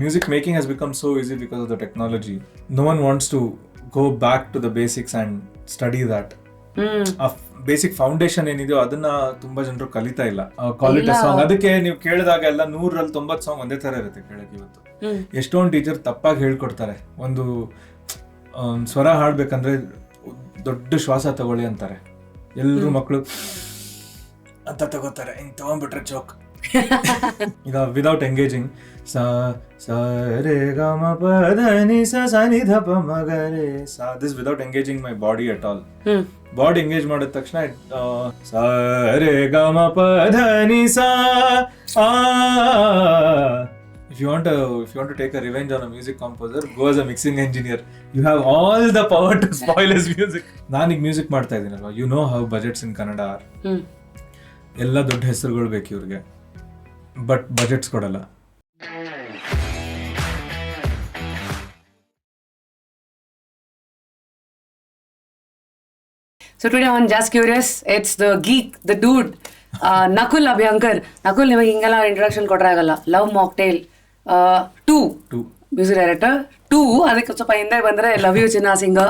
music making has become so easy because of the technology. No one wants to go back to the basics and study that. ಆ basic foundation ಏನಿದೆಯೋ ಅದನ್ನ ತುಂಬಾ ಜನರು ಕಲಿತಾ ಇಲ್ಲ. Quality song ಅದಕ್ಕೆ ನೀವು ಕೇಳಿದಾಗ ಎಲ್ಲ 190 ಸಾಂಗ್ ಒಂದೇ ತರ ಇರುತ್ತೆ ಕೇಳಕ್ಕೆ. ಇವತ್ತು ಎಷ್ಟೊಂದು ಟೀಚರ್ ತಪ್ಪಾಗಿ ಹೇಳ್ಕೊಡ್ತಾರೆ. ಒಂದು ಸ್ವರ ಹಾಡ್ಬೇಕಂದ್ರೆ ದೊಡ್ಡ ಶ್ವಾಸ ತಗೊಳ್ಳಿ ಅಂತಾರೆ. ಎಲ್ರು ಮಕ್ಕಳು ಅಂತ ತಗೋತಾರೆ, ಹಿಂಗ್ ತಗೊಂಡ್ಬಿಟ್ರೆ ಜೋಕ್. ಈಗ ವಿದೌಟ್ ಎಂಗೇಜಿಂಗ್ ಸ ಸ ರೇ ಗ ಮ ಪ ಧ ನಿ ಸ ಸ ನಿ ಧ ಪ ಮ ಗ ರೇ ಸ, this without engaging my body at all. Body engage ಮಾಡಿದ ತಕ್ಷಣ ಸ ರೇ ಗ ಮ ಪ ಧ ನಿ ಸ ಆ. If you want to take a revenge on a music composer, go as a mixing engineer. You have all the power to spoil his music. ನಾನೀಗ ಮ್ಯೂಸಿಕ್ ಮಾಡ್ತಾ ಇದ್ದೀನಲ್ವಾ, you know how budgets in Kannada are. ಎಲ್ಲ ದೊಡ್ಡ ಹೆಸರುಗಳು ಬೇಕು ಇವ್ರಿಗೆ, but budgets ಕೊಡಲ್ಲ. So today on Just Curious, it's the geek, the dude, Nakul Abhyankar. Nakul, ನಿಮಗೆ ಹಿಂಗೆಲ್ಲ ಇಂಟ್ರೊಡಕ್ಷನ್ ಕೊಟ್ರೆ ಆಗಲ್ಲ. Love mocktail 2 music director 2. ಅದಕ್ಕೆ ಸ್ವಲ್ಪ ಹಿಂದೆ ಬಂದರೆ ಲವ್ ಯು ಚಿನ್ನ ಸಿಂಗ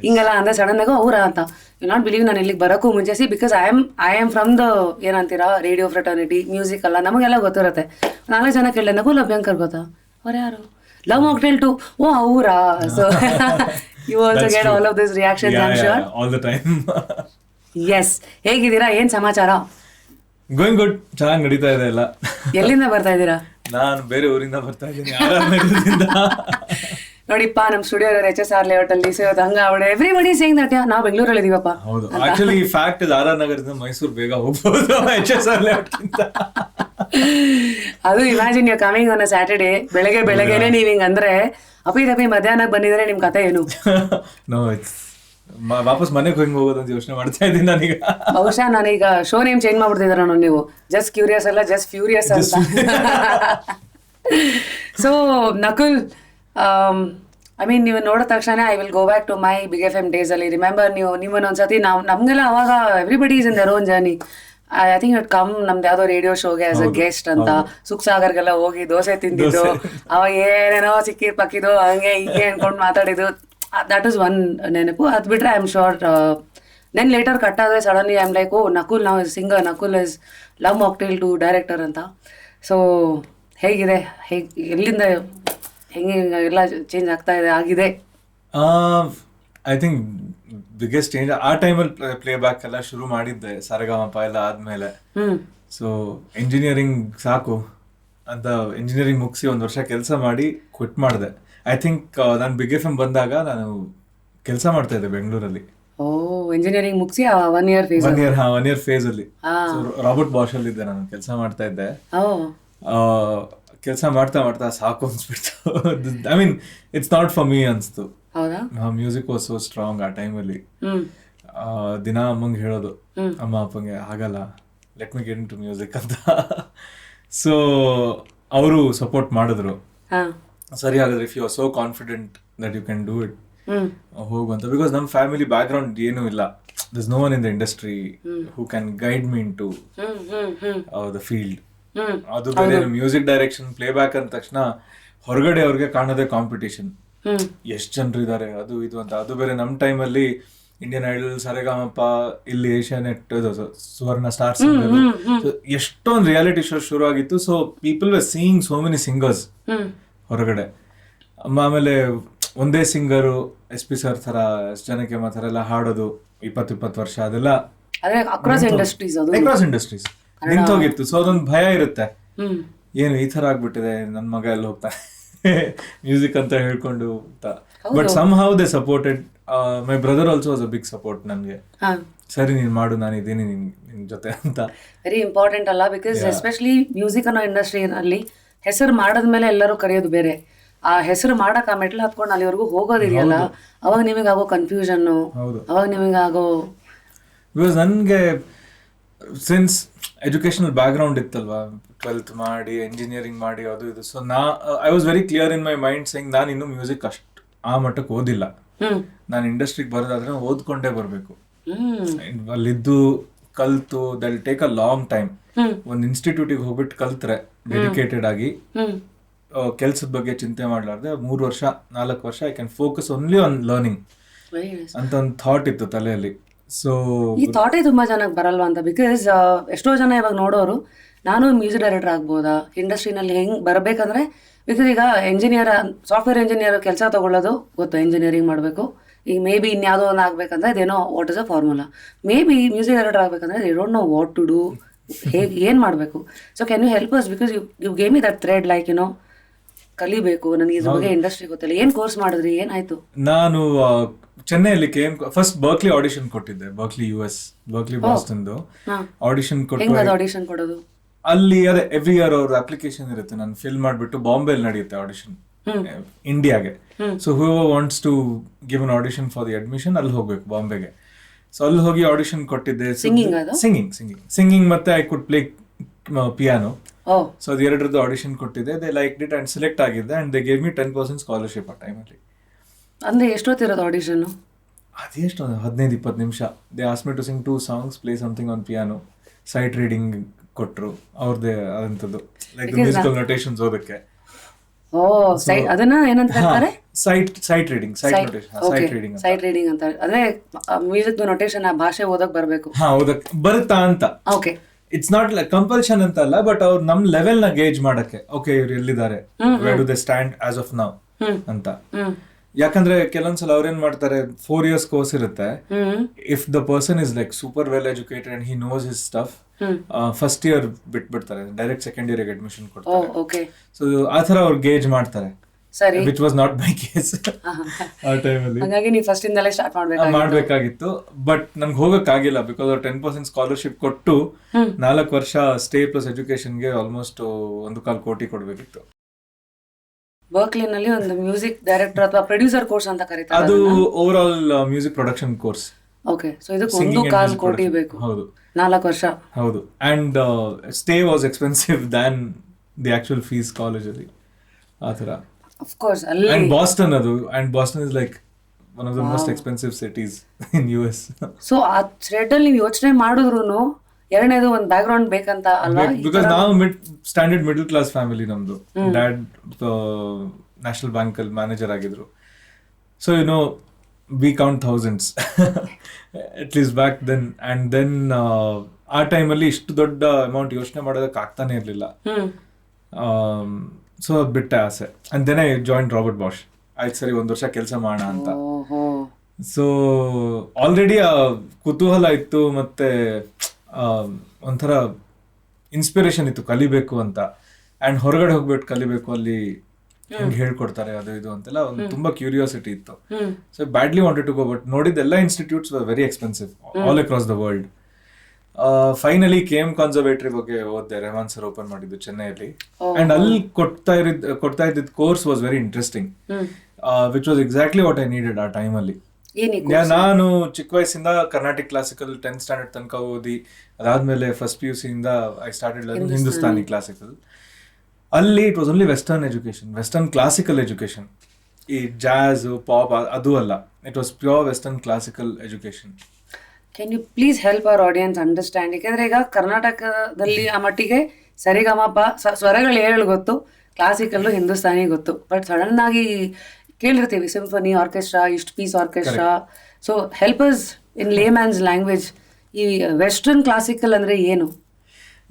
ಹಿಂಗೆಲ್ಲ ಅಂದರೆ ಸಡನ್ ಆಗಿ ಅವರ ಅಂತ. ಯು ನಾಟ್ ಬಿಲೀವ್, ನಾನು ಇಲ್ಲಿಗೆ ಬರೋಕ್ಕೂ ಮುಂಚೆ because I am from the ಏನಂತೀರಾ ರೇಡಿಯೋ ಫ್ರೆಟರ್ನಿಟಿ ಮ್ಯೂಸಿಕ್ ಅಲ್ಲ ನಮಗೆಲ್ಲ ಗೊತ್ತಿರುತ್ತೆ. 4 ಜನ ಕೇಳಿದೆ ನಕುಲ್ ಅಭ್ಯಂಕರ್ ಗೊತ್ತಾ, ಅವ್ರು ಯಾರು, ಲವ್ ಮಾಕ್ಟೇಲ್ 2, ಓ ಅವರಾ. So you also get all of these reactions, I'm sure. All the time. Yes. ಹೇಗಿದ್ದೀರಾ, ಏನ್ ಸಮಾಚಾರ? ಗೋಯಿಂಗ್ ಗುಡ್, ಚೆನ್ನಾಗಿ ನಡೀತಾ ಇದೆ ಎಲ್ಲ. ಎಲ್ಲಿಂದ ಬರ್ತಾ ಇದ್ದೀರಾ? ನಾನು ಬೇರೆ ಊರಿಂದ ಬರ್ತಾ ಇದ್ದೀನಿ, AR ನಗರದಿಂದ. ನೋಡಿಪ್ಪ, ನಮ್ಮ ಸ್ಟುಡಿಯೋ HSR ಲೇಔಟ್ ಅಲ್ಲಿ ಹಂಗ ಅವಡೆ ಎವ್ರಿಬಡಿ ಸೇಯಿಂಗ್ ದಟ್ ನಾವು ಬೆಂಗಳೂರಲ್ಲಿ ಇದೀವಪ್ಪ. ಹೌದು, ಆಕ್ಚುಲಿ ಫ್ಯಾಕ್ಟ್ ಇಸ್ AR ನಗರದಿಂದ ಮೈಸೂರು ಬೇಗ ಹೋಗ್ಬೋದು HSR ಲೇಔಟ್ ಗಿಂತ. ಅದು imagine you coming on a Saturday, ಬೆಳಗ್ಗೆನೆ ನೀವ್ ಹಿಂಗ್ ಅಂದ್ರೆ ಅಪಿ ತಪ್ಪಿ ಮಧ್ಯಾಹ್ನಕ್ಕೆ ಬಂದಿದ್ರೆ ನಿಮ್ ಕತೆ ಏನು? ನೋ, ಇಟ್ಸ್ ವಾಪಸ್ ಮನೆಗೆ ಹೋಗಿ ಹೋಗೋದು ಅಂತ ಯೋಚನೆ ಮಾಡ್ತಾ ಇದ್ದೀನಿ ನಾನೀಗ. ಬಹುಶಃ ನಾನೀಗ ಶೋ ನೇಮ್ ಚೇಂಜ್ ಮಾಡ್ಬಿಡ್ತಿದ್ರ ನೀವು, ಜಸ್ಟ್ ಕ್ಯೂರಿಯಸ್ ಅಲ್ಲ ಜಸ್ಟ್ ಫ್ಯೂರಿಯಸ್ ಅಂತ. ಸೊ ನಕುಲ್, ಐ ಮೀನ್ ನೀವು ನೋಡಿದ ತಕ್ಷಣ I will go back to my big FM days ಅಲ್ಲಿ. ರಿಮೆಂಬರ್ ನಿಮ್ಮನ್ನೊಂದ್ಸತಿ ನಮ್ಗೆಲ್ಲ ಅವಾಗ everybody is in their own journey. I think it come ನಮ್ದು ಯಾವುದೋ ರೇಡಿಯೋ ಶೋಗೆ ಆಸ್ ಅ ಗೆಸ್ಟ್ ಅಂತ ಸುಖಸಾಗರ್ಗೆಲ್ಲ ಹೋಗಿ ದೋಸೆ ತಿಂದಿದ್ದು, ಅವಾಗ ಏನೇನೋ ಸಿಕ್ಕಿದ್ ಪಕ್ಕಿದ್ದು ಹಂಗೆ ಹೀಗೆ ಅನ್ಕೊಂಡು ಮಾತಾಡಿದ್ದು. ದಟ್ ಇಸ್ ಒನ್ ನೆನಪು. ಅದು ಬಿಟ್ರೆ I am sure then later cut ಆದರೆ suddenly I am like, oh Nakul ನಾವು singer, Nakul is love mocktail 2 director ಅಂತ. ಸೊ ಹೇಗಿದೆ, ಎಲ್ಲಿಂದ ಹೆಂಗೆ ಎಲ್ಲ ಚೇಂಜ್ ಆಗ್ತಾ ಇದೆ ಆಗಿದೆ? ಐ ಥಿಂಕ್ ಬಿಗ್ಗೆಸ್ಟ್ ಚೇಂಜ್ ಆ ಟೈಮಲ್ಲಿ ಪ್ಲೇ ಬ್ಯಾಕ್ ಎಲ್ಲ ಶುರು ಮಾಡಿದ್ದೆ, ಸರಗಮಪ ಎಲ್ಲ ಆದ್ಮೇಲೆ. ಸೊ ಇಂಜಿನಿಯರಿಂಗ್ ಸಾಕು ಅಂತ ಇಂಜಿನಿಯರಿಂಗ್ ಮುಗಿಸಿ 1 ವರ್ಷ ಕೆಲಸ ಮಾಡಿ ಕ್ವಿಟ್ ಮಾಡಿದೆ. ಐ ಥಿಂಕ್ ನಾನು ಬಿಗ್ FM ಬಂದಾಗ ನಾನು ಕೆಲಸ ಮಾಡ್ತಾ ಇದ್ದೆ ಬೆಂಗಳೂರಲ್ಲಿ. ಓ, ಇಂಜಿನಿಯರಿಂಗ್ ಮುಗಿಸಿ 1 ಇಯರ್ ಫೇಸ್. 1 ಇಯರ್ ಫೇಸ್ ಅಲ್ಲಿ ರಾಬರ್ಟ್ ಬಾಷ್ ಅಲ್ಲಿ ಇದ್ದೆ, ನಾನು ಕೆಲಸ ಮಾಡ್ತಾ ಇದ್ದೆ. ಕೆಲಸ ಮಾಡ್ತಾ ಸಾಕು ಅನ್ಸ್ಬಿಡ್ತು. I mean it's not for me ಅನ್ಸ್ತು. ಮ್ಯೂಸಿಕ್ ವಾಸ್ ಸೋ ಸ್ಟ್ರಾಂಗ್ ಆ ಟೈಮಲ್ಲಿ. ದಿನ ಅಮ್ಮಂಗೆ ಹೇಳೋದು, ಅಮ್ಮ ಅಪ್ಪಂಗೆ ಆಗಲ್ಲ, let me get into music ಅಂತ. ಸೊ ಅವರು ಸಪೋರ್ಟ್ ಮಾಡಿದ್ರು, ಸರಿ ಹಾಗಾದ್ರೆ if you are so confident that you can do it ಹೋಗು ಅಂತ. ಬಿಕಾಸ್ ನಮ್ಮ ಫ್ಯಾಮಿಲಿ ಬ್ಯಾಕ್ ಗ್ರೌಂಡ್ ಏನೂ ಇಲ್ಲ, this no one in the industry who can guide me into the field. ಅದು ಬೇರೆ ಮ್ಯೂಸಿಕ್ ಡೈರೆಕ್ಷನ್ ಪ್ಲೇ ಬ್ಯಾಕ್ ಅಂದ ತಕ್ಷಣ ಹೊರಗಡೆ ಅವ್ರಿಗೆ ಕಾಣೋದೇ ಕಾಂಪಿಟೇಷನ್, ಎಷ್ಟು ಜನರು ಇದ್ದಾರೆ ಅದು ಇದು ಅಂತ. ಅದು ಬೇರೆ ನಮ್ಮ ಟೈಮಲ್ಲಿ ಇಂಡಿಯನ್ ಐಡಲ್, ಸರೆಗಮಪ, ಇಲ್ಲಿ ಏಷ್ಯಾನೆಟ್, ಸುವರ್ಣ ಸ್ಟಾರ್ಸ್, ಎಷ್ಟೊಂದು ರಿಯಾಲಿಟಿ ಶೋ ಶುರು ಆಗಿತ್ತು. So people were seeing so many singers ಹೊರಗಡೆ. ಆಮೇಲೆ ಒಂದೇ ಸಿಂಗರು SP ಸರ್ ಥರ ಎಷ್ಟು ಜನಕ್ಕೆ ಮಾತ್ರ ಎಲ್ಲ ಹಾಡೋದು 20 ವರ್ಷ, ಅದೆಲ್ಲ ಅಕ್ರಾಸ್ ಇಂಡಸ್ಟ್ರೀಸ್ ನಿಂತೋಗಿತ್ತು. ಸೊ ಅದೊಂದು ಭಯ ಇರುತ್ತೆ, ಏನು ಈ ಥರ ಆಗ್ಬಿಟ್ಟಿದೆ, ನನ್ನ ಮಗ ಎಲ್ಲ ಹೋಗ್ತಾನೆ ಮ್ಯೂಸಿಕ್ ಅಂತ ಹೇಳ್ಕೊಂಡು ಅಂತ. But somehow they supported. My brother also was a big support ನನಗೆ. ಸರಿ ನೀನು ಮಾಡು, ನಾನು ಇದ್ದೀನಿ ನಿನ್ ಜೊತೆ ಅಂತ. ವೆರಿ ಇಂಪಾರ್ಟೆಂಟ್ ಅಲ್ಲ, ಬಿಕಾಸ್ ಎಸ್ಪೆಷಲಿ ಮ್ಯೂಸಿಕ್ ಅನ್ನೋ ಇಂಡಸ್ಟ್ರಿಯಲ್ಲಿ ಹೆಸರು ಮಾಡಿದ್ಮೇಲೆ ಎಲ್ಲರೂ ಕರೆಯೋದು ಬೇರೆ. ಆ ಹೆಸರು ಮಾಡಕ್ ಆ ಮೆಟ್ಲು ಹತ್ಕೊಂಡು ಅಲ್ಲಿವರೆಗೂ ಹೋಗೋದಿದೆಯಲ್ಲ, ಅವಾಗ ನಿಮಗಾಗೋ ಕನ್ಫ್ಯೂಷನ್ನು, ಅವಾಗ ನಿಮಗಾಗೋ. ಬಿಕಾಸ್ ನನಗೆ ಸಿನ್ಸ್ ಎಜುಕೇಶನಲ್ ಬ್ಯಾಕ್ ಗ್ರೌಂಡ್ ಇತ್ತಲ್ವಾ, 12th ಮಾಡಿ ಎಂಜಿನಿಯರಿಂಗ್ ಮಾಡಿ ಅದು ಇದು. So I was very clear in my mind saying ನಾನು ಇನ್ನೂ ಮ್ಯೂಸಿಕ್ ಅಷ್ಟು ಆ ಮಟ್ಟಕ್ಕೆ ಓದಿಲ್ಲ. ನಾನು ಇಂಡಸ್ಟ್ರಿಗೆ ಬರೋದಾದ್ರೆ ಓದ್ಕೊಂಡೇ ಬರಬೇಕು. ಅಲ್ಲಿದ್ದು ಕಲ್ತು that take a long time. ಒಂದು ಇನ್ಸ್ಟಿಟ್ಯೂಟಿಗೆ ಹೋಗ್ಬಿಟ್ಟು ಕಲ್ತ್ರೆ ಡೆಡಿಕೇಟೆಡ್ ಆಗಿ ಕೆಲ್ಸದ ಬಗ್ಗೆ ಚಿಂತೆ ಮಾಡ್ಲಾರ್ದೆ 3 ವರ್ಷ 4 ವರ್ಷ I can focus only on learning ಅಂತ ಒಂದು ಥಾಟ್ ಇತ್ತು ತಲೆಯಲ್ಲಿ. ಸೊ ಈ ಥಾಟೇ ತುಂಬಾ ಚೆನ್ನಾಗಿ ಬರಲ್ವಾ ಅಂತ, ಬಿಕಾಸ್ ಎಷ್ಟೋ ಜನ ಇವಾಗ ನೋಡೋರು ನಾನು ಮ್ಯೂಸಿಕ್ ಡೈರೆಕ್ಟರ್ ಆಗ್ಬೋದಾ ಇಂಡಸ್ಟ್ರಿನಲ್ಲಿ ಹೆಂಗ್ ಬರಬೇಕಂದ್ರೆ, ಬಿಕಾಸ್ ಈಗ ಎಂಜಿನಿಯರ್ ಸಾಫ್ಟ್ವೇರ್ ಇಂಜಿನಿಯರ್ ಕೆಲಸ ತಗೊಳ್ಳೋದು ಗೊತ್ತು, ಇಂಜಿನಿಯರಿಂಗ್ ಮಾಡಬೇಕು. ಈಗ ಮೇ ಬಿ ಇನ್ಯಾವುದೋ ಒಂದು ಆಗ್ಬೇಕಂದ್ರೆ ಅದೇನೋ what is a formula. Maybe music director ಆಗ್ಬೇಕಂದ್ರೆ they don't know what to do, ಹೇಗೆ ಏನು ಮಾಡಬೇಕು. So can you help us, because you gave me that thread, like you know ಕಲಿಬೇಕು, ನನಗೆ ಇದ್ರ ಬಗ್ಗೆ ಇಂಡಸ್ಟ್ರಿ ಗೊತ್ತಿಲ್ಲ. ಏನು ಕೋರ್ಸ್ ಮಾಡಿದ್ರಿ, ಏನಾಯ್ತು? ನಾನು ಚೆನ್ನೈಯಲ್ಲಿ ಫಸ್ಟ್ ಬರ್ಕ್ಲಿ ಆಡಿಷನ್ ಕೊಟ್ಟಿದ್ದೆ, ಬರ್ಕ್ಲಿ US, ಬರ್ಕ್ಲಿ ಬಾಸ್ಟನ್ದು ಆಡಿಷನ್ ಕೊಟ್ಟು. ಆಡಿಷನ್ ಕೊಡೋದು ಅಲ್ಲಿ ಅದೇ ಎವ್ರಿ ಇಯರ್ ಅವ್ರ ಅಪ್ಲಿಕೇಶನ್ ಇರುತ್ತೆ, ನಾನು ಫಿಲ್ ಮಾಡಿಬಿಟ್ಟು ಬಾಂಬೆಲಿ ನಡೆಯುತ್ತೆ ಆಡಿಷನ್ ಇಂಡಿಯಾಗೆ. So whoever wants to give an audition for the admission ಅಲ್ಲಿ ಹೋಗ್ಬೇಕು ಬಾಂಬೆಗೆ. ಸೊ ಅಲ್ಲಿ ಹೋಗಿ ಆಡಿಷನ್ ಕೊಟ್ಟಿದ್ದೆ. ಸಿಂಗಿಂಗ್ ಮತ್ತೆ I could play piano. So ಅದು ಎರಡರದ್ದು ಆಡಿಷನ್ ಕೊಟ್ಟಿದ್ದೆ. They like it and select ಆಗಿದ್ದೆ and they gave me 10% scholarship ಆ ಟೈಮಲ್ಲಿ. ಅಂದ್ರೆ ಎಷ್ಟೊತ್ತಿರೋದು ಆಡಿಷನ್? ಅದೆಷ್ಟು 15-20 ನಿಮಿಷ. They ask me to sing 2 songs, play something on piano. Sight reading ಕೊಟ್ರು ಅವ್ರದ್ದೇ ಆದಂಥದ್ದು, ಲೈಕ್ ಮ್ಯೂಸಿಕಲ್ ನೊಟೇಷನ್ಸ್ ಓದಕ್ಕೆ. ಅದನ್ನ ಏನಂತ ಹೇಳ್ತಾರೆ? ಸೈಟ್ ರೀಡಿಂಗ್ ಅಂತ. ಅಂದ್ರೆ ಮ್ಯೂಸಿಕ್ ನೊಟೇಷನ್ ಆ ಭಾಷೆ ಓದಕ್ ಬರ್ಬೇಕು. ಓದಕ್ ಬರುತ್ತಾ ಅಂತ. Okay, it's not like compulsion ಅಂತ ಅಲ್ಲ, ಬಟ್ ಅವ್ರು ನಮ್ ಲೆವೆಲ್ ನ ಗೇಜ್ ಮಾಡಕ್ಕೆ, ಓಕೆ ಇವ್ರು ಎಲ್ಲಿದ್ದಾರೆ, where do they stand as of now ಅಂತ. ಯಾಕಂದ್ರೆ ಕೆಲವೊಂದ್ಸಲ ಅವ್ರೇನ್ ಮಾಡ್ತಾರೆ, 4 years ಕೋರ್ಸ್ ಇರುತ್ತೆ. If the person is like super well educated and he knows his stuff, first year ಬಿಟ್ಬಿಡ್ತಾರೆ, ಡೈರೆಕ್ಟ್ ಸೆಕೆಂಡ್ ಇಯರ್ ಅಡ್ಮಿಷನ್ ಕೊಡ್ತಾರೆ. ಸೊ ಆ ತರ ಅವ್ರು ಗೇಜ್ ಮಾಡ್ತಾರೆ, which was not my case ಆ ಟೈಮಲ್ಲಿ. ಹಾಗಾಗಿ ನೀವು ಫಸ್ಟ್ ಇಂದಲೇ ಸ್ಟಾರ್ಟ್ ಮಾಡ್ಬೇಕಾಗಿತ್ತು. ಬಟ್ ನನ್ಗೆ ಹೋಗಕ್ ಆಗಿಲ್ಲ, ಬಿಕಾಸ್ ಅವ್ರು 10% ಸ್ಕಾಲರ್ಶಿಪ್ ಕೊಟ್ಟು 4 ವರ್ಷ ಸ್ಟೇ ಪ್ಲಸ್ ಎಜುಕೇಶನ್ಗೆ ಆಲ್ಮೋಸ್ಟ್ 1.25 ಕೋಟಿ ಕೊಡ್ಬೇಕಿತ್ತು. ಬರ್ಕ್ಲಿನಲ್ಲಿ ಒಂದು ಮ್ಯೂಸಿಕ್ ಡೈರೆಕ್ಟರ್ ಅಥವಾ ಪ್ರೊಡ್ಯೂಸರ್ ಕೋರ್ಸ್ ಅಂತ ಕರೀತಾರೆ, ಅದು over all music production course. Okay, so ಇದಕ್ಕೆ 1.25 ಕೋಟಿ ಬೇಕು. ಹೌದು, 4 ವರ್ಷ. ಹೌದು. And stay was expensive than the actual fees ಕಾಲೇಜಲ್ಲಿ, ಆ ಥರ. ಆಫ್ ಕೋರ್ಸ್ ಅಲ್ಲಿ. ಅಂಡ್ ಬಾಸ್ಟನ್ ಅದು, and Boston is like one of the most expensive cities in US. So ಆ ಥ್ರೆಡ್ ಅಲ್ಲಿ ನೀವು ಯೋಚನೆ ಮಾಡಿದ್ರು ಎರಡನೇದು ಒಂದು ಬ್ಯಾಕ್ ಗ್ರೌಂಡ್ ಬೇಕಂತ ಅಲ್ವಾ? ಬಿಕಾಸ್ ನಾವು ಸ್ಟ್ಯಾಂಡರ್ಡ್ ಮಿಡಲ್ ಕ್ಲಾಸ್ ಫ್ಯಾಮಿಲಿ ನಮ್ದು. ಡ್ಯಾಡ್ ನ್ಯಾಷನಲ್ ಬ್ಯಾಂಕ್ ಅಲ್ಲಿ ಮ್ಯಾನೇಜರ್ ಆಗಿದ್ರು. So you know we count thousands at least back then. And then ಆ ಟೈಮಲ್ಲಿ ಇಷ್ಟು ದೊಡ್ಡ ಅಮೌಂಟ್ ಯೋಚನೆ ಮಾಡೋದಕ್ಕೆ ಆಗ್ತಾನೆ ಇರಲಿಲ್ಲ. ಸೊ ಬಿಟ್ಟೆ ಆಸೆ. And then I join Robert Bosch. ಆಯ್ತು ಸರಿ, 1 ವರ್ಷ ಕೆಲಸ ಮಾಡೋಣ ಅಂತ. ಸೊ ಆಲ್ರೆಡಿ ಕುತೂಹಲ ಇತ್ತು, ಮತ್ತೆ ಒಂಥರ ಇನ್ಸ್ಪಿರೇಷನ್ ಇತ್ತು ಕಲಿಬೇಕು ಅಂತ. ಅಂಡ್ ಹೊರಗಡೆ ಹೋಗ್ಬಿಟ್ಟು ಕಲಿಬೇಕು, ಅಲ್ಲಿ ಹೆಂಗೆ ಹೇಳ್ಕೊಡ್ತಾರೆ ಅದು ಇದು ಅಂತೆಲ್ಲ ಒಂದು ತುಂಬಾ ಕ್ಯೂರಿಯಾಸಿಟಿ ಇತ್ತು. So badly wanted to go, but ನೋಡಿದ್ದೆಲ್ಲ institutes were very expensive all across the world. Finally KM conservatory ಬಗ್ಗೆ ಓದಿದೆ, ರೆಹಮಾನ್ ಸರ್ ಓಪನ್ ಮಾಡಿದ್ದು ಚೆನ್ನೈಯಲ್ಲಿ. ಅಂಡ್ ಅಲ್ಲಿ ಕೊಡ್ತಾ ಇದ್ದಿದ್ದ course was very interesting, which was exactly what I needed ಆ ಟೈಮಲ್ಲಿ. ನಾನು ಚಿಕ್ಕ ವಯಸ್ಸಿಂದ ಕರ್ನಾಟಿಕ್ ಕ್ಲಾಸಿಕಲ್ 10th ಸ್ಟ್ಯಾಂಡರ್ಡ್ ತನಕ ಓದಿ, ಅದಾದ್ಮೇಲೆ ಫಸ್ಟ್ PUC ಇಂದ I started learning Hindustani classical. ಅಲ್ಲಿ it was only western education, western classical education. ಈ ಜಾಝ್ ಪಾಪ್ ಅದು ಅಲ್ಲ, it was pure western classical education. Can you please help our audience understand? ಯಾಕಂದ್ರೆ ಈಗ ಕರ್ನಾಟಕದಲ್ಲಿ ಆ ಮಟ್ಟಿಗೆ ಸರಿಗಮಪ ಸ್ವರಗಳು 7 ಗೊತ್ತು, ಕ್ಲಾಸಿಕಲ್ಲು ಹಿಂದೂಸ್ತಾನಿ ಗೊತ್ತು, ಬಟ್ ಸಡನ್ ಆಗಿ ಕೇಳಿರ್ತೀವಿ ಸಿಂಫನಿ ಆರ್ಕೆಸ್ಟ್ರಾ, ಇಷ್ಟು piece orchestra. So help us in layman's language, ಈ ವೆಸ್ಟರ್ನ್ ಕ್ಲಾಸಿಕಲ್ ಅಂದ್ರೆ ಏನು?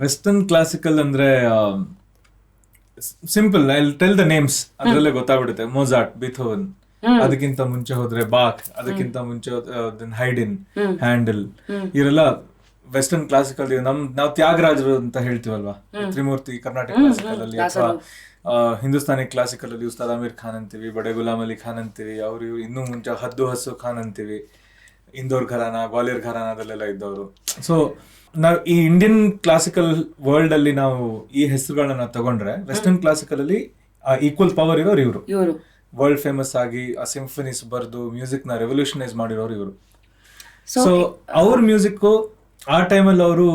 ವೆಸ್ಟರ್ನ್ ಕ್ಲಾಸಿಕಲ್ ಅಂದ್ರೆ simple, I tell the names, ಅದರಲ್ಲೇ ಗೊತ್ತಾಗ್ಬಿಡುತ್ತೆ. ಮೊಜಾರ್ಟ್, ಬಿಥೋವನ್, ಅದಕ್ಕಿಂತ ಮುಂಚೆ ಹೋದ್ರೆ ಬಾಕ್, ಅದಕ್ಕಿಂತ ಮುಂಚೆ ಹೈಡಿನ್, ಹ್ಯಾಂಡಲ್, ಇವರೆಲ್ಲ ವೆಸ್ಟರ್ನ್ ಕ್ಲಾಸಿಕಲ್. ನಾವು ತ್ಯಾಗರಾಜರು ಅಂತ ಹೇಳ್ತೀವಲ್ವಾ, ತ್ರಿಮೂರ್ತಿ ಕರ್ನಾಟಕ ಕ್ಲಾಸಿಕಲ್ ಅಲ್ಲಿ. ಅಥವಾ ಹಿಂದೂಸ್ತಾನಿ ಕ್ಲಾಸಿಕಲ್ ಅಲ್ಲಿ ಉಸ್ತಾದ್ ಅಮೀರ್ ಖಾನ್ ಅಂತೀವಿ, ಬಡೆ ಗುಲಾಮ್ ಅಲಿ ಖಾನ್ ಅಂತೀವಿ, ಅವ್ರು ಇನ್ನೂ ಮುಂಚೆ ಹಸ್ಸು ಖಾನ್ ಅಂತೀವಿ, ಇಂದೋರ್ ಘರಾನ, ಗ್ವಾಲಿಯರ್ ಘರಾನದಲ್ಲೆಲ್ಲ ಇದ್ದವರು. ಸೊ ನಾವು ಈ ಇಂಡಿಯನ್ ಕ್ಲಾಸಿಕಲ್ ವರ್ಲ್ಡ್ ಅಲ್ಲಿ ನಾವು ಈ ಹೆಸರುಗಳನ್ನ ತಗೊಂಡ್ರೆ, ವೆಸ್ಟರ್ನ್ ಕ್ಲಾಸಿಕಲ್ ಅಲ್ಲಿ ಈಕ್ವಲ್ ಪವರ್ ಇರೋರು ಇವರು. ವರ್ಲ್ಡ್ ಫೇಮಸ್ ಆಗಿ ಆ ಸಿಂಫನೀಸ್ ಬರೆದು ಮ್ಯೂಸಿಕ್ ನ ರೆವಲ್ಯೂಷನೈಸ್ ಮಾಡಿರೋರು ಇವರು. ಸೊ ಅವ್ರ ಮ್ಯೂಸಿಕ್ ಆ ಟೈಮಲ್ಲಿ ಅವರು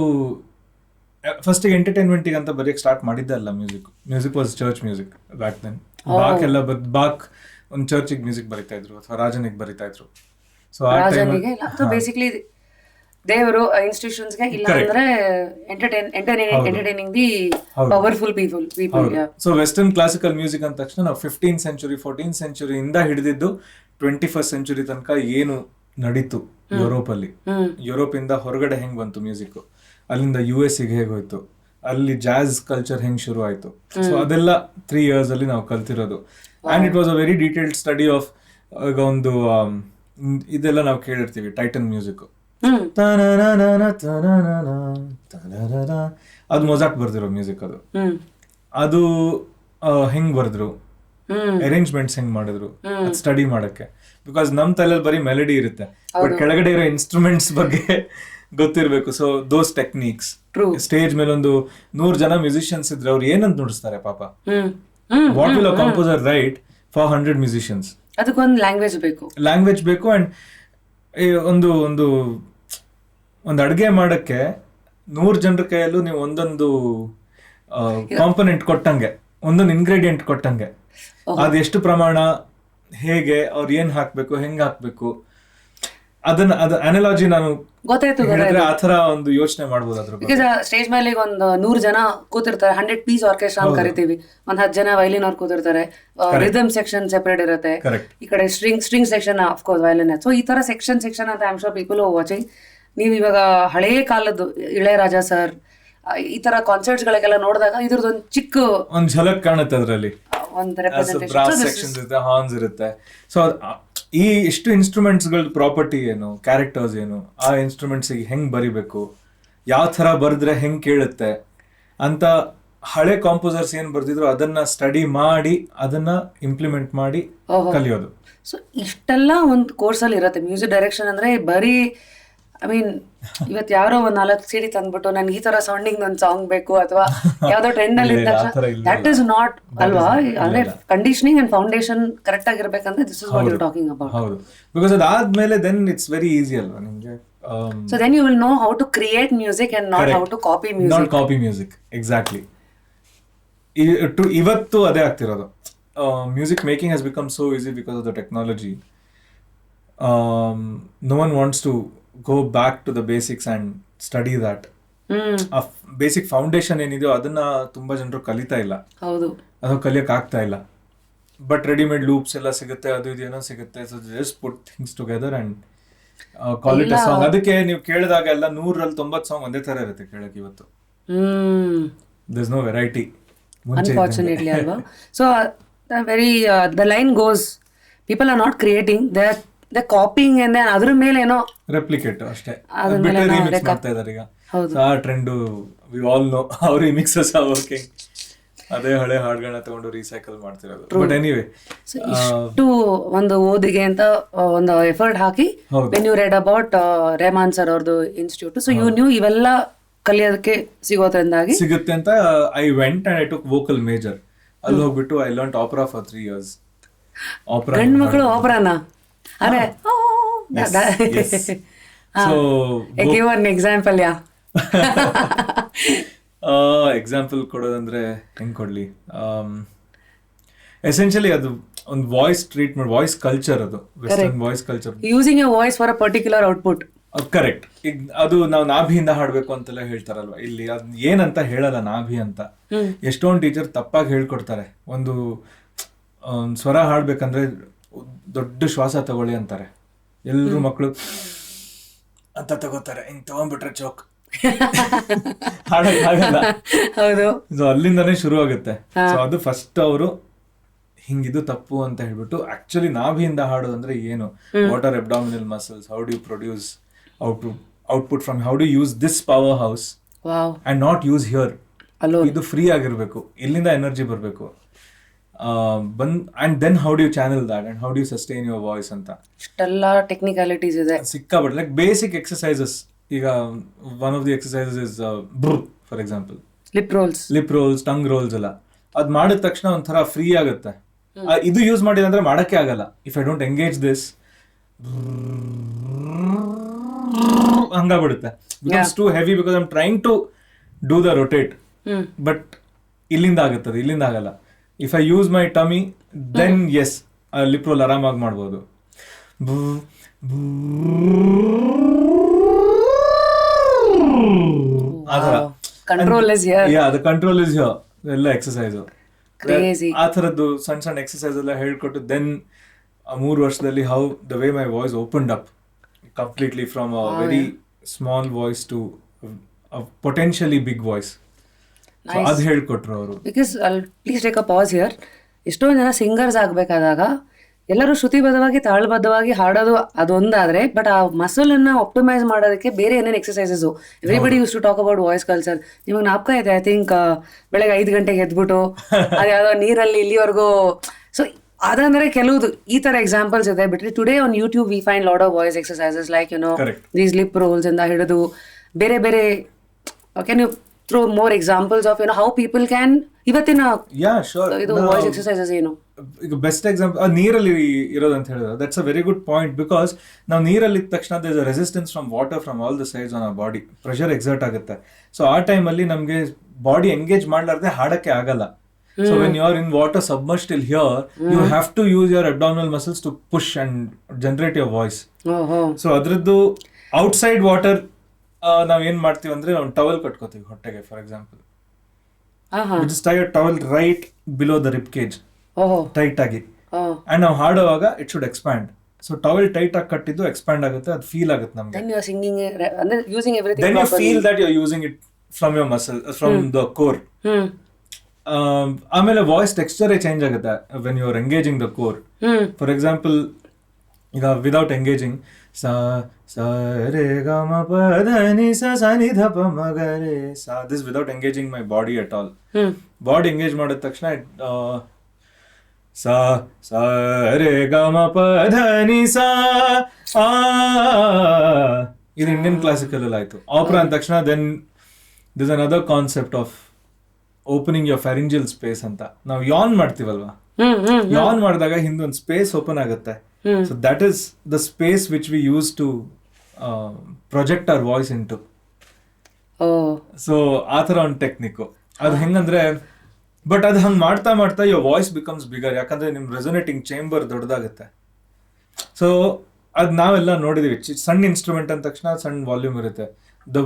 ಫಸ್ಟ್ ಎಂಟರ್ಟೈನ್ಮೆಂಟ್ ಅಂತ ಬರೆಯಕ್ಕೆ ಸ್ಟಾರ್ಟ್ ಮಾಡಿದ್ದಲ್ಲ. Music was church music back then. Bach ಒಂದು ಚರ್ಚಿಗೆ ಮ್ಯೂಸಿಕ್ ಬರೀತಾ ಇದ್ರು, ಅಥವಾ ರಾಜನಿಗೆ ಬರೀತಾ ಇದ್ರು. ಸೊ ಆ ಟೈಮಲ್ಲಿ ಬೇಸಿಕಲಿ ದೇವರು ಇನ್ಸ್ಟಿಟ್ಯೂಷನ್ಸ್ಗೆ, ಇಲ್ಲ ಅಂದ್ರೆ entertaining the powerful people. So western classical music ಅಂದ ತಕ್ಷಣ ನಾವು 15th century 14th century ಇಂದ ಹಿಡಿದಿದ್ದು 21st century ತನಕ ಏನು ನಡೀತು ಯುರೋಪ್ ಅಲ್ಲಿ, ಯುರೋಪ್ ಇಂದ ಹೊರಗಡೆ ಹೆಂಗ್ ಬಂತು ಮ್ಯೂಸಿಕ್, ಅಲ್ಲಿಂದ US ಗೆ ಹೇಗ್ ಹೋಯ್ತು, ಅಲ್ಲಿ ಜಾಝ್ ಕಲ್ಚರ್ ಹೆಂಗ್ ಶುರು ಆಯ್ತು. ಸೊ ಅದೆಲ್ಲ 3 years ಅಲ್ಲಿ ನಾವು ಕಲ್ತಿರೋದು. And it was a very detailed study of ಈಗ ಒಂದು ಇದೆಲ್ಲ ನಾವು ಕೇಳಿರ್ತೀವಿ ಟೈಟನ್ ಮ್ಯೂಸಿಕ್, ಅದು ಮೊಜಾರ್ಟ್ ಬರ್ದಿರೋ ಮ್ಯೂಸಿಕ್. ಅದು ಹೆಂಗ್ ಬರ್ದ್ರು, ಅರೇಂಜ್ಮೆಂಟ್ಸ್ ಹೆಂಗ್ ಮಾಡಿದ್ರು, ಸ್ಟಡಿ ಮಾಡಕ್ಕೆ. ಬಿಕಾಸ್ ನಮ್ ತಲೆಯಲ್ಲಿ ಬರೀ ಮೆಲಡಿ ಇರುತ್ತೆ, ಬಟ್ ಕೆಳಗಡೆ ಇರೋ ಇನ್ಸ್ಟ್ರೂಮೆಂಟ್ಸ್ ಬಗ್ಗೆ ಗೊತ್ತಿರ್ಬೇಕು. ಸೊ ದೋಸ್ ಟೆಕ್ನಿಕ್ಸ್, ಸ್ಟೇಜ್ ಮೇಲೆ ಒಂದು 100 ಜನ ಮ್ಯೂಸಿಷಿಯನ್ಸ್ ಇದ್ರೆ ಅವ್ರು ಏನಂತ ನುಡಿಸ್ತಾರೆ ಪಾಪ. What will a composer right for 100 musicians? ಅದಕ್ಕೊಂದು ಲ್ಯಾಂಗ್ವೇಜ್ ಬೇಕು. ಅಂಡ್ ಒಂದು ಒಂದು ಒಂದು ಅಡುಗೆ ಮಾಡಕ್ಕೆ 100 ಜನರ ಕೈಯಲ್ಲೂ ನೀವು ಒಂದೊಂದು ಕಾಂಪೊನೆಂಟ್ ಕೊಟ್ಟಂಗೆ, ಒಂದೊಂದು ಇಂಗ್ರೀಡಿಯೆಂಟ್ ಕೊಟ್ಟಂಗೆ, ಅದೆಷ್ಟು ಪ್ರಮಾಣ, ಹೇಗೆ, ಅವ್ರು ಏನ್ ಹಾಕ್ಬೇಕು, ಹೆಂಗ್ ಹಾಕ್ಬೇಕು, ಅದನ್ನ ಅನಾಲಜಿ ನಾನು ಹೇಳಿದ್ರೆ ಆ ತರ ಒಂದು ಯೋಚನೆ ಮಾಡ್ಬೋದು. ಅದ್ರ ಬಿಕಾಸ್ ಸ್ಟೇಜ್ ಮೇಲೆ ಒಂದು 100 ಜನ ಕೂತಿರ್ತಾರೆ, 100 piece ಆರ್ಕೆಸ್ಟ್ರಾ ಅಂತ ಕರಿತೀವಿ, ಒಂದ್ 10 ಜನ ವೈಲಿನ್ ಅವ್ರು ಕೂತಿರ್ತಾರೆ, ರಿದಮ್ ಸೆಕ್ಷನ್ ಸೆಪರೇಟ್ ಇರುತ್ತೆ, ಈ ಕಡೆ string section of course violin. So ಈ ತರ ಸೆಕ್ಷನ್ ಅಂತ I am sure people watching. ನೀವು ಇವಾಗ ಹಳೇ ಕಾಲದ್ದು ಇಳೆಯರಾಜ ಸರ್ ಈ ತರ ಕಾನ್ಸರ್ಟ್ಸ್ ಗಳಿಗೆಲ್ಲ ನೋಡಿದಾಗ ಇದ್ರದ್ದೊಂದು ಚಿಕ್ಕ ಒಂದು ಝಲಕ್ ಕಾಣುತ್ತೆ, ಅದರಲ್ಲಿ ಒಂದು ರೆಪ್ರೆಸೆಂಟೇಷನ್ ಹಾರ್ನ್ಸ್ ಇರುತ್ತೆ. ಸೊ ಈ ಇಷ್ಟು ಇನ್ಸ್ಟ್ರೂಮೆಂಟ್ಸ್ ಗಳ ಪ್ರಾಪರ್ಟಿ ಏನು, ಕ್ಯಾರೆಕ್ಟರ್ಸ್ ಏನು, ಆ ಇನ್ಸ್ಟ್ರೂಮೆಂಟ್ಸ್ ಹೆಂಗ್ ಬರಿಬೇಕು, ಯಾವ ತರ ಬರೆದ್ರೆ ಹೆಂಗ್ ಕೇಳುತ್ತೆ ಅಂತ ಹಳೆ ಕಾಂಪೋಸರ್ಸ್ ಏನ್ ಬರ್ದಿದ್ರು ಅದನ್ನ ಸ್ಟಡಿ ಮಾಡಿ ಅದನ್ನ ಇಂಪ್ಲಿಮೆಂಟ್ ಮಾಡಿ ಕಲಿಯೋದು. ಸೊ ಇಷ್ಟೆಲ್ಲ ಒಂದು ಕೋರ್ಸ್ ಅಲ್ಲಿ ಇರುತ್ತೆ. ಮ್ಯೂಸಿಕ್ ಡೈರೆಕ್ಷನ್ ಅಂದ್ರೆ ಬರೀ ಐ ಮೀನ್ ಇವತ್ತು ಯಾರೋ ಒಂದ್ 4 CD ತಂದ್ಬಿಟ್ಟು ನನ್ಗೆ ಈ ತರ ಸೌಂಡಿಂಗ್ ಒಂದು ಸಾಂಗ್ ಬೇಕು ಅಥವಾ ಯಾವ್ದೋ ಟ್ರೆಂಡ್ ಅಲ್ಲಿ ದಟ್ ಇಸ್ ನಾಟ್ ಅಲ್ವಾ. ಅಂದ್ರೆ ಕಂಡೀಷನಿಂಗ್ ಅಂಡ್ ಫೌಂಡೇಶನ್ ಕರೆಕ್ಟ್ ಆಗಿರ್ಬೇಕಂದ್ರೆ this is what you talking about. ಹೌದು, ಬಿಕಾಸ್ ಅದಾದ್ಮೇಲೆ ದೆನ್ ಇಟ್ಸ್ ವೆರಿ ಈಸಿ ಅಲ್ವಾ ನಿಮ್ಗೆ. So then you will know how to create music and not how to copy music. Not copy music, exactly. ಇವತ್ತು ಅದೇ ಆಗ್ತಿರೋದು. Music making has become so easy because of the technology. No one wants to go back to the basics and study that. Basic foundation ಏನಿದೆಯೋ ಅದನ್ನ ತುಂಬಾ ಜನರು ಕಲಿತಾ ಇಲ್ಲ, ಅದು ಕಲಿಯಕ್ ಆಗ್ತಾ ಇಲ್ಲ. ಬಟ್ ರೆಡಿಮೇಡ್ ಲೂಪ್ಸ್ ಎಲ್ಲ ಸಿಗುತ್ತೆ, ಅದು ಇದೇನೋ ಸಿಗುತ್ತೆ. So just put things together and call it a song. ಅದಕ್ಕೆ ನೀವು ಕೇಳಿದಾಗ ಎಲ್ಲ 100ರಲ್ಲಿ 90 ಸಾಂಗ್ ಒಂದೇ ತರ ಇರುತ್ತೆ ಕೇಳಕ್ಕೆ. ಇವತ್ತು there is no variety, unfortunately alva. So very the line goes, people are not creating, they're copying and then ಅದ್ರ ಮೇಲೆ ಏನೋ ರೆಪ್ಲಿಕೇಟ್ ಅಷ್ಟೇ, ರಿಮಿಕ್ಸ್ ಮಾಡ್ತಾ ಇದ್ದಾರೆ ಈಗ. ಆ ಟ್ರೆಂಡ್ ವಿ ಆಲ್ ನೋ, ಅವ್ರ ರಿಮಿಕ್ಸಸ್ ಆರ್ ವರ್ಕಿಂಗ್. ಅದೇ ಹಳೆ ಹಾಡುಗಳನ್ನ ತಗೊಂಡು ರೀಸೈಕಲ್ ಮಾಡ್ತಿರೋದು. ಬಟ್ ಎನಿವೇ, ಇಷ್ಟು ಒಂದು ಓದಿಗೆ ಅಂತ ಒಂದು ಎಫರ್ಟ್ ಹಾಕಿ when you read about Rahman sir ಅವ್ರದ್ದು ಇನ್ಸ್ಟಿಟ್ಯೂಟ್, ಸೊ ಯು ನ್ಯೂ ಇವೆಲ್ಲ ಕಲಿಯೋದಕ್ಕೆ ಸಿಗುತ್ತೆ ಅಂತ I went and I took vocal major. ಅಲ್ಲಿ ಹೋಗ್ಬಿಟ್ಟು I learn opera for 3 years. ಗಂಡು ಮಕ್ಕಳು ಆಪರಾನ? ಅರೆ so give one example. Example ಕೊಡೋದಂದ್ರೆ ಹೆಂಗ್ ಕೊಡ್ಲಿ? ಎಸೆನ್ಷಿಯಲಿ ಅದು ಒಂದು ವಾಯ್ಸ್ ಟ್ರೀಟ್ಮೆಂಟ್, ವಾಯ್ಸ್ ಕಲ್ಚರ್, ಅದು western voice culture. Using a voice for a particular output. Correct. ಈಗ ಅದು ನಾವು ನಾಭಿಯಿಂದ ಹಾಡ್ಬೇಕು ಅಂತೆಲ್ಲ ಹೇಳ್ತಾರಲ್ವಾ, ಇಲ್ಲಿ ಅದ್ ಏನಂತ ಹೇಳಲ್ಲ, ನಾಭಿ ಅಂತ. ಎಷ್ಟೊಂದು ಟೀಚರ್ ತಪ್ಪಾಗಿ ಹೇಳ್ಕೊಡ್ತಾರೆ. ಒಂದು ಸ್ವರ ಹಾಡ್ಬೇಕಂದ್ರೆ ದೊಡ್ಡ ಶ್ವಾಸ ತಗೊಳ್ಳಿ ಅಂತಾರೆ. ಎಲ್ರು ಮಕ್ಕಳು ಅಂತ ತಗೋತಾರೆ, ಹಿಂಗ್ ತಗೊಂಡ್ಬಿಟ್ರೆ ಚೋಕ್ ಹಾಡಕ್ಕಾಗಲ್ಲ. ಸೊ ಅಲ್ಲಿಂದಾನೇ ಶುರು ಆಗುತ್ತೆ. ಸೊ ಅದು ಫಸ್ಟ್ ಅವರು ಹಿಂಗಿದು ತಪ್ಪು ಅಂತ ಹೇಳ್ಬಿಟ್ಟು ಆಕ್ಚುಲಿ ನಾಭಿಯಿಂದ ಹಾಡೋದಂದ್ರೆ ಏನು, what are abdominal muscles, how do you produce output from, how do you use this powerhouse and not use here alone. ಇದು ಫ್ರೀ ಆಗಿರ್ಬೇಕು, ಇಲ್ಲಿಂದ ಎನರ್ಜಿ ಬರಬೇಕು. and then how do you channel that and how do you sustain your voice ಅಂತ ಇಷ್ಟೆಲ್ಲ technicalities ಇದೆ ಸಿಕ್ಕಾಬಿಟ್ಟು. Like basic exercises. ಈಗ one of the exercises is for example lip rolls, tongue rolls ಎಲ್ಲ. ಅದ್ ಮಾಡಿದ ತಕ್ಷಣ ಒಂಥರ ಫ್ರೀ ಆಗುತ್ತೆ. ಇದು ಯೂಸ್ ಮಾಡಿದಂದ್ರೆ ಮಾಡಕ್ಕೆ ಆಗಲ್ಲ. If I don't engage this ಹಂಗಾಗ್ಬಿಡುತ್ತೆ. Because too heavy, because I am trying to do the rotate. But ಇಲ್ಲಿಂದ ಆಗುತ್ತದೆ, ಇಲ್ಲಿಂದ ಆಗಲ್ಲ. If I use my tummy then ಎಸ್, ಲಿಪ್ ರೋಲ್ ಆರಾಮಾಗಿ ಮಾಡ್ಬೋದು. Control is here. The control is here. ಎಲ್ಲ exercise crazy. ಆ ಥರದ್ದು ಸಣ್ಣ ಸಣ್ಣ ಎಕ್ಸಸೈಸ್ ಎಲ್ಲ ಹೇಳ್ಕೊಟ್ಟು ದೆನ್ 3 ವರ್ಷದಲ್ಲಿ how the way my voice opened up completely from a very small voice to potentially big voice. ಅದು ಹೇಳ್ಕೊಟ್ರು ಅವರು. Because please take a pause here. ಎಷ್ಟೊಂದು ಜನ ಸಿಂಗರ್ಸ್ ಆಗಬೇಕಾದಾಗ ಎಲ್ಲರೂ ಶ್ರುತಿಬದ್ಧವಾಗಿ ತಾಳಬದ್ಧವಾಗಿ ಹಾಡೋದು ಅದೊಂದಾದ್ರೆ, ಬಟ್ ಆ ಮಸಲ್ ಅನ್ನ ಆಪ್ಟಿಮೈಸ್ ಮಾಡೋದಕ್ಕೆ ಬೇರೆ ಏನೇನು exercises. Everybody use to talk about voice culture. ನಿಮಗೆ ಜ್ಞಾಪಕ ಇದೆ, ಐ ಥಿಂಕ್ ಬೆಳಗ್ಗೆ 5 ಗಂಟೆಗೆ ಎದ್ಬಿಟ್ಟು ಅದು ಯಾವುದೋ ನೀರಲ್ಲಿ ಇಲ್ಲಿವರೆಗೂ. ಸೊ ಅದಂದ್ರೆ ಕೆಲವುದು ಈ ತರ ಎಕ್ಸಾಂಪಲ್ಸ್ ಇದೆ. ಬಿಟ್ರೆ today on YouTube we find lot of voice exercises like these lip rolls ಇಂದ ಹಿಡಿದು ಬೇರೆ ಬೇರೆ. Can you throw more examples of how people can ಇವತ್ತಿನ ಇದು ವಾಯ್ಸ್ ಎಕ್ಸಸೈಸಸ್ ಏನು? ಈಗ ಬೆಸ್ಟ್ ಎಕ್ಸಾಂಪಲ್ ನೀರಲ್ಲಿ ಇರೋದು ಅಂತ ಹೇಳಿದ್ರೆ that's a very good point. Because ನಾವು ನೀರಲ್ಲಿ ಇದ್ದ ತಕ್ಷಣ there is a resistance from water from all the sides on our body. Pressure exert ಆಗುತ್ತೆ. ಸೊ ಆ ಟೈಮಲ್ಲಿ ನಮಗೆ ಬಾಡಿ ಎಂಗೇಜ್ ಮಾಡ್ಲಾರ್ದೆ ಹಾಡಕ್ಕೆ ಆಗಲ್ಲ. So when you are in water submerged till here, you have to use your abdominal muscles to push and generate your voice. So ಅದ್ರದ್ದು outside water ನಾವ್ ಏನ್ ಮಾಡ್ತೀವಿ ಅಂದ್ರೆ ನಾವು ಟವಲ್ ಕಟ್ಕೋತೀವಿ ಹೊಟ್ಟೆಗೆ, for example. Just tie a towel right below the rib cage, tight ಆಗಿ. And ನಾವು ಹಾಡುವಾಗ it should expand. So towel tight ಆಗಿ ಕಟ್ಟಿದ್ದು ಎಕ್ಸ್ಪ್ಯಾಂಡ್ ಆಗುತ್ತೆ, ಅದು ಫೀಲ್ ಆಗುತ್ತೆ ನಮ್ಗೆ. Then you are singing ಅಂದ್ರೆ using everything Then you properly. feel that you are using it from your muscle, from the core. ಆಮೇಲೆ ವಾಯ್ಸ್ ಟೆಕ್ಸ್ಚರೇ ಚೇಂಜ್ ಆಗುತ್ತೆ when you are engaging the core. For example ಈಗ without engaging ಸ ಸ ರೇ ಗ ಮ ಪ ಧ ನಿ ಸ ಸ ನಿ ಧ ಪ ಮ ಗ ರೇ ಸ. This without engaging my body at all. Body engage ಮಾಡಿದ ತಕ್ಷಣ ಸ ಸ ರೇ ಗ ಮ ಪ ಧ ನಿ ಸ ಆ. ಇದು ಇಂಡಿಯನ್ ಕ್ಲಾಸಿಕಲ್ ಅಲ್ಲಿ ಆಯ್ತು. ಆಪರಾ ಅಂದ ತಕ್ಷಣ then this another concept of opening your pharyngeal space ಅಂತ. ನಾವು ಯಾನ್ ಮಾಡ್ತೀವಲ್ವಾ, ಯಾನ್ ಮಾಡಿದಾಗ ಹಿಂದೊಂದು ಸ್ಪೇಸ್ ಓಪನ್ ಆಗುತ್ತೆ. So that is the space which we use to project our voice into. So ಆ ಥರ ಒಂದು ಟೆಕ್ನಿಕ್. ಅದು ಹೆಂಗಂದ್ರೆ, ಬಟ್ ಅದು ಹಂಗೆ ಮಾಡ್ತಾ ಮಾಡ್ತಾ ಯೋರ್ ವಾಯ್ಸ್ ಬಿಕಮ್ಸ್ ಬಿಗರ್. ಯಾಕಂದ್ರೆ ನಿಮ್ ರೆಸೊನೇಟಿಂಗ್ ಚೇಂಬರ್ ದೊಡ್ಡದಾಗುತ್ತೆ. ಸೊ ಅದು ನಾವೆಲ್ಲ ನೋಡಿದೀವಿ. ಸಣ್ಣ ಇನ್ಸ್ಟ್ರೂಮೆಂಟ್ ಅಂದ ತಕ್ಷಣ ಸಣ್ಣ ವಾಲ್ಯೂಮ್ ಇರುತ್ತೆ. The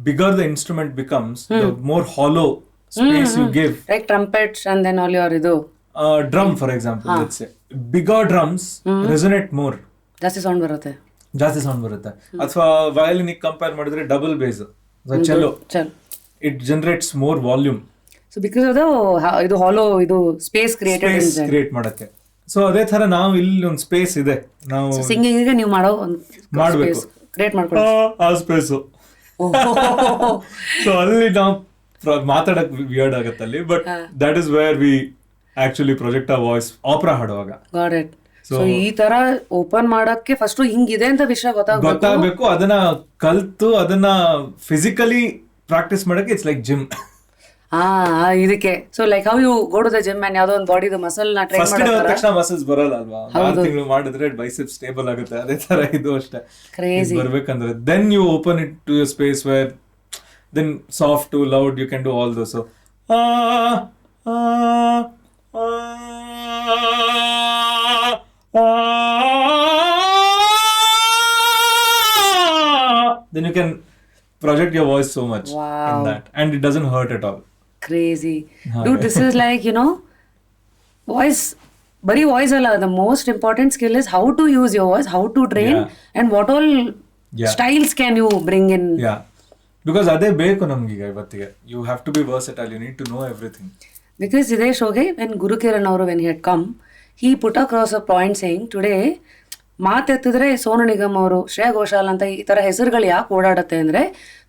bigger the instrument becomes, the more hollow space you give. Like trumpets and then all your idu. Drum for example, let's say. Bigger drums resonate more. ಜಾಸ್ತಿ sound ಬರುತ್ತೆ. ಅಥವಾ violin ಕಂಪೇರ್ ಮಾಡಿದ್ರೆ double base, cello, it generates more volume. So because of the ಇದು hollow ಇದು space create ಮಾಡಕ್ಕೆ. So ಅದೇ ತರ ನಾವು ಇಲ್ಲಿ ಒಂದು ಸ್ಪೇಸ್ ಇದೆ. ನಾವು ಸಿಂಗಿಂಗ್ ಗೆ ನೀವು ಮಾಡಬೇಕು, ಕ್ರಿಯೇಟ್ ಮಾಡ್ಕೊಳ್ಳಿ ಆ ಸ್ಪೇಸ್. ಸೊ ಅಲ್ಲಿ ನಾವು ಮಾತಾಡಕ್ ವಿಯರ್ಡ್ ಆಗತ್ತೆ ಅಲ್ಲಿ, but that is where we actually project ಆ ವಾಯ್ಸ್ ಆಪರಾ ಹಾಡುವಾಗ. Got it. ಸೊ ಈ ತರ ಓಪನ್ ಮಾಡಕ್ಕೆ ಫಸ್ಟ್ ಹಿಂಗಿದೆ ಅಂತ ವಿಷಯ ಗೊತ್ತಾಗಬೇಕು. ಅದನ್ನ ಕಲ್ತು ಅದನ್ನ ಫಿಸಿಕಲಿ ಪ್ರಾಕ್ಟೀಸ್ ಮಾಡಕ್ಕೆ ಇಟ್ಸ್ ಲೈಕ್ ಜಿಮ್. ಇದಕ್ಕೆ so like how you go to the gym and ಯಾವ್ದೋ ಒಂದು ಬಾಡಿದು ಮಸಲ್ ನ ಟ್ರೈನ್ ಮಾಡಿದ ತಕ್ಷಣ ಮಸಲ್ಸ್ ಬರಲ್ಲ ಅಲ್ವಾ. 6 ತಿಂಗಳು ಮಾಡಿದ್ರೆ ಬೈಸೆಪ್ಸ್ ಸ್ಟೇಬಲ್ ಆಗುತ್ತೆ. ಅದೇ ತರ ಇದು ಅಷ್ಟೇ. ಕ್ರೇಜಿ ಬರ್ಬೇಕಂದ್ರೆ then you open it to your space where then soft to loud you can do all those. So then you can project your voice so much in that, and it doesn't hurt at all. Crazy. Dude, this is like, voice, bari voice alla. The most important skill is how to use your voice, how to train, and what all styles can you bring in. Because ಅದೇ ಬೇಕು ನಮ್ಗೀಗ ಇವತ್ತಿಗೆ. You have to be versatile, you need to know everything. Because ಇದೇ ಶೋಗೆ when Gurukiran ಅವರು when he had come, he put across a point saying today ಮಾತೆತ್ತಿದ್ರೆ ಸೋನು ನಿಗಮ್ ಅವರು, ಶ್ರೇಯಾ ಘೋಷಾಲ್ ಅಂತ ಈ ಥರ ಹೆಸರುಗಳು ಯಾಕೆ ಓಡಾಡುತ್ತೆ ಅಂದರೆ,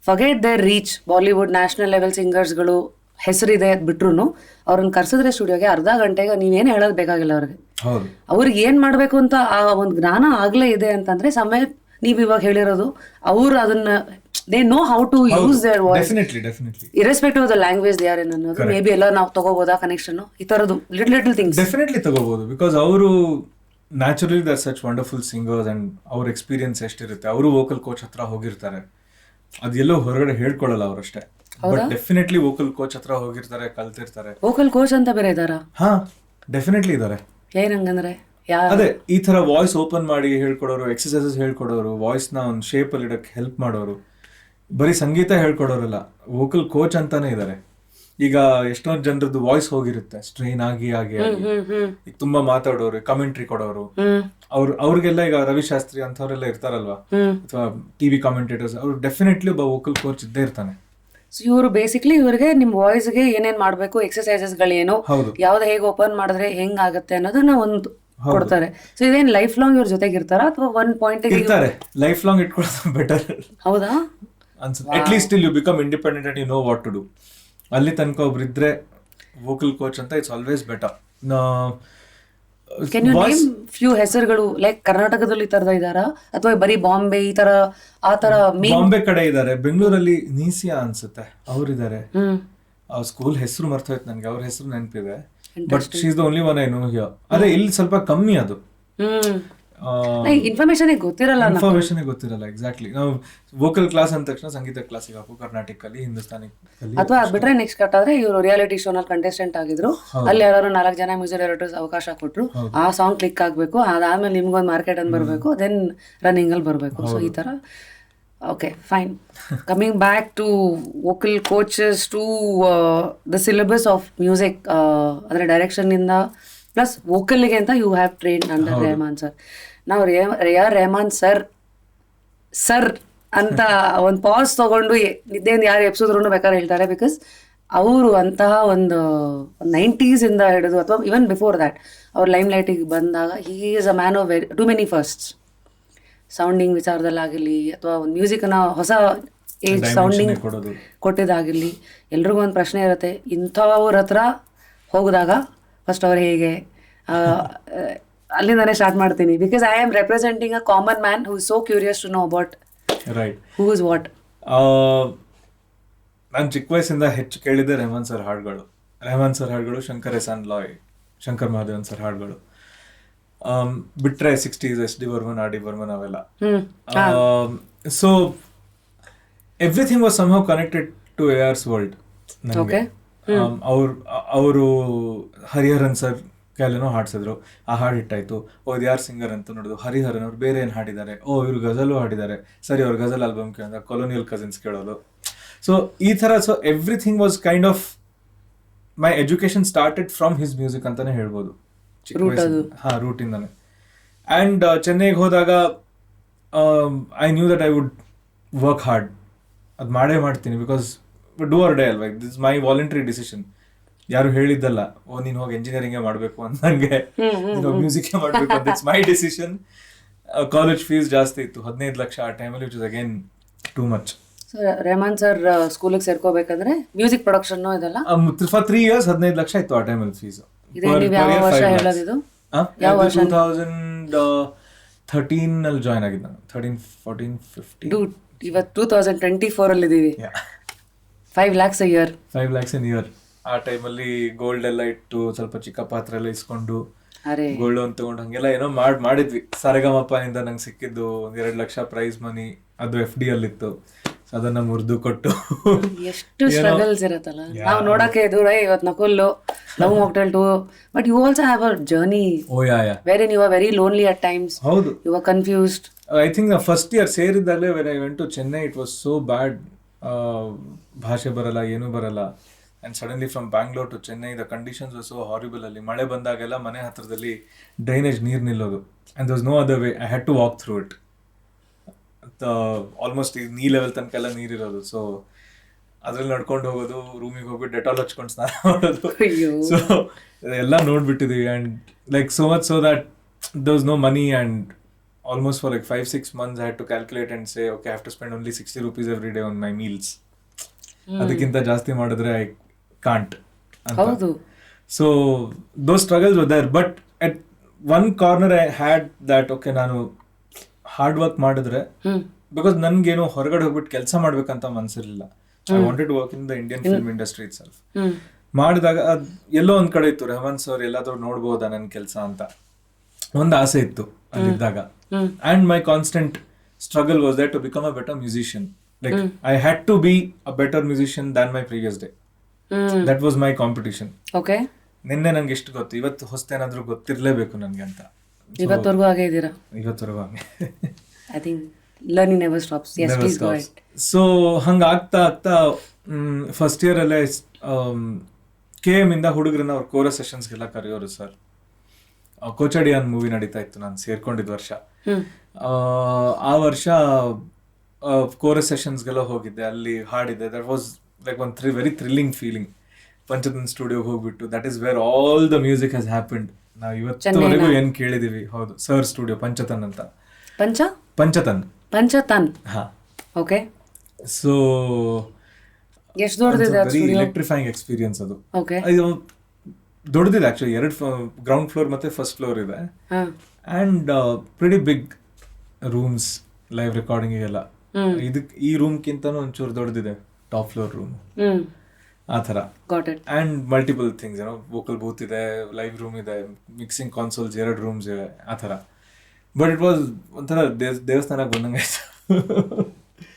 forget their reach. Bollywood national level ಸಿಂಗರ್ಸ್ಗಳು ಹೆಸರಿದೆ ಬಿಟ್ರು ಅವ್ರನ್ನ ಕರ್ಸಿದ್ರೆ ಸ್ಟುಡಿಯೋಗೆ ಅರ್ಧ ಗಂಟೆಗೆ ನೀವೇನು ಹೇಳೋದು ಬೇಕಾಗಿಲ್ಲ ಅವ್ರಿಗೆ. ಅವ್ರಿಗೆ ಏನು ಮಾಡಬೇಕು ಅಂತ ಆ ಒಂದು ಜ್ಞಾನ ಆಗಲೇ ಇದೆ ಅಂತಂದರೆ ಸಮಯ ನೀವು ಇವಾಗ ಹೇಳಿರೋದು ಅವರು ಅದನ್ನ they know how to use their voice. Definitely irrespective of the language they are in ಅನ್ನೋದು maybe ಎಲ್ಲ ನಾವು ತಗೋಬೋದಾ ಕನೆಕ್ಷನ್ ಈ ತರದ್ದು little things ಡೆಫಿನೆಟ್ಲಿ ತಗೋಬಹುದು. ಬಿಕಾಸ್ ಅವರು naturally they are such wonderful singers and ಅವ್ರ ಎಕ್ಸ್ಪೀರಿಯನ್ಸ್ ಎಷ್ಟಿರುತ್ತೆ. ಅವರು ವೋಕಲ್ ಕೋಚ್ ಹತ್ರ ಹೋಗಿರ್ತಾರೆ, ಅದೆಲ್ಲೋ ಹೊರಗಡೆ ಹೇಳ್ಕೊಳ್ಳಲ್ಲ ಅವರಷ್ಟೇ. ಬಟ್ ಡೆಫಿನೆಟ್ಲಿ ವೋಕಲ್ ಕೋಚ್ ಹತ್ರ ಹೋಗಿರ್ತಾರೆ, ಕಲ್ತಿರ್ತಾರೆ. ವೋಕಲ್ ಕೋಚ್ ಅಂತ ಬೇರೆ ಇದಾರಾ? ಡೆಫಿನೆಟ್ಲಿ ಇದಾರೆ. ಏನಂಗಂದ್ರೆ ಅದೇ ಈ ತರ ವಾಯ್ಸ್ ಓಪನ್ ಮಾಡಿ ಹೇಳ್ಕೊಡೋರು, ಎಕ್ಸಸೈಸಸ್ ಹೇಳ್ಕೊಡೋರು, ವಾಯ್ಸ್ ನ ಒಂದು ಶೇಪ್ ಅಲ್ಲಿ ಇಡಕ್ಕೆ ಹೆಲ್ಪ್ ಮಾಡೋರು. ಬರೀ ಸಂಗೀತ ಹೇಳ್ಕೊಡೋರಲ್ಲ, ವೋಕಲ್ ಕೋಚ್ ಅಂತಾನೆ ಇದ್ದಾರೆ. ಈಗ ಎಷ್ಟೊಂದು ಜನರದ್ದು ವಾಯ್ಸ್ ಹೋಗಿರುತ್ತೆ ಸ್ಟ್ರೈನ್ ಆಗಿ ಆಗಿ ಆಗಿ. ಈಗ ತುಂಬಾ ಮಾತಾಡೋರು, ಕಮೆಂಟ್ರಿ ಕೊಡೋರು, ಅವ್ರಿಗೆಲ್ಲ ಈಗ ರವಿಶಾಸ್ತ್ರಿ ಅಂತವ್ರೆಲ್ಲ ಇರ್ತಾರಲ್ವಾ, ಅಥವಾ ಟಿವಿ ಕಾಮೆಂಟೇಟರ್ಸ್, ಅವ್ರು ಡೆಫಿನೆಟ್ಲಿ ಒಬ್ಬ ವೋಕಲ್ ಕೋಚ್ ಇದ್ದೇ ಇರ್ತಾನೆ. ಸೊ ಇವರು ಬೇಸಿಕ್ಲಿ ಇವ್ರಿಗೆ ನಿಮ್ ವಾಯ್ಸ್ಗೆ ಏನೇನ್ ಮಾಡ್ಬೇಕು, ಎಕ್ಸರ್ಸೈಸಸ್ ಗಳೇನು, ಯಾವ್ದು ಹೇಗೆ ಓಪನ್ ಮಾಡಿದ್ರೆ ಹೆಂಗ್ ಆಗುತ್ತೆ ಅನ್ನೋದನ್ನ ಒಂದು ಕೊಡ್ತಾರೆ. ಸೊ ಇದೇನ್ ಲೈಫ್ ಲಾಂಗ್ ಇವ್ರ ಜೊತೆಗೆ ಇರ್ತಾರ ಅಥವಾ ಒಂದ್ ಪಾಯಿಂಟ್ ಇರ್ತಾರೆ? ಲೈಫ್ ಲಾಂಗ್ ಇಟ್ಕೊಳ್ಳೋದು ಬೆಟರ್ ಹೌದಾ ಅನ್ಸುತ್ತೆ. At least you become independent and you know what to do. ಅಲ್ಲಿ ತನಕ ಒಬ್ರು ಇದ್ರೆ ವೋಕಲ್ ಕೋಚ್ ಅಂತ, it's always better. Can you name few ಹೆಸರುಗಳು, ಲೈಕ್ ಕರ್ನಾಟಕದಲ್ಲಿ ಈ ತರದ ಇದಾರ ಅಥವಾ ಬರೀ ಬಾಂಬೆ ಈ ತರ ಆ ತರ? ಬಾಂಬೆ ಕಡೆ ಇದಾರೆ, ಬೆಂಗಳೂರಲ್ಲಿ ನೀಸಿಯಾ ಅನ್ಸುತ್ತೆ ಅವ್ರಿದ್ದಾರೆ. ಸ್ಕೂಲ್ ಹೆಸರು ಮರ್ತೋಯ್ತು ನನ್ಗೆ, ಅವ್ರ ಹೆಸರು ನೆನಪಿದೆ, but she is the only one I know here. ಅದೇ ಇಲ್ಲಿ ಸ್ವಲ್ಪ ಕಮ್ಮಿ ಅದು ಇನ್ಫಾರ್ಮೇಶನ್ ಗೊತ್ತಿರಲ್ಲ. ಎಕ್ಸಾಕ್ಟ್ಲಿ. ನಾವು ವೋಕಲ್ ಕ್ಲಾಸ್ ಅಂದ ತಕ್ಷಣ ಸಂಗೀತ ಕ್ಲಾಸಿಗೆ ಹಾಕು, ಕರ್ನಾಟಕಲ್ಲಿ, ಹಿಂದೂಸ್ತಾನಿ ಅಥವಾ ಬಿಟ್ರೆ ನೆಕ್ಸ್ಟ್ ಕಟ್ ಆದ್ರೆ ಇವರು ರಿಯಾಲಿಟಿ ಶೋ ನಲ್ಲಿ ಕಂಟೆಸ್ಟೆಂಟ್ ಆಗಿದ್ರು, ಅಲ್ಲಿ ಯಾರು 4 ಜನ ಮ್ಯೂಸಿಕ್ ಡೈರೆಕ್ಟರ್ಸ್ ಅವಕಾಶ ಕೊಟ್ರು, ಆ ಸಾಂಗ್ ಕ್ಲಿಕ್ ಆಗ್ಬೇಕು, ಅದಾದ್ಮೇಲೆ ನಿಮ್ಗೊಂದು ಮಾರ್ಕೆಟ್ ಅಂತ ಬರ್ಬೇಕು, ದೆನ್ ರನ್ನಿಂಗ್ ಅಲ್ಲಿ ಬರ್ಬೇಕು. ಸೊ ಈ ತರ. Okay fine. Coming back to vocal coaches to the syllabus of music, ಅಂದ್ರೆ ಡೈರೆಕ್ಷನ್ ಇಂದ ಪ್ಲಸ್ ವೋಕಲ್ಗೆ ಅಂತ you have train under Rahman sir. ನಾವು AR ರೆಹಮಾನ್ ಸರ್ ಅಂತ ಒಂದು ಪಾಸ್ ತಗೊಂಡು ನಿದ್ದೆಯಿಂದ ಯಾರು ಎಪ್ಸಿದ್ರು ಬೇಕಾದ್ರೆ ಹೇಳ್ತಾರೆ. ಬಿಕಾಸ್ ಅವರು ಅಂತಹ ಒಂದು 90s ಇಂದ ಹಿಡಿದು ಅಥವಾ ಇವನ್ ಬಿಫೋರ್ ದ್ಯಾಟ್ ಅವ್ರ ಲೈಮ್ ಲೈಟಿಗೆ ಬಂದಾಗ he is a man of too many firsts. Sounding ವಿಚಾರದಲ್ಲಾಗಿರಲಿ ಅಥವಾ ಒಂದು ಮ್ಯೂಸಿಕ್ನ ಹೊಸ ಏಜ್ ಸೌಂಡಿಂಗ್ ಕೊಟ್ಟಿದ್ದಾಗಿರಲಿ, ಎಲ್ರಿಗೂ ಒಂದು ಪ್ರಶ್ನೆ ಇರುತ್ತೆ, ಇಂಥವ್ರ ಹತ್ರ ಹೋಗಿದಾಗ ಫಸ್ಟ್ ಅವ್ರು ಹೇಗೆ, ಅಲ್ಲಿಂದಾನೇ ಸ್ಟಾರ್ಟ್ ಮಾಡ್ತೀನಿ. Because I am representing a common man who is so curious to know about who is what. ನಾನು ಚಿಕ್ಕ ವಯಸ್ಸಿಂದ ಹೆಚ್ಚು ಕೇಳಿದ್ದೆ ರೆಹಮಾನ್ ಸರ್ ಹಾಡುಗಳು, ಶಂಕರ್ ಮಹಾದೇವನ್ ಸರ್ ಹಾಡುಗಳು. ಬಿಟ್ರೆ 60s SD Burman, RD Burman ಅವೆಲ್ಲ. So everything was somehow connected to AR's world ನನಗೆ. ಅವರು ಹರಿಹರನ್ ಸರ್ ಕೈಲೇನೋ ಹಾಡ್ಸಿದ್ರು, ಆ ಹಾಡು ಹಿಟ್ಟಾಯ್ತು. ಇದು ಯಾರು ಸಿಂಗರ್ ಅಂತ ನೋಡೋದು, ಹರಿಹರನ್ ಅವ್ರು ಬೇರೆ ಏನು ಹಾಡಿದ್ದಾರೆ, ಇವ್ರು ಗಜಲು ಹಾಡಿದ್ದಾರೆ, ಸರಿ ಅವ್ರ ಗಜಲ್ ಆಲ್ಬಮ್ ಕೇಳಿದ, ಕೊಲೋನಿಯಲ್ ಕಸಿನ್ಸ್ ಕೇಳೋದು. ಸೊ ಈ ಥರ. So everything was kind of my education started from his music ಅಂತಾನೆ ಹೇಳ್ಬೋದು, ರೂಟಿಂದಾನೆ. ಆ್ಯಂಡ್ ಚೆನ್ನೈಗೆ ಹೋದಾಗ I knew that I would work hard, ಅದು ಮಾಡ್ತೀನಿ. ಬಿಕಾಸ್ ಡೂ ಆರ್ ಡೇ ಅಲ್ವಾ, ದಿಸ್ ಮೈ ವಾಲಂಟರಿ ಡಿಸಿಷನ್. ಯಾರು ಹೇಳಿದ್ದಲ್ಲ, ನೀನು ಹೋಗಿ ಎಂಜಿನಿಯರಿಂಗೇ ಮಾಡಬೇಕು ಅಂತ, ನನಗೆ ಮ್ಯೂಸಿಕ್ ಮಾಡಬೇಕು ಅಂತ. It's my decision. College fees ಜಾಸ್ತಿ ಇತ್ತು, 15 ಲಕ್ಷ ಆ ಟೈಮಲ್ಲಿ, which is again too much. Rahman sir ಸ್ಕೂಲಿಗೆ ಸೇರ್ಕೋಬೇಕಂದ್ರೆ ಮ್ಯೂಸಿಕ್ ಪ್ರೊಡಕ್ಷನ್ ಇದೆಲ್ಲ ಫಾರ್ 3 years 15 ಲಕ್ಷ ಇತ್ತು ಆ ಟೈಮಲ್ಲಿ ಫೀಸ್. 2013 ಅಲ್ಲಿ ಜಾಯ್ನ್ ಆಗಿದ್ದು ನಾನು. 13, 14, 15. ಇವತ್ತು 2024 ಅಲ್ಲಿ ಇದೀವಿ. 5 lakhs a year. 5 lakhs in year. ಆ ಟೈಮಲ್ಲಿ ಗೋಲ್ಡ್ ಎಲ್ಲ ಇಟ್ಟು ಸ್ವಲ್ಪ ಚಿಕ್ಕ ಪಾತ್ರ ಎಲ್ಲ ಇಸ್ಕೊಂಡು ಗೋಲ್ಡ್ ಒಂದು ತಗೊಂಡು ಹಂಗೆಲ್ಲ ಏನೋ ಮಾಡಿದ್ವಿ. ಸರಿಗಮಪ್ಪನಿಂದ ನಂಗೆ ಸಿಕ್ಕಿದ್ದು 2 ಲಕ್ಷ ಪ್ರೈಸ್ ಮನಿ, ಅದು FD ಅಲ್ಲಿತ್ತು. ಅದನ್ನ ಮುರಿದು ಕೊಟ್ಟು ಎಷ್ಟು ಸ್ಟ್ರಗಲ್ಸ್ ಇರುತ್ತಲ್ಲ. ನಾವು ನೋಡಕ್ಕೆ ದೂರ ಇವತ್ತು Nakul love mocktail 2, but you also have a journey where you are very lonely at times. ಹೌದು, you are confused. I think first year ಸೇರಿದ್ದಾಗಲೇ when I went to Chennai, it was so bad. ಭಾಷೆ ಬರಲ್ಲ, ಏನೂ ಬರಲ್ಲ. And suddenly from Bangalore to Chennai the conditions was so horrible. ಅಲ್ಲಿ ಮಳೆ ಬಂದಾಗೆಲ್ಲ ಮನೆ ಹತ್ರದಲ್ಲಿ ಡ್ರೈನೇಜ್ ನೀರು ನಿಲ್ಲೋದು, and there was no other way, I had to walk through it. Almost ಈ ನೀ ಲೆವೆಲ್ ತನಕ ಎಲ್ಲ ನೀರಿರೋದು. ಸೊ ಅದ್ರಲ್ಲಿ ನಡ್ಕೊಂಡು ಹೋಗೋದು, ರೂಮಿಗೆ ಹೋಗ್ಬಿಟ್ಟು ಡೆಟಾಲ್ ಹಚ್ಕೊಂಡು ಸ್ನಾನ ಮಾಡೋದು. ಸೊ ಎಲ್ಲ ನೋಡ್ಬಿಟ್ಟಿದ್ದೀವಿ. And like so much so that there was no money, and almost for like 5-6 months I had to calculate and say, okay, I have to spend only 60 rupees every day on my meals. ಅದಕ್ಕಿಂತ ಜಾಸ್ತಿ ಮಾಡಿದ್ರೆ I can't. ಹೌದು. So those struggles were there, but at one corner I had that, okay, ನಾನು hard work ಮಾಡಿದ್ರೆ, because ನನ್ಗೇನು ಹೊರಗಡೆ ಹೋಗ್ಬಿಟ್ಟು ಕೆಲಸ ಮಾಡ್ಬೇಕಂತ ಮನ್ಸಿರ್ಲಿಲ್ಲ. I wanted to work in the Indian film industry itself. ಮಾಡಿದಾಗ ಎಲ್ಲೋ ಒಂದ್ ಕಡೆ ಇತ್ತು, ರೆಹಮಾನ್ ಸರ್ ಎಲ್ಲಾದ್ರೂ ನೋಡ್ಬೋದಾ ನನ್ನ ಕೆಲಸ ಅಂತ ಒಂದು ಆಸೆ ಇತ್ತು ಅಲ್ಲಿದ್ದಾಗ. And my constant struggle was that to become a better musician. Like I had to be a better musician than my previous day. That was my competition. ನಿನ್ನೆ ನಂಗೆ ಎಷ್ಟು ಗೊತ್ತು, ಇವತ್ತು ಹೊಸ್ತೇನಾದ್ರೂ ಗೊತ್ತಿರ್ಲೇಬೇಕು ನನ್ಗೆ ಅಂತ. ಇವತ್ತವರೆಗೂ ಹಾಗೆ ಇದ್ದೀರಾ? ಇವತ್ತವರೆಗೂ ಹಾಗೆ. I think learning never stops. Yes, Never please go stops. ahead. So ಹಂಗ ಆಗ್ತಾ ಆಗ್ತಾ ಫಸ್ಟ್ ಇಯರ್ ಅಲ್ಲೇ KM ಇಂದ ಹುಡುಗರನ್ನ ಅವ್ರ ಕೋರಸ್ ಸೆಷನ್ಸ್ಗೆಲ್ಲ ಕರೆಯೋರು ಸರ್. ಕೋಚಡಿಯಾನ್ ಮೂವಿ ನಡೀತಾ ಇತ್ತು ನಾನು ಸೇರ್ಕೊಂಡಿದ್ದ ವರ್ಷ. ಆ ವರ್ಷ ಕೋರಸ್ ಸೆಷನ್ಸ್ಗೆಲ್ಲ ಹೋಗಿದ್ದೆ, ಅಲ್ಲಿ ಹಾಡಿದ್ದೆ. That was like one very thrilling feeling. Panchathan studio ಹೋಗ್ಬಿಟ್ಟು, that is where all the music has happened. ನಾವು ಇವತ್ತುವರೆಗೂ ಏನ್ ಕೇಳಿದೀವಿ. ಹೌದು, ಸರ್ ಸ್ಟುಡಿಯೋ ಪಂಚತನ್ ಅಂತ. ಪಂಚತನ್. ಹಾ, ಓಕೆ. ಸೊ ಎಷ್ಟು ದೊಡ್ಡದಿದೆ ಅದು? ವೆರಿ ಎಲೆಕ್ಟ್ರಿಫೈಯಿಂಗ್ ಎಕ್ಸ್ಪೀರಿಯನ್ಸ್ ಅದು. ಓಕೆ. ದೊಡ್ಡದಿದೆ ಆಕ್ಚುಲಿ. 2 ಗ್ರೌಂಡ್ ಫ್ಲೋರ್ ಮತ್ತೆ ಫಸ್ಟ್ ಫ್ಲೋರ್ ಇದೆ. And pretty big rooms live ರೆಕಾರ್ಡಿಂಗಿಗೆಲ್ಲ. ಈ ರೂಮ್ಗಿಂತನೂ ಒಂಚೂರು ದೊಡ್ಡದಿದೆ ಟಾಪ್ ಫ್ಲೋರ್ ರೂಮ್, ಆ ಥರ. ಅಂಡ್ ಮಲ್ಟಿಪಲ್ ಥಿಂಗ್ಸ್, ಏನೋ ವೋಕಲ್ ಬೂತ್ ಇದೆ, ಲೈವ್ ರೂಮ್ ಇದೆ, ಮಿಕ್ಸಿಂಗ್ ಕಾನ್ಸೋಲ್ಸ್ 2 ರೂಮ್ಸ್ ಇವೆ, ಆ ಥರ. ಬಟ್ ಇಟ್ ವಾಸ್ ಒಂಥರ ದೇವಸ್ಥಾನಕ್ಕೆ ಬಂದಂಗೆ ಆಯ್ತು.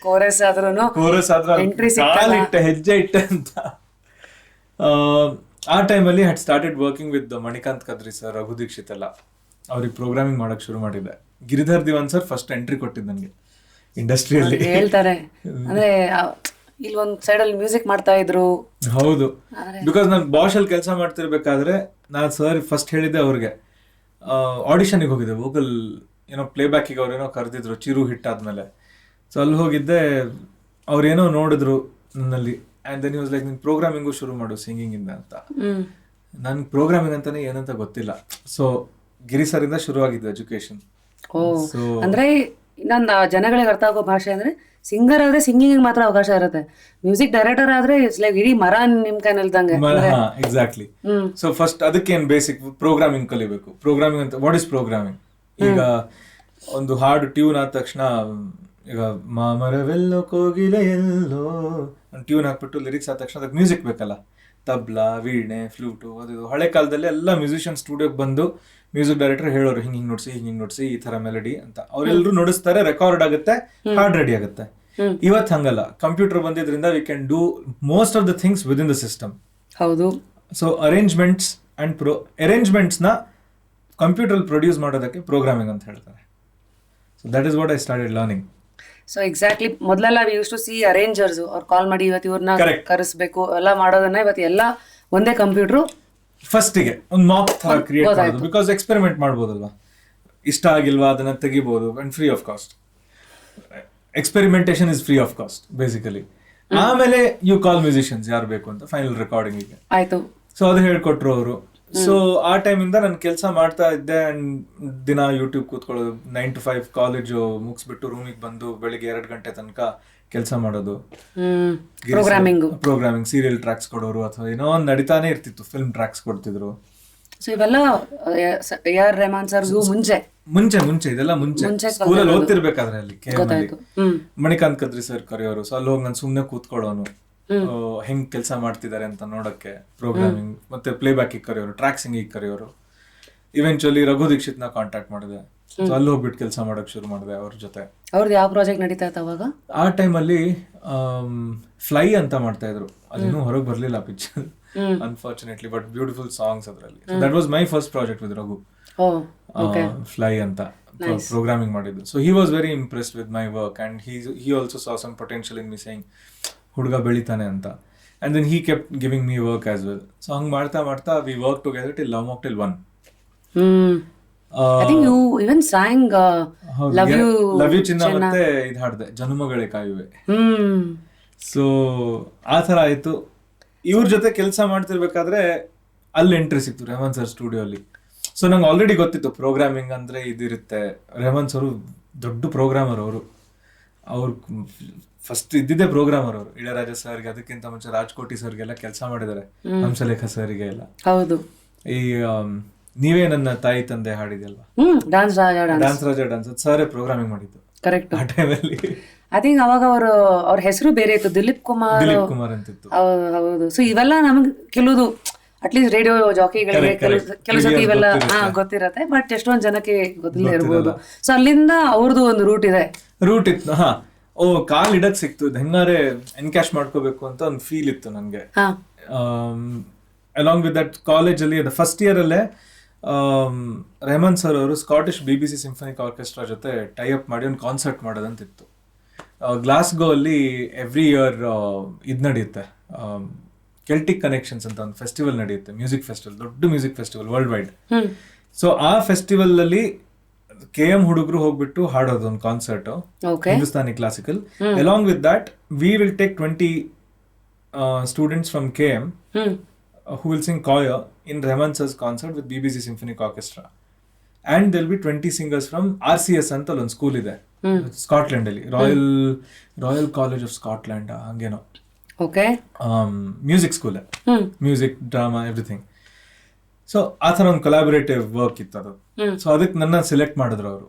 ಕೋರಸ್ ಕಾಲಿಟ್ಟೆ, ಹೆಜ್ಜೆ ಇಟ್ಟೆ ಅಂತ. ಆ ಟೈಮಲ್ಲಿ had started working with Manikanth Kadri sir, Raghu Dixit ಎಲ್ಲ. ಅವ್ರಿಗೆ ಪ್ರೋಗ್ರಾಮಿಂಗ್ ಮಾಡಕ್ ಶುರು ಮಾಡಿದ್ದೆ. Giridhar Diwan sir first entry ಕೊಟ್ಟಿದ್ದು ನನಗೆ ಇಂಡಸ್ಟ್ರಿಯಲ್ಲಿ. ಹೇಳ್ತಾರೆ ಅಂದ್ರೆ ಇಲ್ಲಿ ಒಂದ್ ಸೈಡ್ ಅಲ್ಲಿ ಮ್ಯೂಸಿಕ್ ಮಾಡ್ತಾ ಇದ್ರು. ಹೌದು, ಬಿಕಾಸ್ ನಾನು ಬಾಷ್ ಅಲ್ಲಿ ಕೆಲಸ ಮಾಡ್ತಿರ್ಬೇಕಾದ್ರೆ ನಾನು ಸರ್ ಫಸ್ಟ್ ಹೇಳಿದ್ದೆ ಅವ್ರಿಗೆ. ಆಡಿಷನ್ಗೆ ಹೋಗಿದ್ದೆ, ವೋಕಲ್ ಏನೋ ಪ್ಲೇ ಬ್ಯಾಕಿಗೆ ಅವ್ರೇನೋ ಕರೆದಿದ್ರು ಚಿರು ಹಿಟ್ ಆದ್ಮೇಲೆ. ಸೊ ಅಲ್ಲಿ ಹೋಗಿದ್ದೆ, ಅವ್ರೇನೋ ನೋಡಿದ್ರು ನನ್ನಲ್ಲಿ. ಆ್ಯಂಡ್ ದೆನ್ ವಾಸ್ ಲೈಕ್, ನಿನ್ ಪ್ರೋಗ್ರಾಮಿಂಗು ಶುರು ಮಾಡು ಸಿಂಗಿಂಗ್ ಇಂದ ಅಂತ. ನನ್ಗೆ ಪ್ರೋಗ್ರಾಮಿಂಗ್ ಅಂತಾನೆ ಏನಂತ ಗೊತ್ತಿಲ್ಲ. ಸೊ ಗಿರಿ ಸರ್ ಇಂದ ಶುರು ಆಗಿದ್ದು ಎಜುಕೇಶನ್. ಅಂದ್ರೆ ಇನ್ನೊಂದು ಜನಗಳಿಗೆ ಅರ್ಥ ಆಗೋ ಭಾಷೆ ಅಂದ್ರೆ, ಸಿಂಗರ್ ಆದ್ರೆ ಸಿಂಗಿಂಗ್ ಮಾತ್ರ ಅವಕಾಶ ಇರುತ್ತೆ, ಮ್ಯೂಸಿಕ್ ಡೈರೆಕ್ಟರ್ ಆದ್ರೆ ಇಟ್ಸ್ ಲೈಕ್ ಇಡೀ ಮರ ನಿಮ್ ಕೈನಲ್ದಂಗೆ. ಎಕ್ಸಾಕ್ಟ್ಲಿ. ಸೊ ಫಸ್ಟ್ ಅದಕ್ಕೇನ್ ಬೇಸಿಕ್ ಪ್ರೋಗ್ರಾಮಿಂಗ್ ಕಲಿಬೇಕು. ಪ್ರೋಗ್ರಾಮಿಂಗ್ ಅಂತ, ವಾಟ್ ಇಸ್ ಪ್ರೋಗ್ರಾಮಿಂಗ್? ಈಗ ಒಂದು ಹಾಡು ಟ್ಯೂನ್ ಆದ ತಕ್ಷಣ, ಈಗ ಮಾಮರವೆಲ್ಲೋ ಕೋಗಿಲೆ ಎಲ್ಲೋ ಟ್ಯೂನ್ ಹಾಕ್ಬಿಟ್ಟು ಲಿರಿಕ್ಸ್ ಆದ ತಕ್ಷಣ ಅದಕ್ಕೆ ಮ್ಯೂಸಿಕ್ ಬೇಕಲ್ಲ, ತಬ್ಲಾ, ವೀಣೆ, ಫ್ಲೂಟು, ಅದು ಹಳೆ ಕಾಲದಲ್ಲಿ ಎಲ್ಲ ಮ್ಯೂಸಿಷಿಯನ್ ಸ್ಟುಡಿಯೋಗೆ ಬಂದು ಮ್ಯೂಸಿಕ್ ಡೈರೆಕ್ಟರ್ ಹೇಳೋರು, ಹಿಂಗ್ ನೋಡ್ಸಿ ಈ ತರ ಮೆಲಡಿ ಅಂತ. ಅವರೆಲ್ಲರೂ ನುಡಿಸ್ತಾರೆ, ರೆಕಾರ್ಡ್ ಆಗುತ್ತೆ, ಹಾಡ್ ರೆಡಿ ಆಗುತ್ತೆ. ಇವತ್ತು ಹಂಗಲ್ಲ, ಕಂಪ್ಯೂಟರ್ ಬಂದಿದ್ರಿಂದ we can do most of the things within the system. ಹೌದು. ಸೊ ಅರೇಂಜ್ಮೆಂಟ್ಸ್ ನ ಕಂಪ್ಯೂಟರ್ ಪ್ರೊಡ್ಯೂಸ್ ಮಾಡೋದಕ್ಕೆ ಪ್ರೋಗ್ರಾಮಿಂಗ್ ಅಂತ ಹೇಳ್ತಾರೆ. So that is what I started learning. So exactly, ಮೊದಲೆಲ್ಲ we use to see arrangers, ಅವ್ರು ಕಾಲ್ ಮಾಡಿ ಇವತ್ತು ಇವ್ರನ್ನ ಕರೆಸ್ಬೇಕು ಎಲ್ಲ ಮಾಡೋದನ್ನ ಇವತ್ತು ಎಲ್ಲ ಒಂದೇ ಕಂಪ್ಯೂಟರ್ ಫಸ್ಟಿಗೆ ಒಂದು ಮಾಕ್ ಥರ ಕ್ರಿಯೇಟ್ ಮಾಡೋದು. ಬಿಕಾಸ್ ಎಕ್ಸ್ಪೆರಿಮೆಂಟ್ ಮಾಡ್ಬೋದಲ್ವಾ, ಇಷ್ಟ ಆಗಿಲ್ವಾ ಅದನ್ನ ತೆಗಿಬಹುದು. And free of cost. Experimentation is free of cost basically. ಆಮೇಲೆ ಯು ಕಾಲ್ ಮ್ಯೂಸಿಷಿಯನ್ಸ್ ಯಾರು ಬೇಕು ಅಂತ ಫೈನಲ್ ರೆಕಾರ್ಡಿಂಗಿಗೆ. ಆಯ್ತು. ಸೊ ಅದು ಹೇಳ್ಕೊಟ್ರು ಅವರು. ಸೊ ಆ ಟೈಮಿಂದ ನಾನು ಕೆಲಸ ಮಾಡ್ತಾ ಇದ್ದೆ. ಅಂಡ್ ದಿನ ಯೂಟ್ಯೂಬ್ ಕೂತ್ಕೊಳ್ಳೋದು, 9 to 5 ಕಾಲೇಜು ಮುಗಿಸ್ಬಿಟ್ಟು ರೂಮಿಗೆ ಬಂದು ಬೆಳಿಗ್ಗೆ 2 ಗಂಟೆ ತನಕ ಕೆಲಸ ಮಾಡೋದು. ಪ್ರೋಗ್ರಾಮಿಂಗ್, ಸೀರಿಯಲ್ ಟ್ರ್ಯಾಕ್ಸ್ ಕೊಡೋರು, ಅಥವಾ ಏನೋ ಒಂದು ನಡೀತಾನೆ ಇರ್ತಿತ್ತು. ಫಿಲ್ಮ್ ಟ್ರ್ಯಾಕ್ಸ್ ಕೊಡ್ತಿದ್ರು. ಸೊ ಇವೆಲ್ಲ AR ರೆಹಮಾನ್ ಸರ್ ಮುಂಚೆ ಇದೆಲ್ಲ ಮುಂಚೆ ಸ್ಕೂಲಲ್ಲಿ ಓದ್ತಿರ್ಬೇಕಾದ್ರೆ ಅಲ್ಲಿ ಮಣಿಕಾಂತ್ ಕದ್ರಿ ಸರ್ ಕರೆಯೋರು. ಸೊ ಅಲ್ಲಿ ಹೋಗಿ ನಾನು ಸುಮ್ನೆ ಕೂತ್ಕೊಳ್ಳೋನು, ಹೆಂಗ್ ಕೆಲಸ ಮಾಡ್ತಿದ್ದಾರೆ ಅಂತ ನೋಡಕ್ಕೆ. ಪ್ರೋಗ್ರಾಮಿಂಗ್ ಮತ್ತೆ ಪ್ಲೇ ಬ್ಯಾಕ್ ಕರೆಯೋರು, ಟ್ರ್ಯಾಕ್ ಸಿಂಗಿಗೆ ಕರೆಯೋರು. ಇವೆಂಚುಲಿ ರಘು ದೀಕ್ಷಿತ್ ನ ಕಾಂಟ್ಯಾಕ್ಟ್ ಮಾಡಿದೆ. ಸೊ ಅಲ್ಲಿ ಹೋಗ್ಬಿಟ್ಟು ಕೆಲಸ ಮಾಡಕ್ ಶುರು ಮಾಡಿದೆ ಅವ್ರ ಜೊತೆ. ಅವ್ರದ್ದು ಯಾವ ಪ್ರಾಜೆಕ್ಟ್ ನಡೀತಾ ಇತ್ತು ಅವಾಗ? ಆ ಟೈಮಲ್ಲಿ ಫ್ಲೈ ಅಂತ ಮಾಡ್ತಾ ಇದ್ರು. ಅದಿನ್ನೂ ಹೊರಗೆ ಬರ್ಲಿಲ್ಲ picture unfortunately, but beautiful songs ಅದರಲ್ಲಿ. That was my first project with Raghu, fly ಅಂತ ಪ್ರೋಗ್ರಾಮಿಂಗ್ ಮಾಡಿದ್ದು. So he was very impressed with my work and he also saw some potential in me, saying ಹುಡುಗ ಬೆಳಿತಾನೆ ಅಂತ. And then he kept giving me work as well. So ಹಂಗ್ ಮಾಡ್ತಾ ಮಾಡ್ತಾ we work together till Mocktail 1. I think you even sang Love You ಚಿನ್ನ ಮತ್ತೆ ಇದು ಹಾಡ್ದೆ, ಜನುಮಗಳೇ ಕಾಯುವೆ. So ಆ ಥರ ಆಯ್ತು. ಇವ್ರ ಜೊತೆ ಕೆಲಸ ಮಾಡ್ತಿರ್ಬೇಕಾದ್ರೆ ಅಲ್ಲಿ ಎಂಟ್ರಿ ಸಿಕ್ತು ರೆಹಮಾನ್ ಸರ್ ಸ್ಟುಡಿಯೋ ಅಲ್ಲಿ. ಸೊ ನಂಗೆ ಆಲ್ರೆಡಿ ಗೊತ್ತಿತ್ತು ಪ್ರೋಗ್ರಾಮಿಂಗ್ ಅಂದ್ರೆ ಇದಿರುತ್ತೆ. ರೆಹಮಾನ್ ಸರ್ ದೊಡ್ಡ ಪ್ರೋಗ್ರಾಮರ್ ಅವರು. ಅವ್ರು ಫಸ್ಟ್ ಇದ್ದಿದ್ದೆ ಪ್ರೋಗ್ರಾಮರ್ ಅವರು. ಇಳರಾಜ ಸರ್ಗೆ, ಅದಕ್ಕಿಂತ ಮುಂಚೆ ರಾಜ್ಕೋಟಿ ಸರ್ಗೆಲ್ಲ ಕೆಲಸ ಮಾಡಿದ್ದಾರೆ, ಹಂಸಲೇಖ ಸರ್ಗೆ ಎಲ್ಲ. ಹೌದು. ಈ ನೀವೇ ನನ್ನ ತಾಯಿ ತಂದೆ ಹಾಡಿದೆಲ್ವಾ, ಡಾನ್ಸ್ ರಾಜ ಡಾನ್ಸ್, ಸರ್ ಪ್ರೋಗ್ರಾಮಿಂಗ್ ಮಾಡಿದ್ದು ಕರೆಕ್ಟ್ ಆ ಟೈಮಲ್ಲಿ. ಐ ಥಿಂಕ್ ಅವಾಗ ಅವ್ರ ಹೆಸರು ಬೇರೆ ಇತ್ತು, ದಿಲೀಪ್ ಕುಮಾರ್ ಅಂತಿತ್ತು. ಹೌದು. ಸೊ ಇವೆಲ್ಲ ನಮ್ಗೆ ಕೆಲವುದು ಅಟ್ಲೀಸ್ಟ್ ರೇಡಿಯೋ ಜಾಕಿಗಳಿಗೆ ಕೆಲವು ಸತಿ ಇವೆಲ್ಲ ಗೊತ್ತಿರತ್ತೆ, ಬಟ್ ಎಷ್ಟೊಂದು ಜನಕ್ಕೆ ಗೊತ್ತಿಲ್ಲ ಇರ್ಬೋದು. ಸೊ ಅಲ್ಲಿಂದ ಅವ್ರದ್ದು ಒಂದು ರೂಟ್ ಇತ್ತು. ಹಾ, ಓ ಕಾಲ್ ಇಡಕ್ ಸಿಕ್ತು, ಹೆಂಗಾರೆ ಎನ್ಕ್ಯಾಶ್ ಮಾಡ್ಕೋಬೇಕು ಅಂತ ಒಂದು ಫೀಲ್ ಇತ್ತು ನನಗೆ. ಅಲಾಂಗ್ ವಿತ್ ದಟ್ ಕಾಲೇಜಲ್ಲಿ ಫಸ್ಟ್ ಇಯರ್ ಅಲ್ಲೇ ರೆಹಮಾನ್ ಸರ್ ಅವರು ಸ್ಕಾಟಿಷ್ BBC ಸಿಂಫನಿಕ್ ಆರ್ಕೆಸ್ಟ್ರಾ ಜೊತೆ ಟೈ ಅಪ್ ಮಾಡಿ ಒಂದು ಕಾನ್ಸರ್ಟ್ ಮಾಡೋದಂತಿತ್ತು. ಗ್ಲಾಸ್ಗೋ ಅಲ್ಲಿ ಎವ್ರಿ ಇಯರ್ ಇದು ನಡೆಯುತ್ತೆ, ಕೆಲ್ಟಿಕ್ ಕನೆಕ್ಷನ್ಸ್ ಅಂತ ಒಂದು ಫೆಸ್ಟಿವಲ್ ನಡೆಯುತ್ತೆ, ಮ್ಯೂಸಿಕ್ ಫೆಸ್ಟಿವಲ್, ದೊಡ್ಡ music festival world wide. So ಆ ಫೆಸ್ಟಿವಲ್ ಅಲ್ಲಿ KM ಹುಡುಗರು ಹೋಗ್ಬಿಟ್ಟು ಹಾಡೋದು ಒಂದು concert, Hindustani classical. Along with that we will take 20 students from KM who will sing choir in Rehman sir's concert with BBC Symphonic Orchestra. And there will be 20 singers from RCS ಅಂತ ಒಂದು school ಇದೆ Scotland ಅಲ್ಲಿ, Royal College of Scotland ಹಂಗೇನೋ, music school, music drama everything. So ಆ ಥರ ಒಂದು collaborative work ಇತ್ತು ಅದು. ಸೊ ಅದಕ್ಕೆ ನನ್ನ ಸೆಲೆಕ್ಟ್ ಮಾಡಿದ್ರು ಅವರು.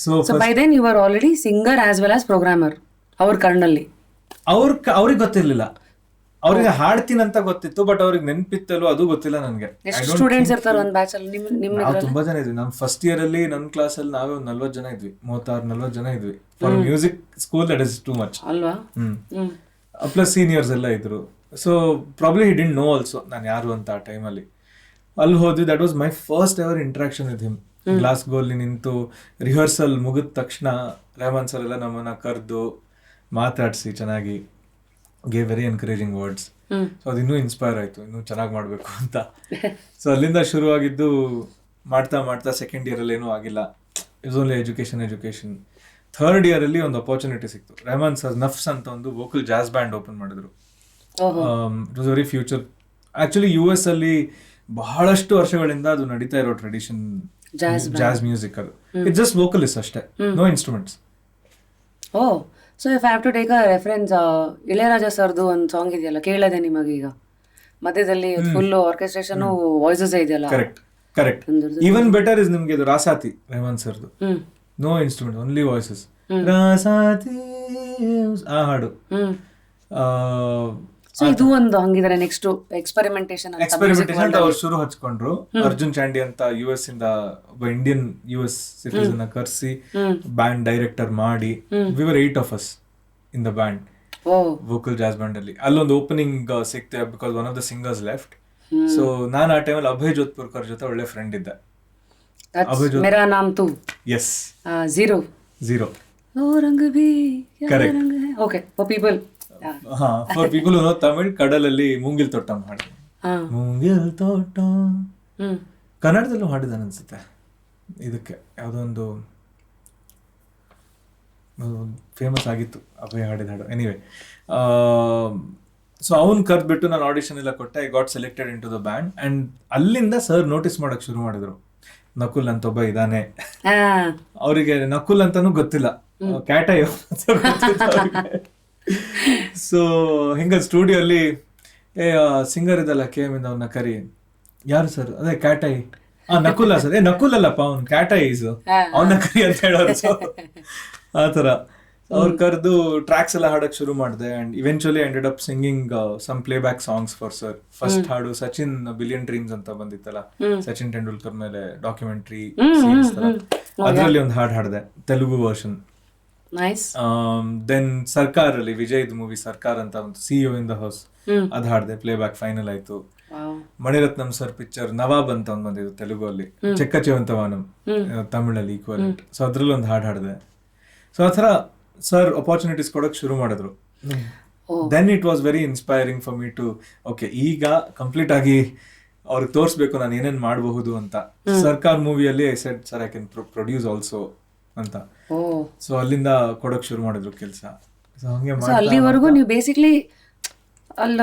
So by then you are already singer as well as programmer ಅವ್ರ ಕಣ್ಣಲ್ಲಿ. ಅವ್ರಿಗೆ ಗೊತ್ತಿರ್ಲಿಲ್ಲ, ಅವ್ರಿಗೆ ಹಾಡ್ತೀನಿ ಅಂತ ಗೊತ್ತಿತ್ತು, ಬಟ್ ಅವ್ರಿಗೆ ನೆನಪಿತ್ತಲ್ಲೋ ಅದು ಗೊತ್ತಿಲ್ಲ ನನಗೆ. ಸ್ಟೂಡೆಂಟ್ಸ್ ಇರ್ತಾರೆ ಒಂದು ಬ್ಯಾಚ್ ಅಲ್ಲಿ? ನಾವು ತುಂಬಾ ಜನ ಇದ್ವಿ. ನಮ್ಮ ಫಸ್ಟ್ ಇಯರ್ ಅಲ್ಲಿ ನನ್ನ ಕ್ಲಾಸ್ ಅಲ್ಲಿ ನಾವೇ ಒಂದು 40 ಜನ ಇದ್ವಿ, 36-40 ಜನ ಇದ್ವಿ. For music school that is too much ಅಲ್ವಾ. ಪ್ಲಸ್ ಸೀನಿಯರ್ಸ್ ಎಲ್ಲ ಇದ್ರು. So probably he didn't know also ನಾನು ಯಾರು ಅಂತ ಆ ಟೈಮಲ್ಲಿ. ಅಲ್ಲಿ ಹೋದ್ವಿ, that was my first ever interaction with him. Glasgow ಅಲ್ಲಿ ನಿಂತು ರಿಹರ್ಸಲ್ ಮುಗಿದ ತಕ್ಷಣ ರೆಹಮಾನ್ ಸರ್ ಎಲ್ಲ ನಮ್ಮನ್ನ ಕರೆದು ಮಾತಾಡಿಸಿ ಚೆನ್ನಾಗಿ gave very encouraging words. So ಅದು ಇನ್ನೂ ಇನ್ಸ್ಪೈರ್ ಆಯಿತು, ಇನ್ನೂ ಚೆನ್ನಾಗಿ ಮಾಡಬೇಕು ಅಂತ. ಸೊ ಅಲ್ಲಿಂದ ಶುರುವಾಗಿದ್ದು, ಮಾಡ್ತಾ ಮಾಡ್ತಾ ಸೆಕೆಂಡ್ ಇಯರಲ್ಲಿ ಏನೂ ಆಗಿಲ್ಲ, ಇಟ್ಸ್ ಓನ್ಲಿ ಎಜುಕೇಶನ್. ಥರ್ಡ್ ಇಯರಲ್ಲಿ ಒಂದು ಅಪರ್ಚುನಿಟಿ ಸಿಕ್ತು. ರೆಹಮಾನ್ ಸರ್ ನಫ್ಸ್ ಅಂತ ಒಂದು ವೋಕಲ್ ಜಾಸ್ ಬ್ಯಾಂಡ್ ಓಪನ್ ಮಾಡಿದ್ರು. It was very future. Actually US ಅಲ್ಲಿ ಬಹಳಷ್ಟು ವರ್ಷಗಳಿಂದ ಅದು ನಡೀತಾ ಇರೋ ಟ್ರೆಡಿಷನ್ ಜಾಸ್ ಮ್ಯೂಸಿಕ್. ಅದು ಇಟ್ಸ್ ಜಸ್ಟ್ ವೋಕಲಿಸ್ಟ್ ಅಷ್ಟೇ, no instruments. So if I have to take a reference, Ilaiyaraaja ಸರ್ದು ಒಂದು ಸಾಂಗ್ ಇದೆಯಲ್ಲ, ಕೇಳದೆ ನಿಮಗೆ ಈಗ ಮಧ್ಯದಲ್ಲಿ ಫುಲ್ ಆರ್ಕೆಸ್ಟ್ರೇಷನ್ ವಾಯ್ಸಸ್ ಇದೆಯಲ್ಲ. ಕರೆಕ್ಟ್. ಈವನ್ ಬೆಟರ್ ಇಸ್ ನಿಮ್ಗೆ ಇದು ರಾಸಾತಿ, ರೆಹಮಾನ್ ಸರ್ದು, no instrument, only voices. Rasathi ಆ ಹಾಡು. ಸೊ ಇದು ಒಂದು ಹಂಗಿದ್ರೆ ನೆಕ್ಸ್ಟ್ ಎಕ್ಸ್ಪೆರಿಮೆಂಟೇಷನ್ ಅಂತ ಅವ್ರು ಶುರು ಹಚ್ಕೊಂಡ್ರು. ಅರ್ಜುನ್ ಚಾಂಡಿ ಅಂತ US ಇಂದ ಒಬ್ಬ ಇಂಡಿಯನ್ US ಸಿಟಿಸನ್ ಕರ್ಸಿ ಬ್ಯಾಂಡ್ ಡೈರೆಕ್ಟರ್ ಮಾಡಿ, we were 8 of us in the band, vocal jazz band ಅಲ್ಲಿ. ಅಲ್ಲೊಂದು ಓಪನಿಂಗ್ ಸಿಕ್ತೆ because one of the singers left. So ನಾನು ಆ ಟೈಮಲ್ಲಿ ಅಭಯ್ ಜೋಧ್ಪುರ್ಕರ್ ಜೊತೆ ಒಳ್ಳೆ ಫ್ರೆಂಡ್ ಇದ್ದೆ. Mera Naam Tu is Zero correct. Okay for people for people know Tamil, ಕಡಲಲ್ಲಿ ಮೂಂಗಿಲ್ ತೋಟಂ ಹಾಡು. ಮೂಂಗಿಲ್ ತೋಟ ಕನ್ನಡದಲ್ಲೂ ಹಾಡಿದಾನೆ ಅನ್ಸುತ್ತೆ. ಇದಕ್ಕೆ ಯಾವುದೋ ಒಂದು ಫೇಮಸ್ ಆಗಿತ್ತು ಅಭಯ್ ಹಾಡಿದ ಹಾಡು. ಎನಿವೆ, ಸೊ ಅವ್ನು ಕರೆದ್ಬಿಟ್ಟು ನಾನು ಆಡಿಷನ್ ಎಲ್ಲ ಕೊಟ್ಟೆ. I got selected into the band. And ಅಲ್ಲಿಂದ ಸರ್ ನೋಟಿಸ್ ಮಾಡಕ್ ಶುರು ಮಾಡಿದ್ರು, ನಕುಲ್ ಅಂತ ಒಬ್ಬ ಇದಾನೆ. ಅವರಿಗೆ ನಕುಲ್ ಅಂತಾನು ಗೊತ್ತಿಲ್ಲ, ಕ್ಯಾಟಯೋ ಸೊ ಹಿಂಗ ಸ್ಟುಡಿಯೋ ಅಲ್ಲಿ ಸಿಂಗರ್ ಇದಲ್ಲ KM ಇಂದ, ಅವನ್ನ ಕರಿ. ಯಾರು ಸರ್? ಅದೇ ಕ್ಯಾಟೈ. ನಕುಲ ಸರ್. ನಕುಲ್ ಅಲ್ಲಪ್ಪ, ಅವ್ನು ಕ್ಯಾಟೈ ಅವನ್ನ ಕರಿ ಅಂತ ಹೇಳೋರು. ಸೊ ಆತರ ಅವ್ರು ಕರೆದು ಟ್ರ್ಯಾಕ್ಸ್ ಎಲ್ಲ ಹಾಡಕ್ ಶುರು ಮಾಡಿದೆ. And eventually ended up singing some playback songs for sir. First ಹಾಡು ಸಚಿನ್ ಬಿಲಿಯನ್ ಡ್ರೀಮ್ಸ್ ಅಂತ ಬಂದಿತ್ತಲ್ಲ, ಸಚಿನ್ ತೆಂಡೂಲ್ಕರ್ ಮೇಲೆ ಡಾಕ್ಯುಮೆಂಟ್ರಿ ಸೀರೀಸ್ ತರ, ಅದರಲ್ಲಿ ಒಂದು ಹಾಡು ಹಾಡಿದೆ, ತೆಲುಗು ವರ್ಷನ್. ದೆನ್ ಸರ್ಕಾರ್ ಅಲ್ಲಿ ವಿಜಯ್ದು ಮೂವಿ ಸರ್ಕಾರ್ ಅಂತ ಒಂದು CEO ಇನ್ ದ ಹೌಸ್, ಅದ್ ಹಾಡ್ದೆ, ಪ್ಲೇ ಬ್ಯಾಕ್ ಫೈನಲ್ ಆಯ್ತು. ಮಣಿರತ್ನಂ ಸರ್ ಪಿಕ್ಚರ್ ನವಾಬ್ ಅಂತ ಒಂದು ಬಂದಿದ್ದು ತೆಲುಗು ಅಲ್ಲಿ, ಚೆಕ್ಕಚಿವಂತವಾನಂ ತಮಿಳಲ್ಲಿ ಈಕ್ವಲೆಂಟ್. ಸೊ ಅದ್ರಲ್ಲಿ ಒಂದು ಹಾಡು ಹಾಡಿದೆ. ಸೊ ಆ ಥರ ಸರ್ ಅಪರ್ಚುನಿಟೀಸ್ ಕೊಡೋಕೆ ಶುರು ಮಾಡಿದ್ರು. Then it was very inspiring for me to okay, ಈಗ ಕಂಪ್ಲೀಟ್ ಆಗಿ ಅವ್ರಿಗೆ ತೋರಿಸ್ಬೇಕು ನಾನು ಏನೇನ್ ಮಾಡಬಹುದು ಅಂತ. ಸರ್ಕಾರ್ ಮೂವಿಯಲ್ಲಿ I said sir I can produce also ಅಂತ. ಸೊ ಅಲ್ಲಿಂದ ಕೊಡೋಕೆ ಶುರು ಮಾಡಿದ್ರು ಕೆಲಸ. ಅಲ್ಲಿವರೆಗೂ ನೀವು ಬೇಸಿಕ್ಲಿ ಅಲ್ಲ,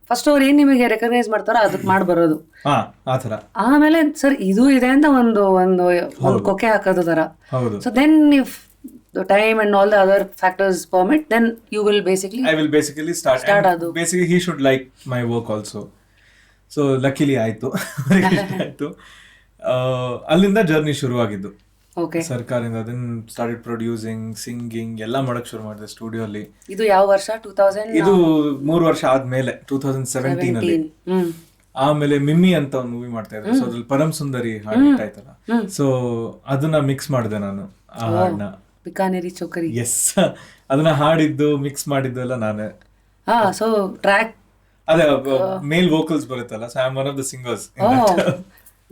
ಫಸ್ಟ್ ಅವ್ರು ಏನ್ ನಿಮಗೆ ರೆಕಗ್ನೈಸ್ ಮಾಡ್ತಾರೋ ಅದಕ್ಕೆ ಮಾಡಿ ಬರೋದು, ಆಮೇಲೆ ಸರ್ ಇದು ಇದೆ ಅಂತ ಒಂದು ಒಂದು ಕೊಕ್ಕೆ ಹಾಕೋದು ತರ. So then if the time and all the other factors permit, then you will I will basically start adu. Basically he should like my work also. So luckily ಆಯ್ತು. ಅಲ್ಲಿಂದ ಜರ್ನಿ ಶುರು ಆಗಿದ್ದು. ಓಕೆ, ಸರ್ಕಾರದಿಂದ ದೆನ್ ಸ್ಟಾರ್ಟೆಡ್ ಪ್ರೊಡ್ಯೂಸಿಂಗ್, ಸಿಂಗಿಂಗ್ ಎಲ್ಲ ಮಾಡಕ್ ಶುರು ಮಾಡಿದೆ studio ಅಲ್ಲಿ. ಇದು ಯಾವ ವರ್ಷ? 2000? ಇದು 3 ವರ್ಷ ಆದ್ಮೇಲೆ 2017 ಅಲ್ಲಿ. ಆಮೇಲೆ ಮಿಮ್ಮಿ ಅಂತ ಒಂದು ಮೂವಿ ಮಾಡ್ತಾ ಇದ್ದೆ. ಸೊ ಅದ್ರಲ್ಲಿ ಪರಂ ಸುಂದರಿ ಹಾಡು ಆಯ್ತಲ್ಲ, ಸೊ ಅದನ್ನ ಮಿಕ್ಸ್ ಮಾಡಿದೆ ನಾನು ಆ ಹಾಡನ್ನ. ಬಿಕಾನೇರಿ ಚೋಕರಿ, ಎಸ್, ಅದನ್ನ ಹಾಡಿದ್ದು ಮಿಕ್ಸ್ ಮಾಡಿದ್ದು ಎಲ್ಲ ನಾನೇ. ಸೊ ಟ್ರ್ಯಾಕ್ ಅದೇ ಮೇಲ್ ವೋಕಲ್ಸ್ ಬರುತ್ತಲ್ಲ, so I am one of the singers.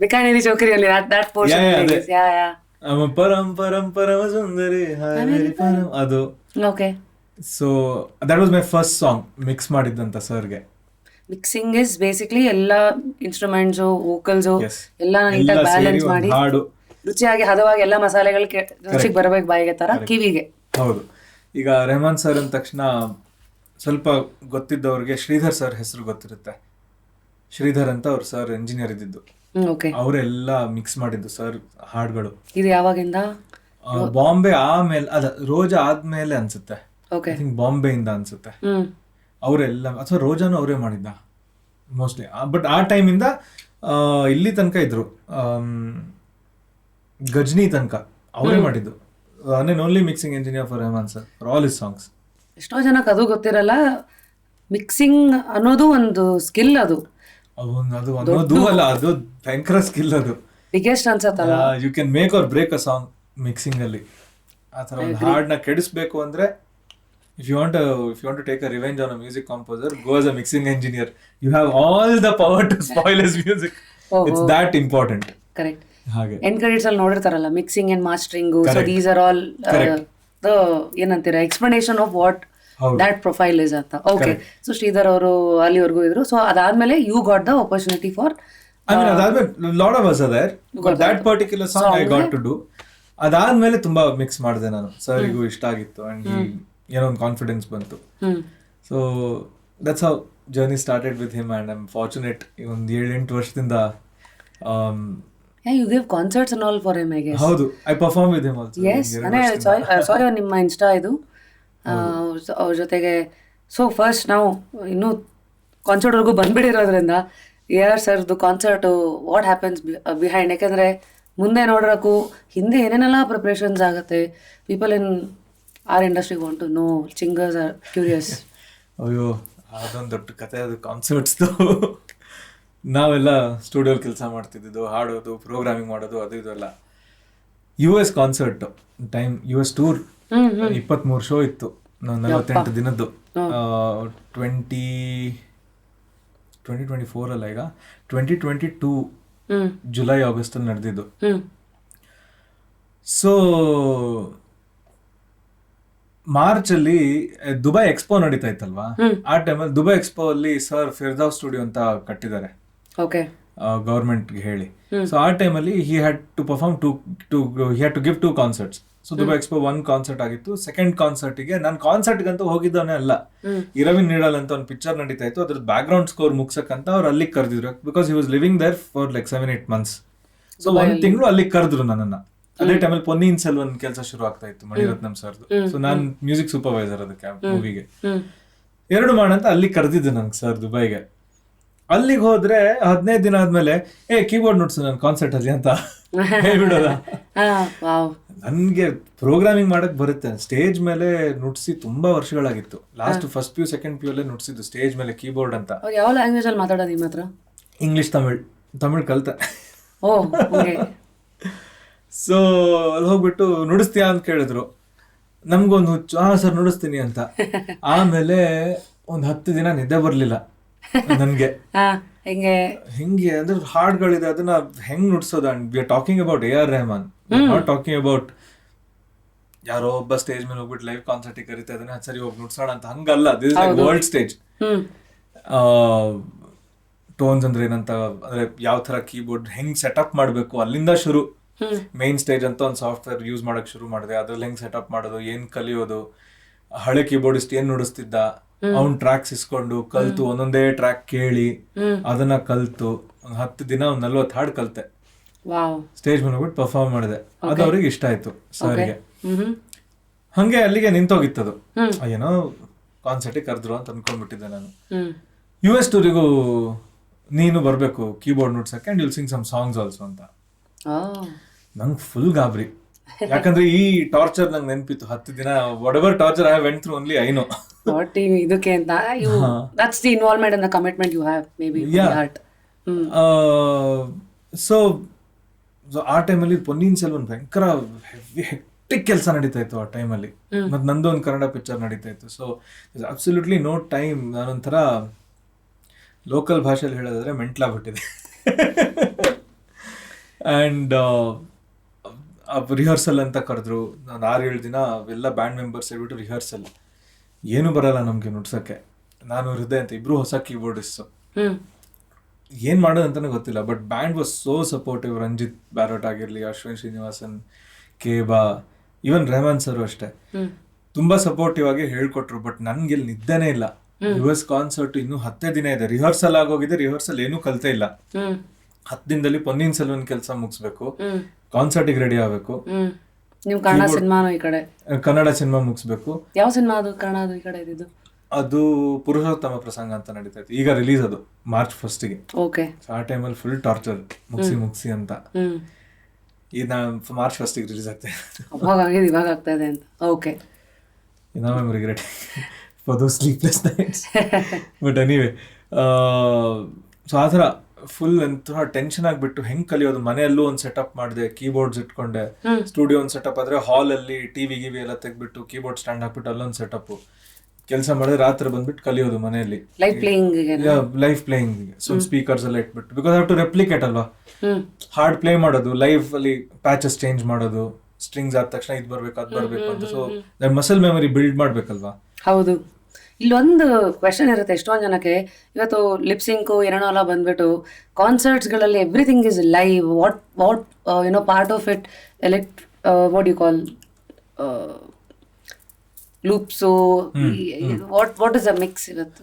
ಬಿಕಾನೇರಿ ಚೌಕರಿಯಲ್ಲಿ that portion is ಪರಂ ಪರಂ ಪರಮ ಸುಂದರಿ ಪರಂ ಅದು. Okay. So that was my first song mix ಮಾಡಿದ್ದಂತ ಸರ್ಗೆ. ಮಿಕ್ಸಿಂಗ್ ಇಸ್ ಬೇಸಿಕ್ಲಿ ಎಲ್ಲ ಇನ್ಸ್ಟ್ರೂಮೆಂಟ್ಸ್ ವೋಕಲ್ಸ್ ಎಲ್ಲ ನೀಟಾಗಿ ಬ್ಯಾಲೆನ್ಸ್ ಮಾಡಿ ಹಾಡು ರುಚಿಯಾಗಿ ಹದವಾಗಿ ಎಲ್ಲ ಮಸಾಲೆಗಳು ರುಚಿಗೆ ಬರಬೇಕು ಬಾಯಿಗೆ ತರ ಕಿವಿಗೆ. ಹೌದು. ಈಗ ರೆಹಮಾನ್ ಸರ್ ಅಂದ ತಕ್ಷಣ ಸ್ವಲ್ಪ ಗೊತ್ತಿದ್ದವ್ರಿಗೆ ಶ್ರೀಧರ್ ಸರ್ ಹೆಸರು ಗೊತ್ತಿರುತ್ತೆ. ಶ್ರೀಧರ್ ಅಂತ ಅವ್ರು ಸರ್ ಇಂಜಿನಿಯರ್ ಇದ್ದಿದ್ದು. ಅವರೆಲ್ಲ ಮಿಕ್ಸ್ ಮಾಡಿದ್ದು ಸರ್ ಹಾಡುಗಳು. ಇದು ಯಾವಾಗಿಂದ? ಬಾಂಬೆ ಆಮೇಲೆ ಅಲ್ಲ ರೋಜಾ ಆದ್ಮೇಲೆ ಅನ್ಸುತ್ತೆ. ಬಾಂಬೆ ಇಂದ ಅನ್ಸುತ್ತೆ ಅವರೆಲ್ಲ, ಅಥವಾ ರೋಜಾನು ಅವರೇ ಮಾಡಿದ್ದ ಮೋಸ್ಟ್ಲಿ. ಬಟ್ ಆ ಟೈಮಿಂದ ಇಲ್ಲಿ ತನಕ ಇದ್ರು, ಗಜ್ನಿ ತನಕ ಅವರೇ ಮಾಡಿದ್ದು. Only mixing engineer for Rahman sir for all his songs. ಎಷ್ಟೋ ಜನಕ್ಕೆ ಅದು ಗೊತ್ತಿರಲ್ಲ. ಮಿಕ್ಸಿಂಗ್ ಅನ್ನೋದು ಒಂದು ಸ್ಕಿಲ್. ಅದು ಅನ್ನೋದು ಅಲ್ಲ, ಅದು ಭಯಂಕರ ಸ್ಕಿಲ್. ಅದು ಬಿಗ್ಗೆಸ್ಟ್ ಅನ್ಸತ್ತಲ್ಲ. You can make or break a song mixing ಅಲ್ಲಿ. ಆ ಥರ ಒಂದು ಹಾಡನ್ನ ಕೆಡಿಸ್ಬೇಕು ಅಂದ್ರೆ if you want to take a revenge on a music composer, go as a mixing engineer. You have all the power to spoil his music. It's that important. Correct. ಹಾಗೆ end credits ಅಲ್ಲಿ ನೋಡಿರ್ತಾರಲ್ಲ mixing and mastering. So these are all the ಏನಂತೀರಾ explanation of what that profile is ಅಂತ. Okay. So Sridhar ಅವರು ಅಲ್ಲಿವರೆಗೂ ಇದ್ರು. So ಅದಾದ್ಮೇಲೆ you got the opportunity for ಅದಾದ್ಮೇಲೆ lot of us are there, but that particular song I got to do. ಅದಾದ್ಮೇಲೆ ತುಂಬಾ mix ಮಾಡಿದೆ ನಾನು. ಸರಿಗೂ ಇಷ್ಟ ಆಗಿತ್ತು ಅಂಡ್ ಏನೋ ಒಂದು ಕಾನ್ಫಿಡೆನ್ಸ್ ಬಂತು. So that's how journey started with him and I am fortunate. ಒಂದು 7-8 ವರ್ಷದಿಂದ you give concerts and all for him, I guess. ಹೌದು, I perform with him also. Yes, sorry ನಿಮ್ಮ ಇನ್ಸ್ಟಾ ಇದು ಅವ್ರ ಜೊತೆಗೆ. ಸೊ ಫಸ್ಟ್ ನಾವು ಇನ್ನೂ ಕಾನ್ಸರ್ಟ್ವರೆಗೂ ಬಂದ್ಬಿಟ್ಟಿರೋದ್ರಿಂದ AR ಸರ್ದು ಕಾನ್ಸರ್ಟು ವಾಟ್ ಹ್ಯಾಪನ್ಸ್ ಬಿಹೈಂಡ್, ಯಾಕೆಂದರೆ ಮುಂದೆ ನೋಡೋಕ್ಕೂ ಹಿಂದೆ ಏನೇನೆಲ್ಲ ಪ್ರಿಪ್ರೇಷನ್ಸ್ ಆಗುತ್ತೆ. People in our industry want to know, singers are curious. ಅಯ್ಯೋ ಅದೊಂದು ದೊಡ್ಡ ಕತೆ ಅದು ಕಾನ್ಸರ್ಟ್ಸ್ದು. ನಾವೆಲ್ಲ ಸ್ಟುಡಿಯೋಲಿ ಕೆಲಸ ಮಾಡ್ತಿದ್ದು, ಹಾಡೋದು, ಪ್ರೋಗ್ರಾಮಿಂಗ್ ಮಾಡೋದು, ಅದು ಇದೆಲ್ಲ. US concert time, US tour 23 show ಇತ್ತು, 48 ದಿನದ್ದು. 2024 ಅಲ್ಲ, ಈಗ 2022 ಜುಲೈ ಆಗಸ್ಟ್ ಅಲ್ಲಿ ನಡೆದಿದ್ದು. ಸೊ ಮಾರ್ಚ್ ಅಲ್ಲಿ ದುಬೈ ಎಕ್ಸ್ಪೋ ನಡೀತಾ ಇತ್ತಲ್ವಾ, ಆ ಟೈಮಲ್ಲಿ ದುಬೈ ಎಕ್ಸ್ಪೋ ಅಲ್ಲಿ ಸರ್ ಫಿರ್ದಾವ್ ಸ್ಟುಡಿಯೋ ಅಂತ ಕಟ್ಟಿದ್ದಾರೆ ಗವರ್ಮೆಂಟ್ಗೆ ಹೇಳಿ. ಸೊ ಆ ಟೈಮಲ್ಲಿ he had to perform he had to give 2 concerts. So Dubai expo 1 concert ಆಗಿತ್ತು. ಸೆಕೆಂಡ್ ಕಾನ್ಸರ್ಟಿಗೆ ನಾನು ಕಾನ್ಸರ್ಟ್ಗಂತೂ ಹೋಗಿದ್ದವನೇ ಅಲ್ಲ, ಇರವಿನ್ ನೀಡಲ್ ಅಂತ ಒಂದು ಪಿಕ್ಚರ್ ನಡೀತಾ ಇತ್ತು, ಅದ್ರ ಬ್ಯಾಕ್ ಗ್ರೌಂಡ್ ಸ್ಕೋರ್ ಮುಗ್ಸಕ್ಕಂತ ಅವ್ರು ಅಲ್ಲಿಗೆ ಕರೆದಿದ್ರು. Because he was living there for like 7-8 months. So 1 ತಿಂಗಳು ಅಲ್ಲಿಗೆ ಕರೆದ್ರು ನನ್ನನ್ನ. ಅದೇ ಟೈಮಲ್ಲಿ ಪೊನ್ನಿಯಿನ್ ಸೆಲ್ವನ್ ಕೆಲಸ ಶುರು ಆಗ್ತಾ ಇತ್ತು, ಮಣಿರತ್ನಂ ಸರ್ದು. ಸೊ ನಾನ್ ಮ್ಯೂಸಿಕ್ ಸೂಪರ್ವೈಸರ್ ಅದಕ್ಕೆ ಮೂವಿಗೆ. 2 ಮಾಡಂತ ಅಲ್ಲಿ ಕರೆದಿದ್ದು ನನ್ಗೆ ಸರ್ ದುಬೈಗೆ. ಅಲ್ಲಿಗೆ ಹೋದ್ರೆ 15 ದಿನ ಆದ್ಮೇಲೆ ಕೀಬೋರ್ಡ್ ನುಡ್ಸು ನನ್ನ ಕಾನ್ಸರ್ಟ್ ಅಲ್ಲಿ ಅಂತ ಹೇಳ್ಬಿಡೋದ. ನನ್ಗೆ ಪ್ರೋಗ್ರಾಮಿಂಗ್ ಮಾಡಕ್ ಬರುತ್ತೆ, ಸ್ಟೇಜ್ ಮೇಲೆ ನುಡ್ಸಿ ತುಂಬಾ ವರ್ಷಗಳಾಗಿತ್ತು. Last first PU second PU ಅಲ್ಲೇ ನುಡ್ಸಿದ್ದು ಸ್ಟೇಜ್ ಮೇಲೆ ಕೀಬೋರ್ಡ್ ಅಂತ. ಯಾವ ಲ್ಯಾಂಗ್ವೇಜ್ ಅಲ್ಲಿ ಮಾತಾಡೋದು ನಿಮ್ಮ ಹತ್ರ? ಇಂಗ್ಲಿಷ್, ತಮಿಳ್ ಕಲ್ತೆ. ಸೊ ಅಲ್ಲಿ ಹೋಗ್ಬಿಟ್ಟು ನುಡಿಸ್ತೀಯಾ ಅಂತ ಕೇಳಿದ್ರು. ನಮ್ಗೊಂದು ಹುಚ್ಚು, ಸರ್ ನುಡಿಸ್ತೀನಿ ಅಂತ. ಆಮೇಲೆ ಒಂದ್ 10 ದಿನ ನಿದ್ದೆ ಬರ್ಲಿಲ್ಲ ನನ್ಗೆ. ಹಿಂಗೆ ಅಂದ್ರೆ ಹಾಡ್ಗಳಿದೆ, ಅದನ್ನ ಹೆಂಗ್ ನುಡ್ಸೋದು? And we are talking about AR Rahman, not talking about ಯಾರೋ ಒಬ್ಬ ಸ್ಟೇಜ್ ಮೇಲೆ ಹೋಗ್ಬಿಟ್ಟು ಲೈವ್ ಕಾನ್ಸರ್ಟ್ ಕರಿತಾ ಇದ್ದಾನೆ, ಸರಿ ಹೋಗಿ ನುಡ್ಸೋಣ ಅಂತ. ಹಂಗಲ್ಲ, this is like world stage. Tones ಅಂದ್ರೆ ಏನಂತ, ಅಂದ್ರೆ ಯಾವ ತರ ಕೀಬೋರ್ಡ್ ಹೆಂಗ್ ಸೆಟಪ್ ಮಾಡ್ಬೇಕು ಅಲ್ಲಿಂದ ಶುರು. ಮೇನ್ ಸ್ಟೇಜ್ ಅಂತ ಒಂದು ಸಾಫ್ಟ್ವೇರ್ ಯೂಸ್ ಮಾಡಕ್ ಶುರು ಮಾಡಿದೆ, ಅದ್ರಲ್ಲಿ ಹೆಂಗ್ ಸೆಟಪ್ ಮಾಡೋದು, ಏನ್ ಕಲಿಯೋದು. ಹಳೆ ಕೀಬೋರ್ಡಿಸ್ಟ್ ಏನ್ ನುಡಿಸ್ತಿದ್ದ, ಅವ್ನ್ ಟ್ರ್ಯಾಕ್ಸ್ ಇಸ್ಕೊಂಡು ಕಲ್ತು, ಒಂದೊಂದೇ ಟ್ರ್ಯಾಕ್ ಕೇಳಿ ಅದನ್ನ ಕಲ್ತು 10 ದಿನ 40 ಹಾಡು ಕಲ್ತೆ. ಸ್ಟೇಜ್ ಮೇಲೆ ಹೋಗ್ಬಿಟ್ಟು ಪರ್ಫಾರ್ಮ್ ಮಾಡಿದೆ. ಅದು ಅವ್ರಿಗೆ ಇಷ್ಟ ಆಯ್ತು ಸರ್ಗೆ. ಹಂಗೆ ಅಲ್ಲಿಗೆ ನಿಂತೋಗಿತ್ತದು. ಏನೋ ಕಾನ್ಸರ್ಟಿಗೆ ಕರೆದ್ರು ಅಂತ ಅನ್ಕೊಂಡ್ಬಿಟ್ಟಿದ್ದೆ ನಾನು. US ಟೂರಿಗೂ ನೀನು ಬರ್ಬೇಕು ಕೀಬೋರ್ಡ್ ನುಡ್ಸಕ್ಕೆ, and you'll sing some songs also ಅಂತ. ನಂಗೆ ಫುಲ್ ಗಾಬರಿ, ಯಾಕಂದ್ರೆ ಈ ಟಾರ್ಚರ್ ನಂಗೆ ನೆನಪಿತ್ತು. 10 ದಿನ what torture I went through, only I know. ಇದಕ್ಕೆ ಅಂತ that's the involvement and the commitment you have maybe in the heart. So ಆ ಟೈಮಲ್ಲಿ ಪೊನ್ನಿಯಿನ್ ಸೆಲ್ವನ್ ಭಯಂಕರ ಹೆಕ್ಟಿಕ್ ಕೆಲಸ ನಡೀತಾ ಇತ್ತು ಆ ಟೈಮಲ್ಲಿ. ಮತ್ತೆ ನಂದು ಒಂದು ಕನ್ನಡ ಪಿಕ್ಚರ್ ನಡೀತಾ ಇತ್ತು. So absolutely no time. ನಾನೊಂಥರ ಲೋಕಲ್ ಭಾಷೆಯಲ್ಲಿ ಹೇಳೋದಾದ್ರೆ ಮೆಂಟ್ಲಾಗ್ಬಿಟ್ಟಿದೆ. ಆ್ಯಂಡ್ ರಿಹರ್ಸಲ್ ಅಂತ ಕರೆದ್ರು. ನಾನು 6-7 ದಿನ ಎಲ್ಲ ಬ್ಯಾಂಡ್ ಮೆಂಬರ್ಸ್ ಹೇಳ್ಬಿಟ್ಟು ರಿಹರ್ಸಲ್. ಏನು ಬರಲ್ಲ ನಮಗೆ ನುಡ್ಸೋಕ್ಕೆ. ನಾನು ಹೃದಯ ಅಂತ ಇಬ್ರು ಹೊಸ ಕೀಬೋರ್ಡಿಸ್ಟು. ಏನು ಮಾಡೋದು ಅಂತಲೇ ಗೊತ್ತಿಲ್ಲ. But band was so supportive. Ranjit Barot ಆಗಿರಲಿ, ಅಶ್ವಿನ್ ಶ್ರೀನಿವಾಸನ್, ಕೇಬಾ, ಈವನ್ ರೆಹಮಾನ್ ಸರ್ ಅಷ್ಟೇ ತುಂಬಾ ಸಪೋರ್ಟಿವ್ ಆಗಿ ಹೇಳ್ಕೊಟ್ರು. ಬಟ್ ನನ್ಗೆ ಇಲ್ಲಿ ನಿದ್ದೆನೇ ಇಲ್ಲ. US ಕಾನ್ಸರ್ಟ್ ಇನ್ನೂ 10 ದಿನ ಇದೆ. ರಿಹರ್ಸಲ್ ಆಗೋಗಿದೆ. ರಿಹರ್ಸಲ್ ಏನೂ ಕಲ್ತೇ ಇಲ್ಲ. 10 ದಿನದಲ್ಲಿ ಪೊನ್ನಿಯಿನ್ ಸೆಲ್ವನ್ ಕೆಲಸ ಮುಗಿಸ್ಬೇಕು, ಕಾನ್ಸರ್ಟಿಗೆ ರೆಡಿ ಆಗಬೇಕು. ನೀವು ಕನ್ನಡ ಸಿನಿಮಾನು ಈ ಕಡೆ, ಕನ್ನಡ ಸಿನಿಮಾ ಮುಗಿಸ್ಬೇಕು. ಯಾವ ಸಿನಿಮಾ ಅದು ಕನ್ನಡ ಈ ಕಡೆ ಇದ್ದು? ಅದು ಪುರುಷೋತ್ತಮ ಪ್ರಸಂಗ ಅಂತ ನಡೀತಾ ಇತ್ತು. ಈಗ ರಿಲೀಸ್ ಅದು March 1st. ಓಕೆ. ಆ ಟೈಮಲ್ಲಿ ಫುಲ್ ಟಾರ್ಚರ್, ಮುಗಿಸಿ ಅಂತ. ಈಗ March 1st ರಿಲೀಸ್ ಆಗ್ತಾ ಇದೆ. ಇವಾಗ ಆಗ್ತಾ ಇದೆ ಅಂತ. Okay. Now I'm regretting for those sleepless nights. But anyway, so ಆ ಥರ ಫುಲ್ ಎಂಥ ಟೆನ್ಷನ್ ಆಗಿಬಿಟ್ಟು ಹೆಂಗೆ ಕಲಿಯೋದು. ಮನೆಯಲ್ಲೂ ಒಂದು ಸೆಟಪ್ ಮಾಡಿದೆ, ಕೀಬೋರ್ಡ್ಸ್ ಇಟ್ಕೊಂಡೆ. ಸ್ಟುಡಿಯೋ ಒಂದು ಸೆಟಪ್ ಆದರೆ ಹಾಲಲ್ಲಿ ಟಿವಿ ಎಲ್ಲ ತೆಗ್ಬಿಟ್ಟು ಕೀಬೋರ್ಡ್ ಸ್ಟ್ಯಾಂಡ್ ಹಾಕ್ಬಿಟ್ಟು ಅಲ್ಲೊಂದು ಸೆಟಪ್ಪು. ಕೆಲಸ ಮಾಡಿದ್ರೆ ರಾತ್ರಿ ಬಂದ್ಬಿಟ್ಟು ಕಲಿಯೋದು ಮನೆಯಲ್ಲಿ ಲೈವ್ ಪ್ಲೇಯಿಂಗ್. ಸೊ ಸ್ಪೀಕರ್ಸ್ ಎಲ್ಲ ಇಟ್ಬಿಟ್ಟು, ಬಿಕಾಸ್ ಹ್ಯಾವ್ ಟು ರೆಪ್ಲಿಕೇಟ್ ಅಲ್ವಾ, ಹಾರ್ಡ್ ಪ್ಲೇ ಮಾಡೋದು, ಲೈವ್ ಅಲ್ಲಿ ಪ್ಯಾಚಸ್ ಚೇಂಜ್ ಮಾಡೋದು, ಸ್ಟ್ರಿಂಗ್ಸ್ ಆದ ತಕ್ಷಣ ಇದು ಬರ್ಬೇಕು ಅದು ಬರ್ಬೇಕು ಅಂತ. ಸೊ ಮಸಲ್ ಮೆಮೊರಿ ಬಿಲ್ಡ್ ಮಾಡ್ಬೇಕಲ್ವಾ. ಹೌದು. ಇಲ್ಲೊಂದು ಕ್ವೆಶನ್ ಇರುತ್ತೆ ಎಷ್ಟೊಂದು ಜನಕ್ಕೆ. ಇವತ್ತು ಲಿಪ್ಸಿಂಕು ಏನೇನೋ ಎಲ್ಲ ಬಂದ್ಬಿಟ್ಟು ಕಾನ್ಸರ್ಟ್ಸ್ಗಳಲ್ಲಿ everything is live. What you know part of it what you call loops, what is a mix ಇವತ್ತು?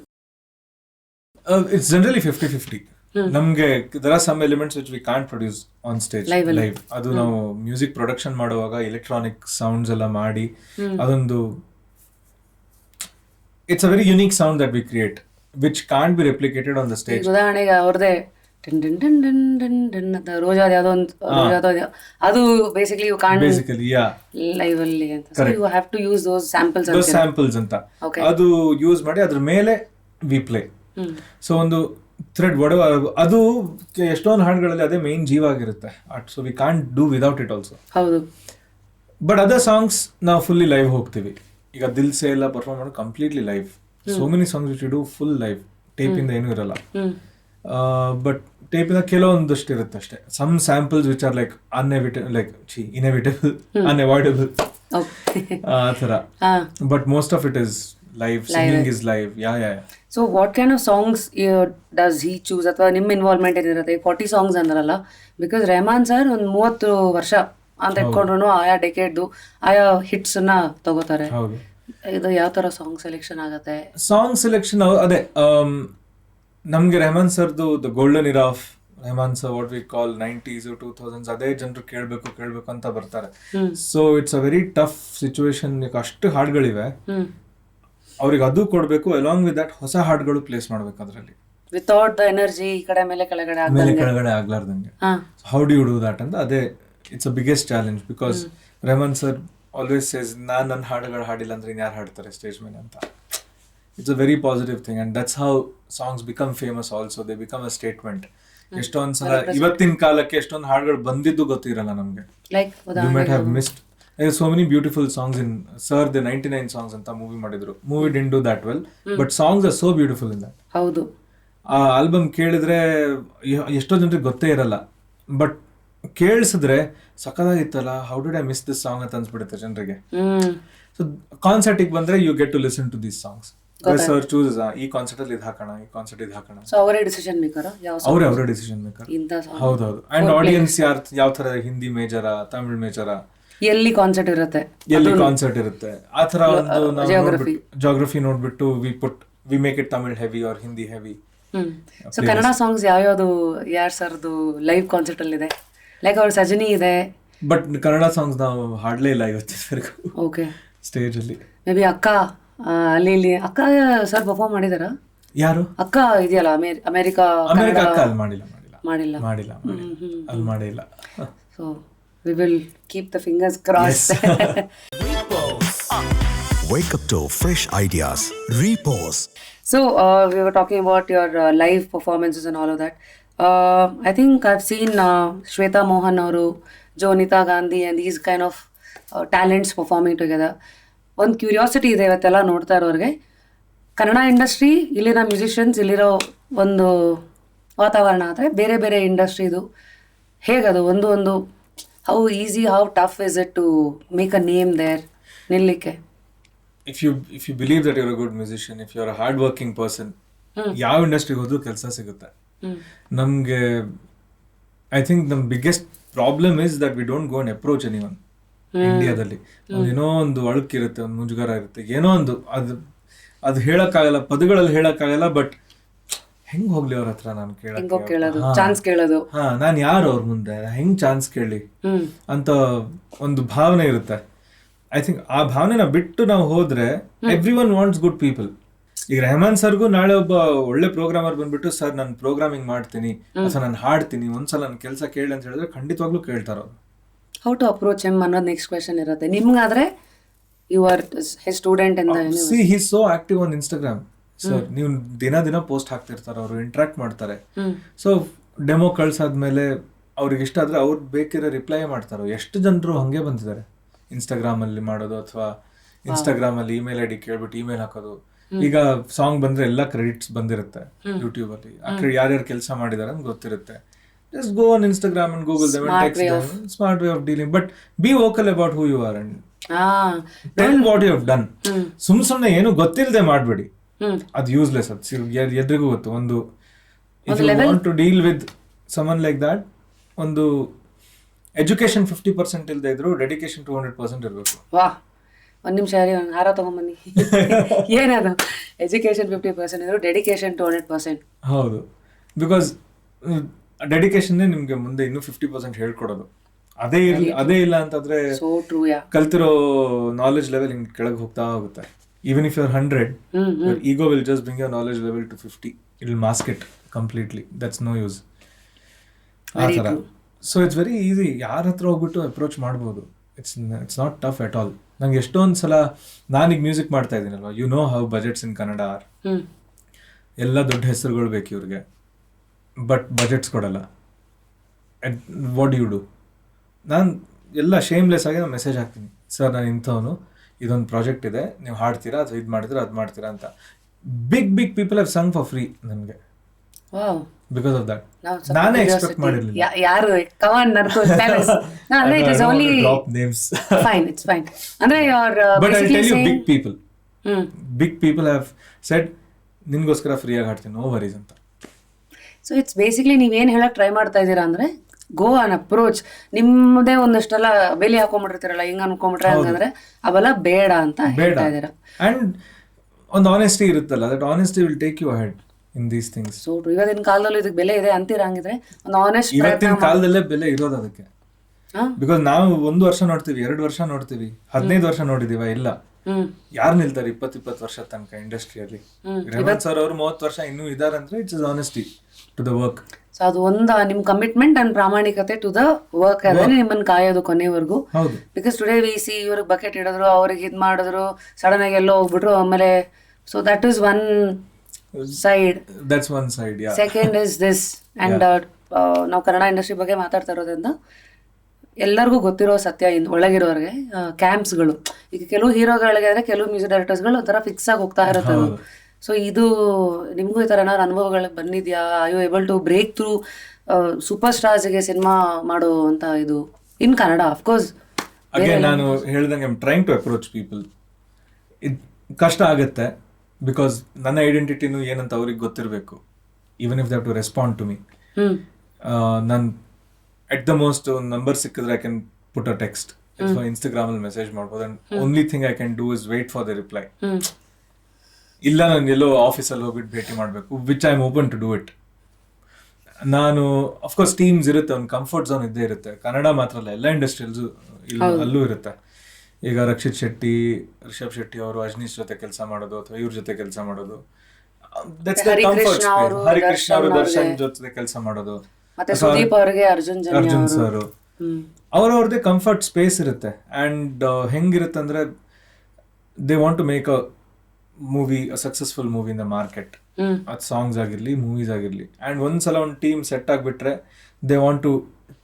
It's generally 50-50. ನಮ್ಗೆ there are some elements which we can't produce on stage live. ಅದು ನಾವು ಮ್ಯೂಸಿಕ್ ಪ್ರೊಡಕ್ಷನ್ ಮಾಡುವಾಗ electronic sounds ಎಲ್ಲ ಮಾಡಿ ಅದೊಂದು it's a very unique sound that we create which can't be replicated on the stage. ಉದಾಹರಣೆಗೆ ಅವ್ರದೇ ರೋಜಾದ ಯಾವುದೋ ಒಂದು ಅದು ಬೇಸಿಕಲಿ ಯು ಕಾಂಟ್ ಲೈವ್ ಅಲ್ಲಿ ಅಂತ. So you have to use those samples ಅಂತ ಅದು ಯೂಸ್ ಮಾಡಿ ಅದ್ರ ಮೇಲೆ ವಿ ಪ್ಲೇ. ಸೊ ಒಂದು ಥ್ರೆಡ್ ಅದು ಎಷ್ಟೊಂದು ಹಾಡುಗಳಲ್ಲಿ ಅದೇ ಮೇನ್ ಜೀವ ಆಗಿರುತ್ತೆ. So we can't do without it also. ಹೌದು. ಬಟ್ ಅದರ್ ಸಾಂಗ್ಸ್ ನಾವು ಫುಲ್ಲಿ ಲೈವ್ ಹೋಗ್ತೀವಿ. ಈಗ ದಿಲ್ ಸೇ ಎಲ್ಲ ಪರ್ಫಾರ್ಮ್ ಮಾಡೋದು completely live. So many songs which you do full live. ಟೇಪಿಂದ ಏನೂ ಇರಲ್ಲ. ಬಟ್ ಟೇಪಿಂದ ಕೆಲವೊಂದಷ್ಟು ಇರುತ್ತೆ ಅಷ್ಟೇ. Some samples which are like inevitable, unavoidable ಆ ಥರ. But most of it is live. Singing is live. Yeah. So what kind of songs does he choose? ಅಥವಾ ನಿಮ್ಮ ಇನ್ವಾಲ್ವ್ಮೆಂಟ್ ಏನಿರುತ್ತೆ? 40 ಸಾಂಗ್ಸ್ ಅಂದ್ರಲ್ಲ, ಬಿಕಾಸ್ ರೆಹಮಾನ್ ಸರ್ ಒಂದು 30 ವರ್ಷ ಅಂತ ಇಟ್ಕೊಂಡ್ರು ಆಯಾ ಡೆಕೇಡ್ದು ಆಯಾ ಹಿಟ್ಸ್ ನ ತಗೋತಾರೆ. ಇದು ಯಾವ ತರ ಸಾಂಗ್ ಸೆಲೆಕ್ಷನ್ ಆಗುತ್ತೆ? ಸಾಂಗ್ ಸೆಲೆಕ್ಷನ್ ಅದೇ ನಮ್ಗೆ ರೆಹಮಾನ್ ಸರ್ದು the golden era of Rahman sir, what we call 90s 2000s, ಅದೇ ಜನರು ಕೇಳಬೇಕು ಅಂತ ಬರ್ತಾರೆ. So it's a very tough situation. ಅಷ್ಟು ಹಾಡುಗಳಿವೆ, ಅವ್ರಿಗೆ ಅದು ಕೊಡಬೇಕು. ಅಲಾಂಗ್ ವಿತ್ ದಟ್ ಹೊಸ ಹಾಡುಗಳು ಪ್ಲೇಸ್ ಮಾಡ್ಬೇಕು ಅದರಲ್ಲಿ, ವಿತೌಟ್ ದ ಎನರ್ಜಿ ಈ ಕಡೆ ಮೇಲೆ ಕೆಳಗಡೆ ಆಗ್ಲಾರ್ದಂಗೆ. How do you do that ಅಂತ ಅದೇ it's a biggest challenge. Because Rahman sir always says, ನಾನು ನನ್ನ ಹಾಡುಗಳು ಹಾಡಿಲ್ಲ ಅಂದ್ರೆ ಇನ್ಯಾರು ಹಾಡ್ತಾರೆ ಸ್ಟೇಜ್ ಮೇಲೆ ಅಂತ. It's a very positive thing and that's how songs become famous also. They become a statement. ಎಷ್ಟೊಂದು ಸಲ ಇವತ್ತಿನ ಕಾಲಕ್ಕೆ ಎಷ್ಟೊಂದು ಹಾಡುಗಳು ಬಂದಿದ್ದು ಗೊತ್ತಿರಲ್ಲ ನಮ್ಗೆ. You might have missed so many beautiful songs in Sir the 99 songs ಅಂತ ಮೂವಿ ಮಾಡಿದ್ರು. Movie didn't do that well, but songs are so beautiful in that. ಹೌದು. ಆ ಆಲ್ಬಮ್ ಕೇಳಿದ್ರೆ ಎಷ್ಟೋ ಜನರಿಗೆ ಗೊತ್ತೇ ಇರಲ್ಲ, ಬಟ್ ಕೇಳಿಸಿದ್ರೆ ಸಖತ್ತಾಗಿತ್ತಲ್ಲ, how did I miss this song ಅಂತ ಅನ್ಸ್ಬಿಡುತ್ತೆ ಜನರಿಗೆ. ಸೊ ಕಾನ್ಸರ್ಟಿಗೆ ಬಂದ್ರೆ you get to listen to these songs. Sir choose ಈ ಕಾನ್ಸರ್ಟ್ ಅಲ್ಲಿ ಇದು ಹಾಕೋಣ, ಈ ಕಾನ್ಸರ್ಟ್ ಇದು ಹಾಕೋಣ. ಸೊ ಅವರೇ ಡಿಸಿಷನ್ ಮೇಕರ್. ಅವರೇ ಡಿಸಿಷನ್ ಮೇಕರ್. ಹೌದೌದು. ಅಂಡ್ ಆಡಿಯನ್ಸ್ ಯಾವ ತರ, ಹಿಂದಿ ಮೇಜರಾ, ತಮಿಳ್ ಮೇಜರಾ, ಎಲ್ಲಿ ಕಾನ್ಸರ್ಟ್ ಇರುತ್ತೆ ಆ ತರ ಒಂದು ಜಾಗ್ರಫಿ ನೋಡ್ಬಿಟ್ಟು we make it Tamil heavy or Hindi heavy. So Kannada songs ಯಾವ್ಯಾವ್ದು ಯಾರ್ ಸರ್ದು ಲೈವ್ ಕಾನ್ಸರ್ಟ್ ಅಲ್ಲಿ ಇದೆ? ಲೈಕ್ ಅವ್ರ ಸಜನಿ ಇದೆ, ಬಟ್ ಕನ್ನಡ ಸಾಂಗ್ಸ್ ನಾವು ಹಾಡ್ಲೇ ಇಲ್ಲ ಇವತ್ತಿನವರೆಗೂ. ಓಕೆ. ಸ್ಟೇಜ್ ಅಲ್ಲಿ ಮೇ ಬಿ ಅಕ್ಕ ಅಲ್ಲಿ ಇಲ್ಲಿ ಅಕ್ಕ ಸರ್ ಪರ್ಫಾರ್ಮ್ ಮಾಡಿದಾರ? ಯಾರು ಅಕ್ಕ ಇದೆಯಲ್ಲ ಅಮೆರಿಕಾ ಅಕ್ಕ ಅಲ್ಲಿ ಮಾಡಿಲ್ಲ ಅಲ್ಲಿ ಮಾಡಿಲ್ಲ. So we will keep the fingers crossed. Wake up to fresh ideas. Repose. So we were talking about your live performances and all of that. I think I've seen Shweta Mohan ಅವರು, Jonita Gandhi and these kind of talents performing together. ಒಂದು curiosity ಇದೆ ಇವತ್ತೆಲ್ಲ ನೋಡ್ತಾ ಇರೋರಿಗೆ. Kannada industry, ಇಲ್ಲಿರೋ musicians, ಇಲ್ಲಿರೋ ಒಂದು ವಾತಾವರಣ ಆದರೆ ಬೇರೆ ಬೇರೆ ಇಂಡಸ್ಟ್ರಿದು ಹೇಗದು ಒಂದು how easy how tough is it to make a name there ನಿಲ್ಲಿಕ್ಕೆ? If you believe that your a good musician, if you are a hard working person, ಯಾವ ಇಂಡಸ್ಟ್ರಿಗೆ ಹೋದ್ರೂ ಕೆಲಸ ಸಿಗುತ್ತೆ. ನಮಗೆ ಐ ಥಿಂಕ್ ನಮ್ biggest problem is that we don't go and approach anyone. ಇಂಡಿಯಾದಲ್ಲಿ ಏನೋ ಒಂದು ಅಳುಕಿರುತ್ತೆ, ಒಂದು ಮುಜುಗರ ಇರುತ್ತೆ, ಏನೋ ಒಂದು ಅದು ಹೇಳಕ್ಕಾಗಲ್ಲ, ಪದಗಳಲ್ಲಿ ಹೇಳಕ್ಕಾಗಲ್ಲ. ಬಟ್ ಹೆಂಗ್ ಹೋಗ್ಲಿ ಅವ್ರ ಹತ್ರ ನಾನು ಕೇಳೋದು, ನಾನು ಯಾರು ಅವ್ರ ಮುಂದೆ ಹೆಂಗ್ ಚಾನ್ಸ್ ಕೇಳಿ ಅಂತ ಒಂದು ಭಾವನೆ ಇರುತ್ತೆ. ಐ ಥಿಂಕ್ ಆ ಭಾವನೆನ ಬಿಟ್ಟು ನಾವು ಹೋದ್ರೆ every one wants good people. ಈಗ ರೆಹಮಾನ್ ಸರ್ಗೂ ನಾಳೆ ಒಬ್ಬ ಒಳ್ಳೆ ಪ್ರೋಗ್ರಾಮರ್ ಬಂದ್ಬಿಟ್ಟು ಸರ್ ನಾನು ಪ್ರೋಗ್ರಾಮಿಂಗ್ ಮಾಡ್ತೀನಿ ಅಥವಾ ನಾನು ಹಾಡ್ತೀನಿ, ಒಂದ್ಸಲ ನನ್ನ ಕೆಲಸ ಕೇಳಿ ಅಂತ ಹೇಳಿದ್ರೆ ಖಂಡಿತವಾಗ್ಲೂ ಕೇಳ್ತಾರ ಅವ್ರು. ಹೌ ಟು ಅಪ್ರೋಚ್ ಹಿಮ್ ಅನ್ನೋದು ನೆಕ್ಸ್ಟ್ ಕ್ವೆಶ್ಚನ್ ಇರುತ್ತೆ. ನಿಮ್ಗಾದ್ರೆ ಯು ಆರ್ ಹಿಸ್ ಸ್ಟೂಡೆಂಟ್ ಅಂತ C he so active on Instagram sir. ನೀವು ದಿನ ಪೋಸ್ಟ್ ಹಾಕ್ತಿರ್ತಾರೆ, ಅವರು ಇಂಟ್ರಾಕ್ಟ್ ಮಾಡ್ತಾರೆ. ಸೊ ಡೆಮೋ ಕಳ್ಸಾದ್ಮೇಲೆ ಅವ್ರಿಗೆ ಇಷ್ಟ ಆದ್ರೆ ಅವ್ರು ಬೇಕಿರೋ ರಿಪ್ಲೈ ಮಾಡ್ತಾರೆ. ಎಷ್ಟು ಜನರು ಹಂಗೆ ಬಂದಿದ್ದಾರೆ ಇನ್ಸ್ಟಾಗ್ರಾಮ್ ಅಲ್ಲಿ ಮಾಡೋದು, ಅಥವಾ ಇನ್ಸ್ಟಾಗ್ರಾಮ್ ಅಲ್ಲಿ ಇಮೇಲ್ ಐಡಿ ಕೇಳ್ಬಿಟ್ಟು ಇಮೇಲ್ ಹಾಕೋದು. ಈಗ ಸಾಂಗ್ ಬಂದ್ರೆ ಎಲ್ಲ ಕ್ರೆಡಿಟ್ಸ್ ಬಂದಿರುತ್ತೆ ಯೂಟ್ಯೂಬ್ ಅಲ್ಲಿ, ಯಾರ್ಯಾರು ಕೆಲಸ ಮಾಡಿದಾರೆ ಅಂತ ಗೊತ್ತಿರುತ್ತೆ. Just go on Instagram and Google them and text them. Smart way of dealing. But be vocal about who you are and tell what you have done. ಸುಮ್ನೆ ಏನು ಗೊತ್ತಿಲ್ಲದೆ ಮಾಡಬೇಡಿ, ಅದು ಯೂಸ್ಲೆಸ್. ಅದು ಎಲ್ರಿಗೂ ಗೊತ್ತು. ಒಂದು if you want to deal with someone like that, ಒಂದು ಎಜುಕೇಶನ್ 50% ಇಲ್ಲದೆ ಇದ್ರು ಡೆಡಿಕೇಶನ್ 200% ಇರಬೇಕು. ವಾ, ಒಂದು ನಿಮಿಷ ಹಾರ ತಗೊಂಬನ್ನಿ. ಏನದು ಎಜುಕೇಶನ್ 50% ಇದ್ರು ಡೆಡಿಕೇಶನ್ 200%? ಹೌದು, ಬಿಕಾಸ್ ಡೆಡಿಕೇಶನ್ ನಿಮ್ಗೆ ಮುಂದೆ ಇನ್ನೂ 50% ಹೇಳ್ಕೊಡೋದು. ಅದೇ ಇಲ್ಲ ಅಂತಂದ್ರೆ ಕಲ್ತಿರೋ ನಾಲೆಜ್ ಲೆವೆಲ್ ಹಿಂಗ್ ಕೆಳಗೆ ಹೋಗ್ತಾ ಹೋಗುತ್ತೆ. Even if you are 100, your ego will just bring your knowledge level to 50. It will mask it completely. That's no use. ಆ ಥರ. So it's very easy. ಯಾರ ಹತ್ರ ಹೋಗ್ಬಿಟ್ಟು ಅಪ್ರೋಚ್ ಮಾಡ್ಬೋದು. It's not tough at all. ನಂಗೆ ಎಷ್ಟೊಂದು ಸಲ, ನಾನೀಗ ಮ್ಯೂಸಿಕ್ ಮಾಡ್ತಾ ಇದ್ದೀನಲ್ವ, you know how budgets in Kannada are. ಎಲ್ಲ ದೊಡ್ಡ ಹೆಸರುಗಳು ಬೇಕು ಇವ್ರಿಗೆ, ಬಟ್ ಬಜೆಟ್ಸ್ ಕೊಡಲ್ಲ. What you do? ನಾನು ಎಲ್ಲ ಶೇಮ್ಲೆಸ್ ಆಗಿ ನಾನು ಮೆಸೇಜ್ ಹಾಕ್ತೀನಿ, ಸರ್ ನಾನು ಇಂಥವನು, ಇದೊಂದು ಪ್ರಾಜೆಕ್ಟ್ ಇದೆ, ನೀವು ಹಾಡ್ತೀರಾ ಅಥವಾ ಇದು ಮಾಡ್ತೀರಾ ಅದು ಮಾಡ್ತೀರಾ ಅಂತ. Big people have sung for free ನನಗೆ. Because of that. ನಾನೇ ಎಕ್ಸ್ಪೆಕ್ಟ್ ಮಾಡಿರಲಿಲ್ಲ. ಯಾರು command drop names. Fine, it's fine. ಅಂದ್ರೆ but I tell you, big people have said ನಿನ್ಗೋಸ್ಕರ ಫ್ರೀ ಆಗಿ ಹಾಡ್ತೀನಿ, ನೋ ವರೀಸ್ ಅಂತ. ಸೊ ಇಟ್ಸ್ ಬೇಸಿಕ್ಲಿ ನೀವೇನು ಹೇಳಕ್ ಟ್ರೈ ಮಾಡ್ತಾ ಇದ್ದೀರಾ ಅಂದ್ರೆ, ಗೋ ಅನ್ ಅಪ್ರೋಚ್. ನಿಮ್ಮದೇ ಒಂದಷ್ಟೆಲ್ಲ ಬೇಲಿ ಹಾಕೊಂಡ್ಬಿಟ್ಟಿರ್ತೀರಲ್ಲ, ಹಿಂಗ ಅನ್ಕೊಂಡ್ಬಿಟ್ರೆ ಹಂಗಂದ್ರೆ ಅವೆಲ್ಲ ಬೇಡ ಅಂತ ಹೇಳ್ತಾ ಇದ್ದೀರಾ. ಅಂಡ್ ಒಂದು ಆನೆಸ್ಟಿ ಇರುತ್ತಲ್ಲ, that honesty will take you ahead in these things. So ಇವತ್ತಿನ ಕಾಲದಲ್ಲಿ ಇದಕ್ಕೆ ಬೆಲೆ ಇದೆ ಅಂತೀರಾ? ಹಂಗಿದ್ರೆ ಒಂದು ಆನೆಸ್ಟ್, ಇವತ್ತಿನ ಕಾಲದಲ್ಲೇ ಬೆಲೆ ಇರೋದು ಅದಕ್ಕೆ. ಬಿಕಾಸ್ ನಾವು 1 ವರ್ಷ ನೋಡ್ತೀವಿ, 2 ವರ್ಷ ನೋಡ್ತೀವಿ, 15 ವರ್ಷ ನೋಡಿದೀವ. ಇಲ್ಲ, ಯಾರು ನಿಲ್ತಾರೆ 20 ವರ್ಷ ತನಕ ಇಂಡಸ್ಟ್ರಿಯಲ್ಲಿ? ರೇಮನ್ ಸರ್ ಅವರು 30 ವರ್ಷ ಇನ್ನೂ ಇದಾರೆ ಅಂದ್ರೆ it's is honesty to the work. So ಅದು ಒಂದು ನಿಮ್ ಕಮಿಟ್ಮೆಂಟ್ ಅಂಡ್ ಪ್ರಾಮಾಣಿಕತೆ ಟು ದ ವರ್ಕ್ ಅದೇ ನಿಮ್ಮನ್ನ ಕಾಯೋದು ಕೊನೆವರೆಗೂ. ಬಿಕಾಸ್ ಟುಡೇ ವಿ ಸಿ ಇವ್ರಿಗೆ ಬಕೆಟ್ ಇಡೋದ್ರು, ಅವ್ರಿಗೆ ಇದು ಮಾಡಿದ್ರು, ಸಡನ್ ಆಗಿ ಎಲ್ಲೋ ಹೋಗ್ಬಿಟ್ರು ಆಮೇಲೆ. So that is one side. That's one side, yeah. Second is this, and ನಾವು ಕನ್ನಡ ಇಂಡಸ್ಟ್ರಿ ಬಗ್ಗೆ ಮಾತಾಡ್ತಾ ಇರೋದ್ರಿಂದ ಎಲ್ಲರಿಗೂ ಗೊತ್ತಿರೋ ಸತ್ಯ ಒಳಗಿರೋರಿಗೆ, ಕ್ಯಾಂಪ್ಸ್ಗಳು ಈಗ ಕೆಲವು ಹೀರೋಗಳಿಗೆ ಅಂದರೆ ಕೆಲವು ಮ್ಯೂಸಿಕ್ ಡೈರೆಕ್ಟರ್ಸ್ಗಳು ಒಂಥರ ಫಿಕ್ಸ್ ಆಗಿ ಹೋಗ್ತಾ ಇರುತ್ತೆ. ಸೊ ಇದು ನಿಮಗೂ ಈ ಥರ ಏನಾದ್ರು ಅನುಭವಗಳಿಗೆ ಬಂದಿದೆಯಾ? You able to break through super ಸ್ಟಾರ್ಸ್ಗೆ ಸಿನಿಮಾ ಮಾಡೋ ಅಂತ ಇದು ಇನ್ ಕನ್ನಡ? ಅಫ್ಕೋರ್ಸ್ ಅಗೇನ್ ನಾನು ಹೇಳ್ದಂಗೆ I am trying to approach people. ಇದು ಕಷ್ಟ ಆಗುತ್ತೆ, ಬಿಕಾಸ್ ನನ್ನ ಐಡೆಂಟಿಟಿನೂ ಏನಂತ ಅವ್ರಿಗೆ ಗೊತ್ತಿರಬೇಕು. Even if they have to respond to me, ನಾನು ಎಟ್ ದ ಮೋಸ್ಟ್ ಒಂದು ನಂಬರ್ ಸಿಕ್ಕಿದ್ರೆ I can put a text, ಇನ್ಸ್ಟಾಗ್ರಾಮಲ್ಲಿ ಮೆಸೇಜ್ ಮಾಡ್ಬೋದು. And only thing I can do is wait for the reply. ಇಲ್ಲ ನಾನು ಎಲ್ಲೋ ಆಫೀಸಲ್ಲಿ ಹೋಗ್ಬಿಟ್ಟು ಭೇಟಿ ಮಾಡಬೇಕು, which I am open to do it. ನಾನು ಅಫ್ಕೋರ್ಸ್ ಟೀಮ್ಸ್ ಇರುತ್ತೆ, ಒಂದು ಕಂಫರ್ಟ್ ಝೋನ್ ಇದ್ದೇ ಇರುತ್ತೆ. ಕನ್ನಡ ಮಾತ್ರ ಅಲ್ಲ, ಎಲ್ಲ ಇಂಡಸ್ಟ್ರಿಯಲ್ಸು ಅಲ್ಲೂ ಇರುತ್ತೆ. ಈಗ ರಕ್ಷಿತ್ ಶೆಟ್ಟಿ, ರಿಷಬ್ ಶೆಟ್ಟಿ ಅವರು ಅಜ್ನೀಶ್ ಜೊತೆ ಕೆಲಸ ಮಾಡೋದು ಅಥವಾ ಇವ್ರ ಜೊತೆ ಕೆಲಸ ಮಾಡೋದು, ಹರಿಕೃಷ್ಣ ಅವರು ದರ್ಶನ್ ಜೊತೆ ಕೆಲಸ ಮಾಡೋದು, ಅರ್ಜುನ್ ಸರ್, ಅವ್ರವ್ರದೇ ಕಂಫರ್ಟ್ ಸ್ಪೇಸ್ ಇರುತ್ತೆ. ಅಂಡ್ ಹೆಂಗಿರುತ್ತೆ ಅಂದ್ರೆ, they want to make a movie, a successful movie in the market. ಅದು ಸಾಂಗ್ಸ್ ಆಗಿರ್ಲಿ, ಮೂವೀಸ್ ಆಗಿರ್ಲಿ. ಅಂಡ್ ಒಂದ್ಸಲ ಒಂದು ಟೀಮ್ ಸೆಟ್ ಆಗಿಬಿಟ್ರೆ they want to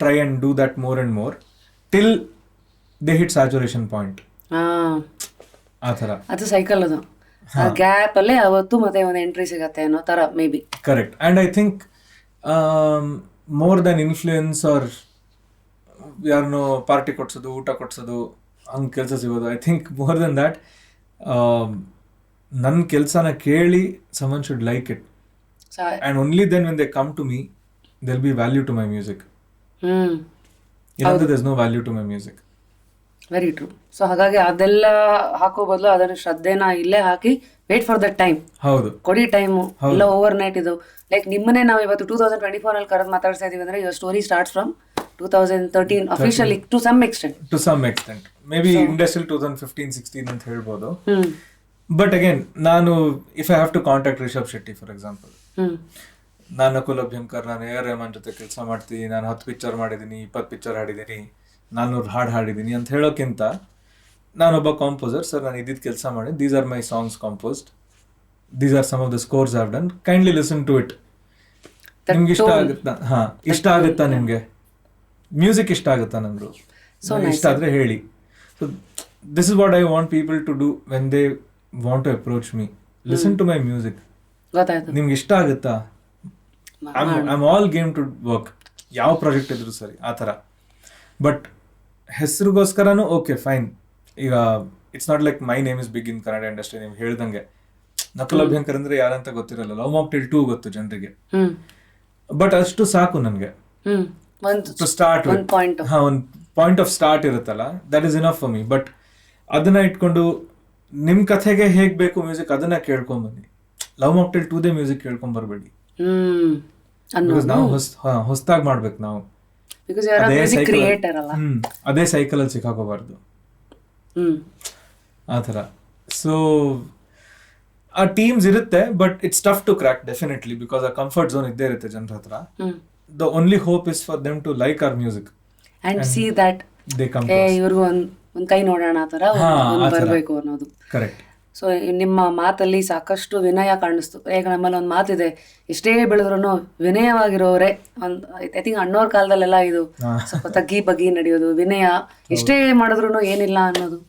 try and do that more and more till they hit saturation point. ಆ ಥರ ಅದು cycle, ಅದು ಗ್ಯಾಪ್ ಅಲ್ಲೇ ಅವತ್ತು ಮತ್ತೆ ಒಂದು ಎಂಟ್ರಿ ಸಿಗತ್ತೆ ಅನ್ನೋ ಥರ maybe. Correct. And I think more than influence or ಯಾರನ್ನೋ ಪಾರ್ಟಿ ಕೊಡ್ಸೋದು, ಊಟ ಕೊಡ್ಸೋದು, ಹಂಗೆ ಕೆಲಸ ಸಿಗೋದು. I think more than that ನನ್ನ ಕೆಲಸನ ಕೇಳಿ someone should like it. And only then when they come to me, there'll be value to my music. There's no value to my music. Very true. So ಹಾಗಾಗಿ ಅದೆಲ್ಲ ಹಾಕೋ ಬದಲು ಅದನ್ನ ಶ್ರದ್ಧೆನ ಇಲ್ಲೇ ಹಾಕಿ wait for that time. ಹೌದು, ಕೊಡಿ time. ಎಲ್ಲ over night ಇದು ಲೈಕ್ ನಿಮ್ಮನ್ನೇ ನಾವು ಇವತ್ತು 2024 ಅಲ್ಲಿ ಕರೆದು ಮಾತಾಡ್ತಾ ಇದೀವಿ ಅಂದ್ರೆ your story starts from 2013 officially to some extent. Maybe industrial 2015-16 ಅಂತ ಹೇಳ್ಬೋದು. ಬಟ್ ಅಗೇನ್ ನಾನು if I have to contact Rishab Shetty for example, ನಾನು ನಕುಲ್ ಅಭ್ಯಂಕರ್, ನಾನು AR Rahman ಜೊತೆ ಕೆಲಸ ಮಾಡ್ತೀನಿ, ನಾನು 10 ಪಿಕ್ಚರ್ ಮಾಡಿದ್ದೀನಿ, 20 ಪಿಕ್ಚರ್ ಹಾಡಿದ್ದೀನಿ, 400 ಹಾಡು ಹಾಡಿದ್ದೀನಿ ಅಂತ ಹೇಳೋಕ್ಕಿಂತ ನಾನೊಬ್ಬ ಕಾಂಪೋಸರ್, ಸರ್ ನಾನು ಇದ್ದಿದ್ದು ಕೆಲಸ ಮಾಡಿ, these are my songs composed, these are some of the scores I have done, kindly listen to it. ನಿಮ್ಗೆ ಇಷ್ಟ ಆಗುತ್ತಾ? ಇಷ್ಟ ಆಗುತ್ತಾ ನಿಮಗೆ? ಮ್ಯೂಸಿಕ್ ಇಷ್ಟ ಆಗುತ್ತಾ? ನಂದು ಇಷ್ಟ ಆದರೆ ಹೇಳಿ. So this is what I want people to do when they want to approach me. Listen to my music. ನಿಮ್ಗೆ ಇಷ್ಟ ಆಗುತ್ತಾ? I am all game to work. ಯಾವ ಪ್ರಾಜೆಕ್ಟ್ ಇದ್ರು ಸರಿ, ಆ ಥರ. ಬಟ್ ಹೆಸರಿಗೋಸ್ಕರನೂ ಓಕೆ ಫೈನ್. ಈಗ it's not like my name is big in Kannada industry. ನೀವು ಹೇಳ್ದಂಗೆ ನಕುಲ್ ಅಭ್ಯಂಕರ್ ಅಂದ್ರೆ ಯಾರಂತ ಗೊತ್ತಿರಲ್ಲ, ಲವ್ ಮಾಕ್ಟೇಲ್ 2 ಗೊತ್ತು ಜನರಿಗೆ, ಬಟ್ ಅಷ್ಟು ಸಾಕು ನನಗೆ ಟು ಸ್ಟಾರ್ಟ್. ಒಂದು ಪಾಯಿಂಟ್ ಆಫ್ ಸ್ಟಾರ್ಟ್ ಇರುತ್ತಲ್ಲ, that is enough for me. But ಅದನ್ನ ಇಟ್ಕೊಂಡು ನಿಮ್ ಕಥೆಗೆ ಹೇಗ್ ಬೇಕು ಮ್ಯೂಸಿಕ್ ಅದನ್ನ ಕೇಳ್ಕೊಂಡ್ ಬನ್ನಿ. ಲವ್ ಮಾಕ್ಟೇಲ್ 2 ಮ್ಯೂಸಿಕ್ ಕೇಳ್ಕೊಂಡ್ ಬರ್ಬೇಡಿ. ನಾವು ಹೊಸದಾಗಿ ಮಾಡ್ಬೇಕು. ನಾವು ಅದೇ ಸೈಕಲ್ ಅಲ್ಲಿ ಸಿಕ್ಕಾಕೋಬಾರ್ದು, ಆ ಥರ. ಸೊ ಆ ಟೀಮ್ಸ್ ಇರುತ್ತೆ, but it's tough to crack definitely, because ಆ ಕಂಫರ್ಟ್ ಝೋನ್ ಇದ್ದೇ ಇರುತ್ತೆ ಜನರ ಹತ್ರ. The only hope is for them to like our music and see that ಇವ್ರಿಗೂ ಒಂದ್ ಕೈ ನೋಡೋಣ ಆ ಥರ ಬರಬೇಕು ಅನ್ನೋದು. ಕರೆಕ್ಟ್. ಸೊ ನಿಮ್ಮ ಮಾತಲ್ಲಿ ಸಾಕಷ್ಟು ವಿನಯ ಕಾಣಿಸ್ತು. ಈಗ ನಮ್ಮಲ್ಲಿ ಒಂದು ಮಾತಿದೆ, ಎಷ್ಟೇ ಬೆಳೆದ್ರು ವಿನಯವಾಗಿರೋರೆ. ಐ ಥಿಂಕ್ ಅಣ್ಣವ್ರ ಕಾಲದಲ್ಲೆಲ್ಲ ಇದು ಸ್ವಲ್ಪ ತಗ್ಗಿ ಬಗ್ಗಿ ನಡೆಯೋದು, ವಿನಯ ಎಷ್ಟೇ ಮಾಡಿದ್ರು ಏನಿಲ್ಲ ಅನ್ನೋದು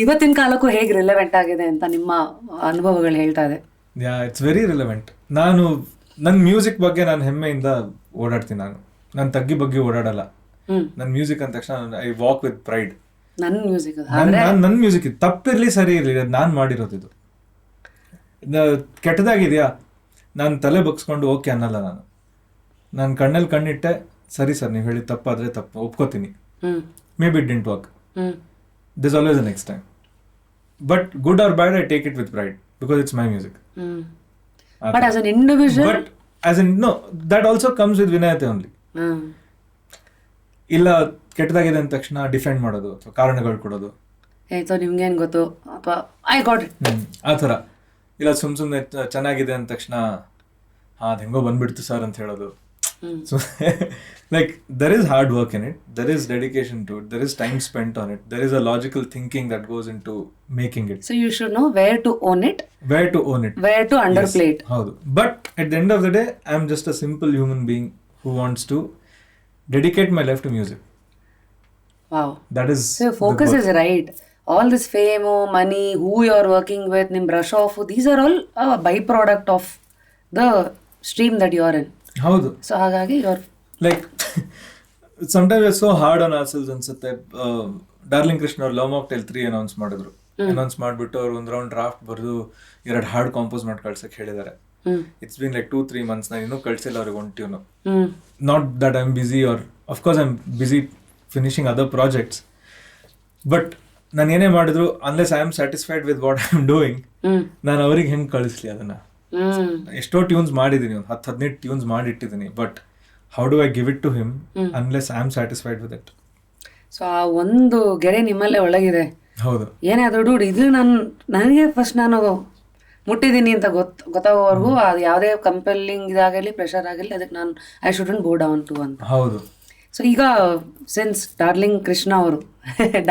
ಇವತ್ತಿನ ಕಾಲಕ್ಕೂ ಹೇಗೆ ರಿಲೆವೆಂಟ್ ಆಗಿದೆ ಅಂತ ನಿಮ್ಮ ಅನುಭವಗಳು ಹೇಳ್ತಾ ಇದೆ. It's very relevant. ನಾನು ನನ್ನ ಮ್ಯೂಸಿಕ್ ಬಗ್ಗೆ ನಾನು ಹೆಮ್ಮೆಯಿಂದ ಓಡಾಡ್ತೀನಿ. ನಾನು ತಗ್ಗಿ ಬಗ್ಗೆ ಓಡಾಡಲ್ಲ. ನನ್ನ ಮ್ಯೂಸಿಕ್ ಅಂದ ತಕ್ಷಣ ಐ ವಾಕ್ ವಿತ್ ಪ್ರೈಡ್. ನನ್ನ ಮ್ಯೂಸಿಕ್ ನನ್ನ ಮ್ಯೂಸಿಕ್ ತಪ್ಪಿರ್ಲಿ ಸರಿ ಇರಲಿ, ಅದು ನಾನು ಮಾಡಿರೋದು. ಇದು ಕೆಟ್ಟದಾಗಿದೆಯಾ, ನಾನು ತಲೆ ಬಗ್ಸ್ಕೊಂಡು ಓಕೆ ಅನ್ನಲ್ಲ. ನಾನು ಕಣ್ಣಲ್ಲಿ ಕಣ್ಣಿಟ್ಟೆ, ಸರಿ ಸರ್ ನೀವು ಹೇಳಿ ತಪ್ಪಾದ್ರೆ ತಪ್ಪು ಒಪ್ಕೋತೀನಿ. Maybe it didn't work, there's always a next time. But good or bad, I take it with pride because it's my music. But as an individual, but as in no, that also comes with vinayate only. ಇಲ್ಲ ಕೆಟ್ಟದಾಗಿದೆ ಅಂದ ತಕ್ಷಣ defend ಮಾಡೋದು ಅಥವಾ ಕಾರಣಗಳು ಕೊಡೋದು, ಆಯ್ತು ನಿಮ್ಗೇನು ಗೊತ್ತು ಅಥವಾ ಐ ಗಾಟ್ ಇಟ್, ಆ ಥರ. ಇಲ್ಲ ಸುಮ್ಮನೆ ಚೆನ್ನಾಗಿದೆ ಅಂದ ತಕ್ಷಣ ಅದು ಹೆಂಗೋ ಬಂದ್ಬಿಡ್ತು ಸರ್ ಅಂತ ಹೇಳೋದು. So like there is hard work in it, there is dedication to it, there is time spent on it, there is a logical thinking that goes into making it. So you should know where to own it, where to underplay it. Haudu. But at the end of the day I am just a simple human being who wants to dedicate my life to music. Wow, that is, so focus is right. All this fame, money, who you are working with, nim brush off, these are all a byproduct of the stream that you are in. ಹೌದು. So ಹಾಗಾಗಿ like sometimes it's so hard on ಅವರ್ಸೆಲ್ಸ್ ಅನ್ಸುತ್ತೆ. Darling Krishna ಅವ್ರು love mocktail 3 announce ಮಾಡಿದ್ರು. Announce ಮಾಡಿಬಿಟ್ಟು ಅವ್ರು ಒಂದು round draft ಬರೆದು 2 hard compost ಮಾಡಿ ಕಳ್ಸಕ್ಕೆ ಹೇಳಿದ್ದಾರೆ. It's been like 2-3 months. ನಾನು ಇನ್ನೂ ಕಳ್ಸಿಲ್ಲ ಅವ್ರಿಗೆ ಒಂದು tune. Not that I am busy, or of course I am busy finishing other projects. But ನಾನು ಏನೇ ಮಾಡಿದ್ರು unless I am satisfied with what I am doing, ನಾನು ಅವ್ರಿಗೆ ಹೆಂಗೆ ಕಳಿಸ್ಲಿ ಅದನ್ನ. ಎಷ್ಟೋ ಟ್ಯೂನ್ಸ್ ಮಾಡಿದ್ದೀನಿ, 10-15 ಟ್ಯೂನ್ಸ್ ಮಾಡಿಟ್ಟಿದ್ದೀನಿ. But how do I give it to him unless I am satisfied with it. So ಆ ಒಂದು ಗೆರೆ ನಿಮ್ಮಲ್ಲೇ ಒಳಗಿದೆ. ಹೌದು. ಏನೇ ಅದು ಡೂಡ್ ಇದು ನನಗೆ ಫಸ್ಟ್ ನಾನು ಮುಟ್ಟಿದ್ದೀನಿ ಅಂತ ಗೊತ್ತಾಗೋವರೆಗೂ ಅದು ಯಾವುದೇ ಕಂಪೆಲ್ಲಿಂಗ್ ಇದಾಗಲಿ ಪ್ರೆಷರ್ ಆಗಲಿ ಅದಕ್ಕೆ ನಾನು I shouldn't go down to ಅಂತ. ಹೌದು. ಸೊ ಈಗ ಸಿನ್ಸ್ ಡಾರ್ಲಿಂಗ್ ಕೃಷ್ಣ ಅವರು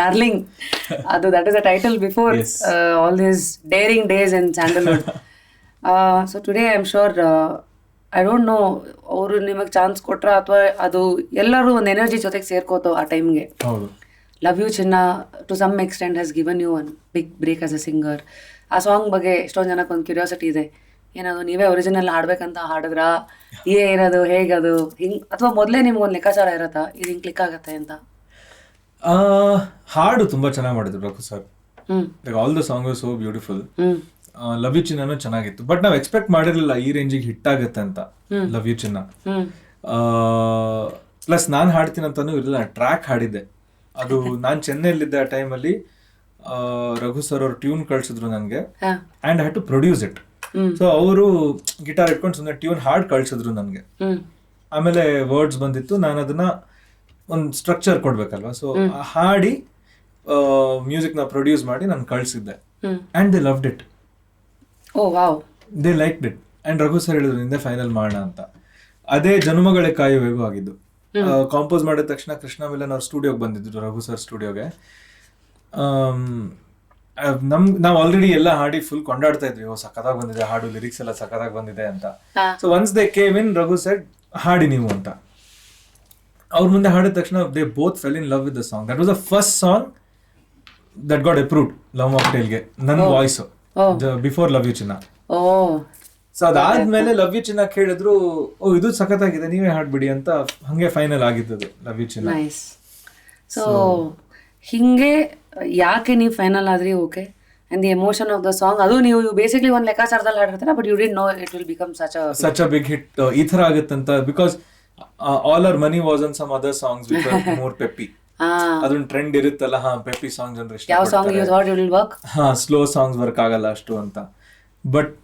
ಡಾರ್ಲಿಂಗ್ ಅದು that is a title before all these daring days in Sandalwood. So today I am sure, I don't no ಅವರು ನಿಮಗೆ ಚಾನ್ಸ್ ಕೊಟ್ರ ಅಥವಾ ಅದು ಎಲ್ಲರೂ ಒಂದು ಎನರ್ಜಿ ಜೊತೆಗೆ ಸೇರ್ಕೋತೋ ಆ ಟೈಮ್ಗೆ. Love you Chinna to some extent has given you one big break as a singer. ಆ ಸಾಂಗ್ ಬಗ್ಗೆ ಎಷ್ಟೊಂದು ಜನಕ್ಕೆ ಒಂದು ಕ್ಯೂರಿಯಾಸಿಟಿ ಇದೆ. ಏನದು ನೀವೇ ಒರಿಜಿನಲ್ ಹಾಡ್ಬೇಕಂತ ಹಾಡಿದ್ರಾ, ಏನದು ಹೇಗದು ಹಿಂಗ್, ಅಥವಾ ಮೊದಲೇ ನಿಮ್ಗೊಂದು ಲೆಕ್ಕಾಚಾರ ಇರತ್ತಾ ಇದು ಹಿಂಗ್ ಕ್ಲಿಕ್ ಆಗತ್ತೆ ಅಂತ? ಹಾಡು ತುಂಬಾ ಚೆನ್ನಾಗಿ ಮಾಡಿದ್ರು Raghu sir. Like all the song was so beautiful. Love you ಚಿನ್ನನು ಚೆನ್ನಾಗಿತ್ತು, ಬಟ್ ನಾವ್ ಎಕ್ಸ್ಪೆಕ್ಟ್ ಮಾಡಿರ್ಲಿಲ್ಲ ಈ ರೇಂಜಿಗೆ ಹಿಟ್ ಆಗತ್ತೆ ಅಂತ ಲವ್ ಯು ಚಿನ್ನ. ಪ್ಲಸ್ ನಾನ್ ಹಾಡ್ತೀನಿ ಅಂತಾನು ಇರಲಿಲ್ಲ, ಟ್ರ್ಯಾಕ್ ಹಾಡಿದ್ದೆ. ಅದು ನಾನ್ ಚೆನ್ನೈಲಿದ್ದೆ ಆ ಟೈಮಲ್ಲಿ. ರಘು ಸರ್ ಅವ್ರು ಟ್ಯೂನ್ ಕಳ್ಸಿದ್ರು ನನಗೆ, and had to produce it. So ಅವರು ಗಿಟಾರ್ ಇಟ್ಕೊಂಡು ಸುಮ್ಮನೆ ಟ್ಯೂನ್ ಹಾಡ್ ಕಳ್ಸಿದ್ರು ನನಗೆ. ಆಮೇಲೆ ವರ್ಡ್ಸ್ ಬಂದಿತ್ತು, ನಾನು ಅದನ್ನ ಒಂದು ಸ್ಟ್ರಕ್ಚರ್ ಕೊಡ್ಬೇಕಲ್ವಾ, ಸೊ ಹಾಡಿ ಮ್ಯೂಸಿಕ್ ನ ಪ್ರೊಡ್ಯೂಸ್ ಮಾಡಿ ನಾನು ಕಳ್ಸಿದ್ದೆ. And they loved it. Oh wow. They liked it. And Raghu sir ಹೇಳಿದ್ರು ನಿಂದೆ ಫೈನಲ್ ಮಾಡೋಣ ಅಂತ. ಅದೇ ಜನ್ಮಗಳೇ ಕಾಯುವೆಗೂ ಆಗಿದ್ದು. ಕಾಂಪೋಸ್ ಮಾಡಿದ ತಕ್ಷಣ ಕೃಷ್ಣ ಮಿಲನ್ ಅವ್ರ ಸ್ಟುಡಿಯೋಗೆ ಬಂದಿದ್ರು, ರಘು ಸರ್ ಸ್ಟುಡಿಯೋಗೆ. ನಾವ್ ಆಲ್ರೆಡಿ ಎಲ್ಲ ಹಾಡಿ ಫುಲ್ ಕೊಂಡಾಡ್ತಾ ಇದ್ವಿ, ಓ ಸಖತ್ತಾಗಿ ಬಂದಿದೆ ಹಾಡು, ಲಿರಿಕ್ಸ್ ಎಲ್ಲ ಸಖತ್ತಾಗಿ ಬಂದಿದೆ ಅಂತ. So once they came in, Raghu said ಹಾಡಿ ನೀವು ಅಂತ. ಅವ್ರ ಮುಂದೆ ಹಾಡಿದ ತಕ್ಷಣ they both fell in love with the song. That was the first song that got approved love ಮಾಕ್ಟೇಲ್ಗೆ, ನನ್ನ voice before love you Chinna. So ಅದಾದ್ಮೇಲೆ ಲವ್ ಯು ಚಿನ್ನ ಕೇಳಿದ್ರು, ಓ ಇದು ಸಖತ್ತಾಗಿದೆ ನೀವೇ ಹಾಡ್ಬಿಡಿ ಅಂತ, ಹಂಗೆ ಫೈನಲ್ ಆಗಿದ್ದದು ಲವ್ ಯು ಚಿನ್ನ. ಸೊ ಹಿಂಗೆ ಯಾಕೆ ನೀವು ಫೈನಲ್ ಆದ್ರಿ? Okay, and the emotion of the song, ಅದು ನೀವು ಬೇಸಿಕ್ಲಿ ಒಂದು ಲೆಕ್ಕಾಚಾರದಲ್ಲಿ ಹಾಡಿರ್ತೀರ, but you did know it will become such a big hit ಈ ತರ ಆಗುತ್ತಂತ. Because all our money was on some other songs which were more peppy. ಅದೊಂದು trend ಇರುತ್ತಲ್ಲ, ಪೆಪ್ಪಿ ಸಾಂಗ್ ಜನರು ಇಷ್ಟ, ಸ್ಲೋ ಸಾಂಗ್ಸ್ ವರ್ಕ್ ಆಗಲ್ಲ ಅಷ್ಟು ಅಂತ. ಬಟ್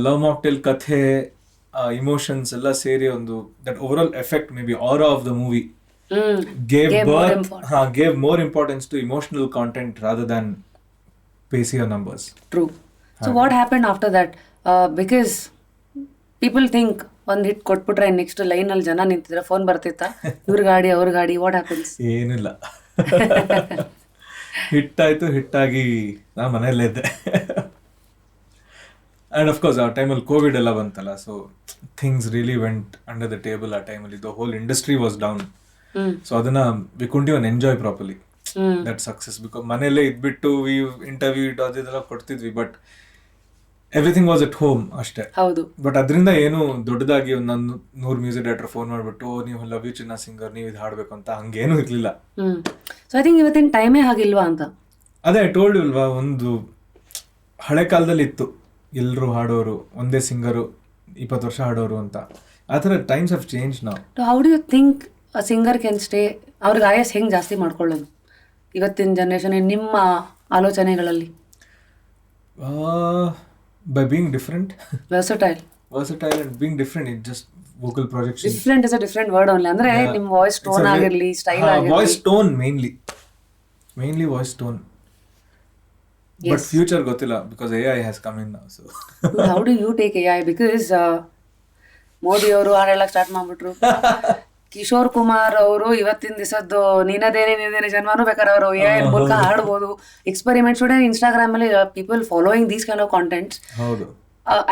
ಲವ್ ಮಾಕ್ಟೇಲ್ ಕಥೆ, ಇಮೋಷನ್ಸ್ ಎಲ್ಲ ಸೇರಿ ಒಂದು that overall effect, maybe aura of the movie gave more importance to emotional content rather than basic numbers. True. So what happened after that? Because people think one hit ಕೊಟ್ಬಿಟ್ರೆ next line ಅಲ್ಲಿ ಜನ ನಿಂತಿದ್ರೆ phone ಬರ್ತಿತ್ತಾ, ಇವ್ರ ಗಾಡಿ ಅವ್ರ ಗಾಡಿ, what happens? ಏನಿಲ್ಲ, hit ಆಯ್ತು, hit ಆಗಿ ನಾ ಮನೆಯಲ್ಲೇ ಇದ್ದೆ. ಅಂಡ್ ಆಫ್ ಕೋರ್ಸ್ ಆ ಟೈಮಲ್ಲಿ ಕೋವಿಡ್ ಎಲ್ಲ ಬಂತಲ್ಲ, so things really went under the table. ಆ ಟೈಮಲ್ಲಿ the whole industry was down. So ಅದನ್ನ we couldn't even enjoy properly that success. Because ಮನೆಯಲ್ಲೇ ಇದ್ಬಿಟ್ಟು ವಿ ಇಂಟರ್ವ್ಯೂ ಅದೆಲ್ಲ ಕೊಡ್ತಿದ್ವಿ, but everything was at home ಅಷ್ಟೇ. ಬಟ್ ಅದರಿಂದ ಏನು ದೊಡ್ಡದಾಗಿ ಒಂದು 100 ಮ್ಯೂಸಿಕ್ ಡೈರೆಕ್ಟರ್ ಫೋನ್ ಮಾಡ್ಬಿಟ್ಟು ನೀವು ಲವ್ ಯು ಚಿನ್ನ ಸಿಂಗರ್ ನೀವು ಇದು ಹಾಡ್ಬೇಕು ಅಂತ ಹಂಗೇನು ಇರ್ಲಿಲ್ಲ. ಸೊ ಐ ಥಿಂಕ್ ಇವತ್ತಿನ ಟೈಮೇ ಹಾಗಿಲ್ವಾ ಅಂತ. ಅದೇ ಟೋಲ್ಡ್ ಇಲ್ವಾ, ಒಂದು ಹಳೆ ಕಾಲದಲ್ಲಿ ಇತ್ತು ಎಲ್ಲರೂ ಹಾಡೋರು, ಒಂದೇ ಸಿಂಗರು 20 ವರ್ಷ ಹಾಡೋರು ಅಂತ. ಆ ಥರ times have change now. How do you think a singer can stay? ಅವ್ರಿಗೆ ಆಯಸ್ ಹೆಂಗೆ ಜಾಸ್ತಿ ಮಾಡ್ಕೊಳ್ಳೋದು ಇವತ್ತಿನ ಜನರೇಷನ್ ನಿಮ್ಮ ಆಲೋಚನೆಗಳಲ್ಲಿ? By being different. Versatile and being different in just vocal projection. Different is a different word only. Andre ನಿಮ್ಮ voice tone ಆಗಿರಲಿ, ಸ್ಟೈಲ್ ಆಗಿರಲಿ. Voice tone mainly voice tone. But future ಗೊತ್ತಿಲ್ಲ because AI has come in now. So how do you take AI? Because Modi ಅವರು ಹಾಡೆಲ್ಲ start ಮಾಡ್ಬಿಟ್ರು. ಕಿಶೋರ್ ಕುಮಾರ್ ಅವರು ಇವತ್ತಿನ ದಿವಸದ್ದು ನೀನದೇನೆ ಜನ್ಮನೂ ಬೇಕಾದ್ರೆ ಅವರು AI ಮೂಲಕ ಹಾಡ್ಬೋದು. ಎಕ್ಸ್ಪೆರಿಮೆಂಟ್ಸ್ ಟುಡೇ ಇನ್ಸ್ಟಾಗ್ರಾಮ್ ಅಲ್ಲಿ people following these kind of contents. ಹೌದು.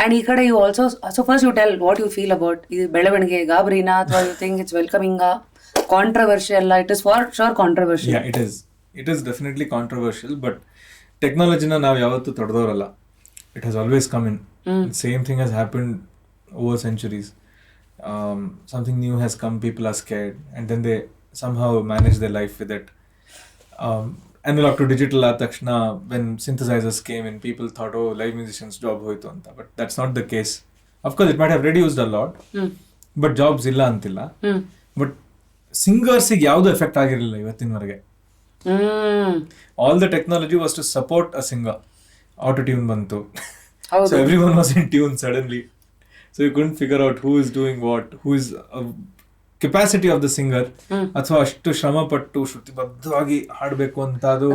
ಅಂಡ್ ಈ ಕಡೆ you also, so first you tell what you feel about ಇದು ಬೆಳವಣಿಗೆ. ಗಾಬರಿನಾ ಅಥವಾ you think it's welcoming? Controversial? It is for sure controversial. It is definitely controversial, but ಟೆಕ್ನಾಲಜಿನ ನಾವು ಯಾವತ್ತೂ ತೊಡೆದವರಲ್ಲ. It has always come in. Same thing has happened over centuries. Something new has come, people are scared, and then they somehow manage their life with it. Analog to digital aad takshana, when synthesizers came in, people thought, oh, live musicians job hoytu anta, but that's not the case. Of course it might have reduced a lot, but jobs illa antilla. But singers ಗೆ ಯಾವುದು effect ಆಗಿರಲಿಲ್ಲ ಇವತ್ತಿನವರೆಗೆ. All the technology was to support a singer. Auto tune bantu, so everyone was in tune suddenly. So you couldn't figure out who is doing what, who is capacity of the singer, ಅಥವಾ ಅಷ್ಟು ಶ್ರಮ ಪಟ್ಟು ಶ್ರುತಿಬದ್ಧವಾಗಿ ಹಾಡಬೇಕು ಅಂತ ಅದು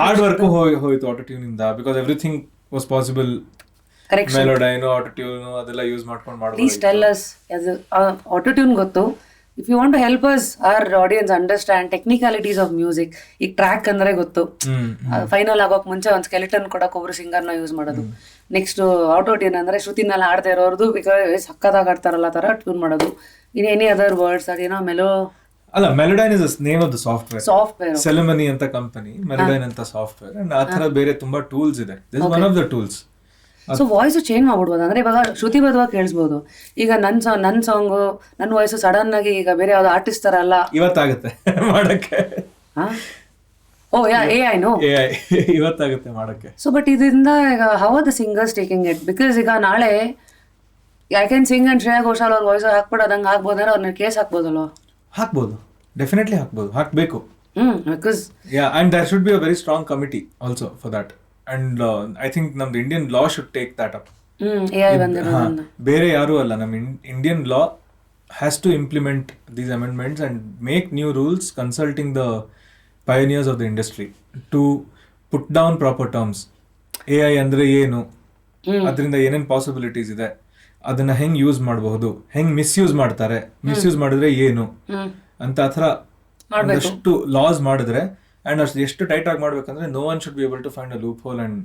hard work ಹೋಯ್ತು auto tune ಇಂದ. Because everything was possible. ಮೆಲೋಡೈನು ಆಟೋ ಟ್ಯೂನ್ ಅದೆಲ್ಲ ಯೂಸ್ ಮಾಡ್ಕೊಂಡು ಮಾಡಬಹುದು. Please tell us, auto tune ಗೊತ್ತು. If you want to help us our audience understand technicalities of music. ಈಗ ಟ್ರ್ಯಾಕ್ ಅಂದ್ರೆ ಗೊತ್ತು, ಫೈನಲ್ ಆಗೋಕ್ ಮುಂಚೆ ಒಂದು ಸ್ಕೆಲಿಟನ್ ಕೊಡಕ್ ಒಬ್ರು ಸಿಂಗರ್ನ ಯೂಸ್ ಮಾಡೋದು. ನೆಕ್ಸ್ಟ್ ಆಟೋ ಟ್ಯೂನ್ ಅಂದ್ರೆ ಶ್ರುತಿನಲ್ಲಿ ಹಾಡ್ತಾ ಇರೋರ್ದು ಬಿಕಾಸ್ ಸಕ್ಕತ್ತಾಗಿ ಆಡ್ತಾರಲ್ಲ ತರ ಟ್ಯೂನ್ ಮಾಡೋದು. ಇನ್ ಎನಿ ಅದರ್ ವರ್ಡ್ಸ್ ಅದೇನೋ ಅಲ್ಲ, Melodyne is name of the software. Celemony ಅಂತ ಕಂಪನಿ, ಮೆಲೋಡೈನ್ ಅಂತ ಸಾಫ್ಟ್ವೇರ್. ಅಂಡ್ ಆ ತರ ಬೇರೆ ತುಂಬಾ ಟೂಲ್ಸ್ ಇದೆ. This is one of the tools. So voice change ಮಾಡ್ಬಿಡ್ಬೋದು. ಅಂದ್ರೆ ಇವಾಗ ಶ್ರುತಿಬದ್ಧವಾಗಿ ಕೇಳಿಸ್ಬೋದು. ಈಗ ನನ್ನ ಸಾಂಗು ನನ್ನ ವಾಯ್ಸ್ ಸಡನ್ ಆಗಿ ಈಗ ಬೇರೆ ಯಾವ್ದು ಆರ್ಟಿಸ್ಟ್ ತರ ಅಲ್ಲ ಇವತ್ತಾಗುತ್ತೆ ಮಾಡಕ್ಕೆ. ಓ ಯಾ AI ನೋ ಇವತ್ತಾಗುತ್ತೆ ಮಾಡಕ್ಕೆ. ಸೊ ಬಟ್ ಇದರಿಂದ ಈಗ how are the singers taking it? Because ಈಗ ನಾಳೆ I can sing and Shreya Ghoshal ಅವ್ರ ವಾಯ್ಸ್ ಹಾಕ್ಬಿಡೋದಂಗೆ ಆಗ್ಬೋದ್ರೆ ಅವ್ರನ್ನ ಕೇಸ್ ಹಾಕ್ಬೋದಲ್ವ? ಹಾಕ್ಬೋದು, ಡೆಫಿನೆಟ್ಲಿ ಹಾಕ್ಬೋದು, ಹಾಕ್ಬೇಕು. Because and there should be a very strong committee also for that, and I think ನಮ್ದು Indian law should take that up. AI ಬಂದಿರೋದನ್ನ ಬೇರೆ ಯಾರೂ ಅಲ್ಲ, ನಮ್ಮ Indian law has to implement these amendments and make new rules consulting the pioneers of the industry to put down proper terms. AI ಅಂದ್ರೆ ಏನು, ಅದರಿಂದ ಏನೇನು possibilities ಇದೆ, ಅದನ್ನ ಹೆಂಗ್ ಯೂಸ್ ಮಾಡಬಹುದು, ಹೆಂಗ್ ಮಿಸ್ಯೂಸ್ ಮಾಡ್ತಾರೆ, ಮಿಸ್ಯೂಸ್ ಮಾಡಿದ್ರೆ ಏನು ಅಂತ ಆ ಥರ ಒಂದಷ್ಟು ಲಾಸ್ ಮಾಡಿದ್ರೆ, ಅಂಡ್ ಅಷ್ಟು ಎಷ್ಟು ಟೈಟ್ ಆಗಿ ಮಾಡ್ಬೇಕಂದ್ರೆ no one should be able to find a loop hole and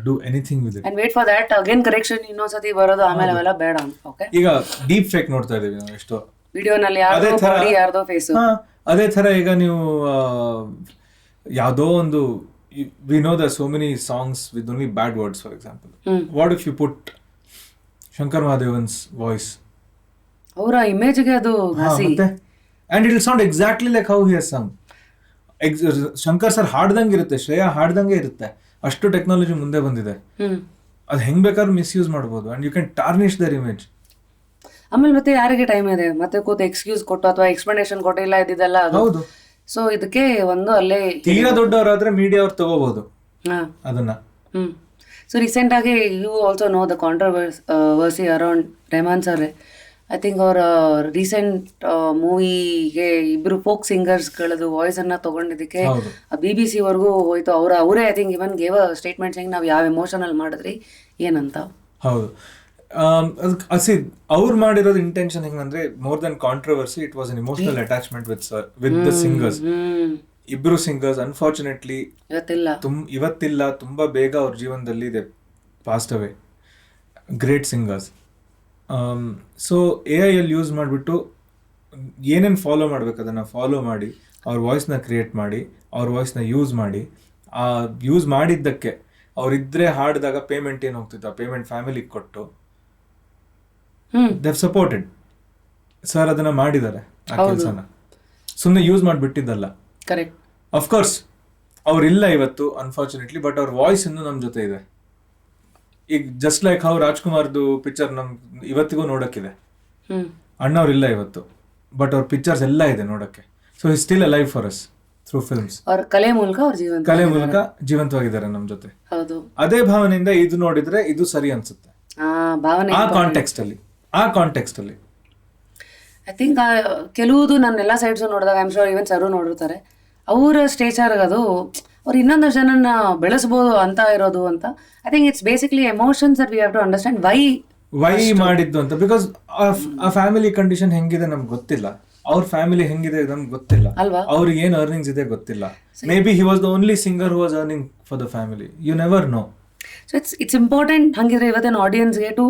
do anything with it. And wait for that again correction ಇನ್ನೊಂದ್ಸತಿ ಬರೋದು, ಆಮೇಲೆ ಅವೆಲ್ಲ ಬೇಡ. ಓಕೆ, ಈಗ ಡೀಪ್ ಫೇಕ್ ನೋಡ್ತಾ ಇದೀವಿ ನಾವು ಎಷ್ಟೋ ವಿಡಿಯೋನಲ್ಲಿ, ಯಾರ್ದೋ ಫೇಸ್. ಅದೇ ತರ ಈಗ ನೀವು ಯಾವ್ದೋ ಒಂದು, we know the so many songs with only bad words. For example, what if you put Shankar Mahadevan's voice, ಅವರ ಇಮೇಜ್ಗೆ ಅದು ಘಾಸಿ, and it will sound exactly like how he has sung. Shankar sir ಹಾಡ್ದಂಗೆ ಇರುತ್ತೆ, ಶ್ರೇಯಾ ಹಾಡ್ದಂಗೆ ಇರುತ್ತೆ, ಅಷ್ಟು ಟೆಕ್ನಾಲಜಿ ಮುಂದೆ ಬಂದಿದೆ. ಅದು ಹೆಂಗ್ ಬೇಕಾದ್ರೂ ಮಿಸ್ಯೂಸ್ ಮಾಡ್ಬೋದು, and you can tarnish their image. ಆಮೇಲೆ ಮತ್ತೆ ಯಾರಿಗೆ ಟೈಮ್ ಇದೆ ಮತ್ತೆ ಕೂತು ಎಕ್ಸ್ಕ್ಯೂಸ್ ಕೊಟ್ಟು ಅಥವಾ ಎಕ್ಸ್ಪ್ಲನೇಷನ್ ಕೊಟ್ಟಿಲ್ಲ ಇದ್ದಿದ್ದೆಲ್ಲ ಹೌದು. ಸೊ ಇದಕ್ಕೆ ಒಂದು ಅಲ್ಲೇ ತೀರಾ ದೊಡ್ಡವರಾದ್ರೆ ಮೀಡಿಯಾ ಅವ್ರು ತಗೋಬಹುದು ಅದನ್ನ. ಸೊ ರೀಸೆಂಟ್ ಆಗಿ you also know the controversy around Rehman sir. I think ಅವರ ರೀಸೆಂಟ್ ಮೂವಿಗೆ ಇಬ್ರು ಫೋಕ್ ಸಿಂಗರ್ಸ್ಗಳದ್ದು ವಾಯ್ಸ್ ಅನ್ನ ತಗೊಂಡಿದ್ದಕ್ಕೆ BBC ವರ್ಗೂ ಹೋಯ್ತು. ಅವರೇ I think even gave statements, ಹೆಂಗೆ ನಾವು ಯಾವ ಎಮೋಷನಲ್ ಮಾಡಿದ್ರಿ ಏನಂತ. ಹೌದು, ಅವ್ರು ಮಾಡಿರೋದು ಇಂಟೆನ್ಷನ್ ಹೆಂಗಂದ್ರೆ, more than controversy, it was an emotional attachment with the singers. ಇಬ್ರು ಸಿಂಗರ್ಸ್ ಅನ್ಫಾರ್ಚುನೇಟ್ಲಿ ಇವತ್ತಿಲ್ಲ, ತುಂಬಾ ಬೇಗ ಅವ್ರ ಜೀವನದಲ್ಲಿ ಇದೆ ಪಾಸ್ಟ್ ಅವೇ, ಗ್ರೇಟ್ ಸಿಂಗರ್ಸ್. ಸೊ AI ಅಲ್ಲಿ ಯೂಸ್ ಮಾಡಿಬಿಟ್ಟು ಏನೇನು ಫಾಲೋ ಮಾಡ್ಬೇಕು ಅದನ್ನ ಫಾಲೋ ಮಾಡಿ ಅವ್ರ ವಾಯ್ಸ್ನ ಕ್ರಿಯೇಟ್ ಮಾಡಿ ಅವ್ರ ವಾಯ್ಸ್ನ ಯೂಸ್ ಮಾಡಿ, ಆ ಯೂಸ್ ಮಾಡಿದ್ದಕ್ಕೆ ಅವ್ರಿದ್ರೆ ಹಾಡಿದಾಗ ಪೇಮೆಂಟ್ ಏನು ಹೋಗ್ತಿತ್ತು, ಆ ಪೇಮೆಂಟ್ ಫ್ಯಾಮಿಲಿಗೆ ಕೊಟ್ಟು ದೇವ್ ಸಪೋರ್ಟೆಡ್. ಸರ್ ಅದನ್ನ ಮಾಡಿದ್ದಾರೆ ಆ ಕೆಲಸನ, ಸುಮ್ಮನೆ ಯೂಸ್ ಮಾಡಿಬಿಟ್ಟಿದ್ದಲ್ಲ. ಕರೆಕ್ಟ್. ಅಫ್ಕೋರ್ಸ್ ಅವ್ರಿಲ್ಲ ಇವತ್ತು ಅನ್ಫಾರ್ಚುನೇಟ್ಲಿ, ಬಟ್ ಅವ್ರ ವಾಯ್ಸ್ ಇನ್ನೂ ನಮ್ಮ ಜೊತೆ ಇದೆ. ಈಗ ಜಸ್ಟ್ ಲೈಕ್ ಹೌ ರಾಜ್ಕುಮಾರ್ದು ಪಿಕ್ಚರ್ ನಮ್ ಇವತ್ತಿಗೂ ನೋಡಕ್ಕಿದೆ. ಅಣ್ಣವ್ರಿಲ್ಲ ಇವತ್ತು, ಬಟ್ ಅವ್ರ ಪಿಕ್ಚರ್ಸ್ ಎಲ್ಲ ಇದೆ ನೋಡಕ್ಕೆ. So he still alive for us through films. ಕಲೆ ಮೂಲಕ ಜೀವಂತವಾಗಿದ್ದಾರೆ ನಮ್ಮ ಜೊತೆ. ಹೌದು, ಅದೇ ಭಾವನೆಯಿಂದ ಇದು ನೋಡಿದ್ರೆ ಇದು ಸರಿ ಅನ್ಸುತ್ತೆ ಆ ಕಾಂಟೆಕ್ಸ್ಟ್ ಅಲ್ಲಿ. ಐ ಥಿಂಕ್ ಕೆಲವುದು ನನ್ನ ಎಲ್ಲ ಸೈಡ್ಸು ನೋಡಿದಾಗ ಐ ಆಮ್ ಶೋರ್ ಈವನ್ ಸರು ನೋಡಿರ್ತಾರೆ, ಅವರ ಸ್ಟೇಚರ್ ಅದು ಅವ್ರು ಇನ್ನೊಂದು ಜನನ ಬೆಳೆಸ್ಬೋದು ಅಂತ ಇರೋದು ಅಂತ. I think it's basically emotions that we have to understand why ಮಾಡಿದ್ದು ಅಂತ. ಬಿಕಾಸ್ ಆ ಫ್ಯಾಮಿಲಿ ಕಂಡೀಷನ್ ಹೆಂಗಿದೆ ನಮ್ಗೆ ಗೊತ್ತಿಲ್ಲ, ಅವ್ರ ಫ್ಯಾಮಿಲಿ ಹೆಂಗಿದೆ ನಮ್ಗೆ ಗೊತ್ತಿಲ್ಲ, ಅವ್ರಿಗೆ ಏನು ಅರ್ನಿಂಗ್ಸ್ ಇದೆ ಗೊತ್ತಿಲ್ಲ. Maybe he was the only singer who was earning for the family, you never know. So it's important ಹಂಗಿದ್ರೆ ಇವತ್ತಿನ ಆಡಿಯನ್ಸ್ಗೆ to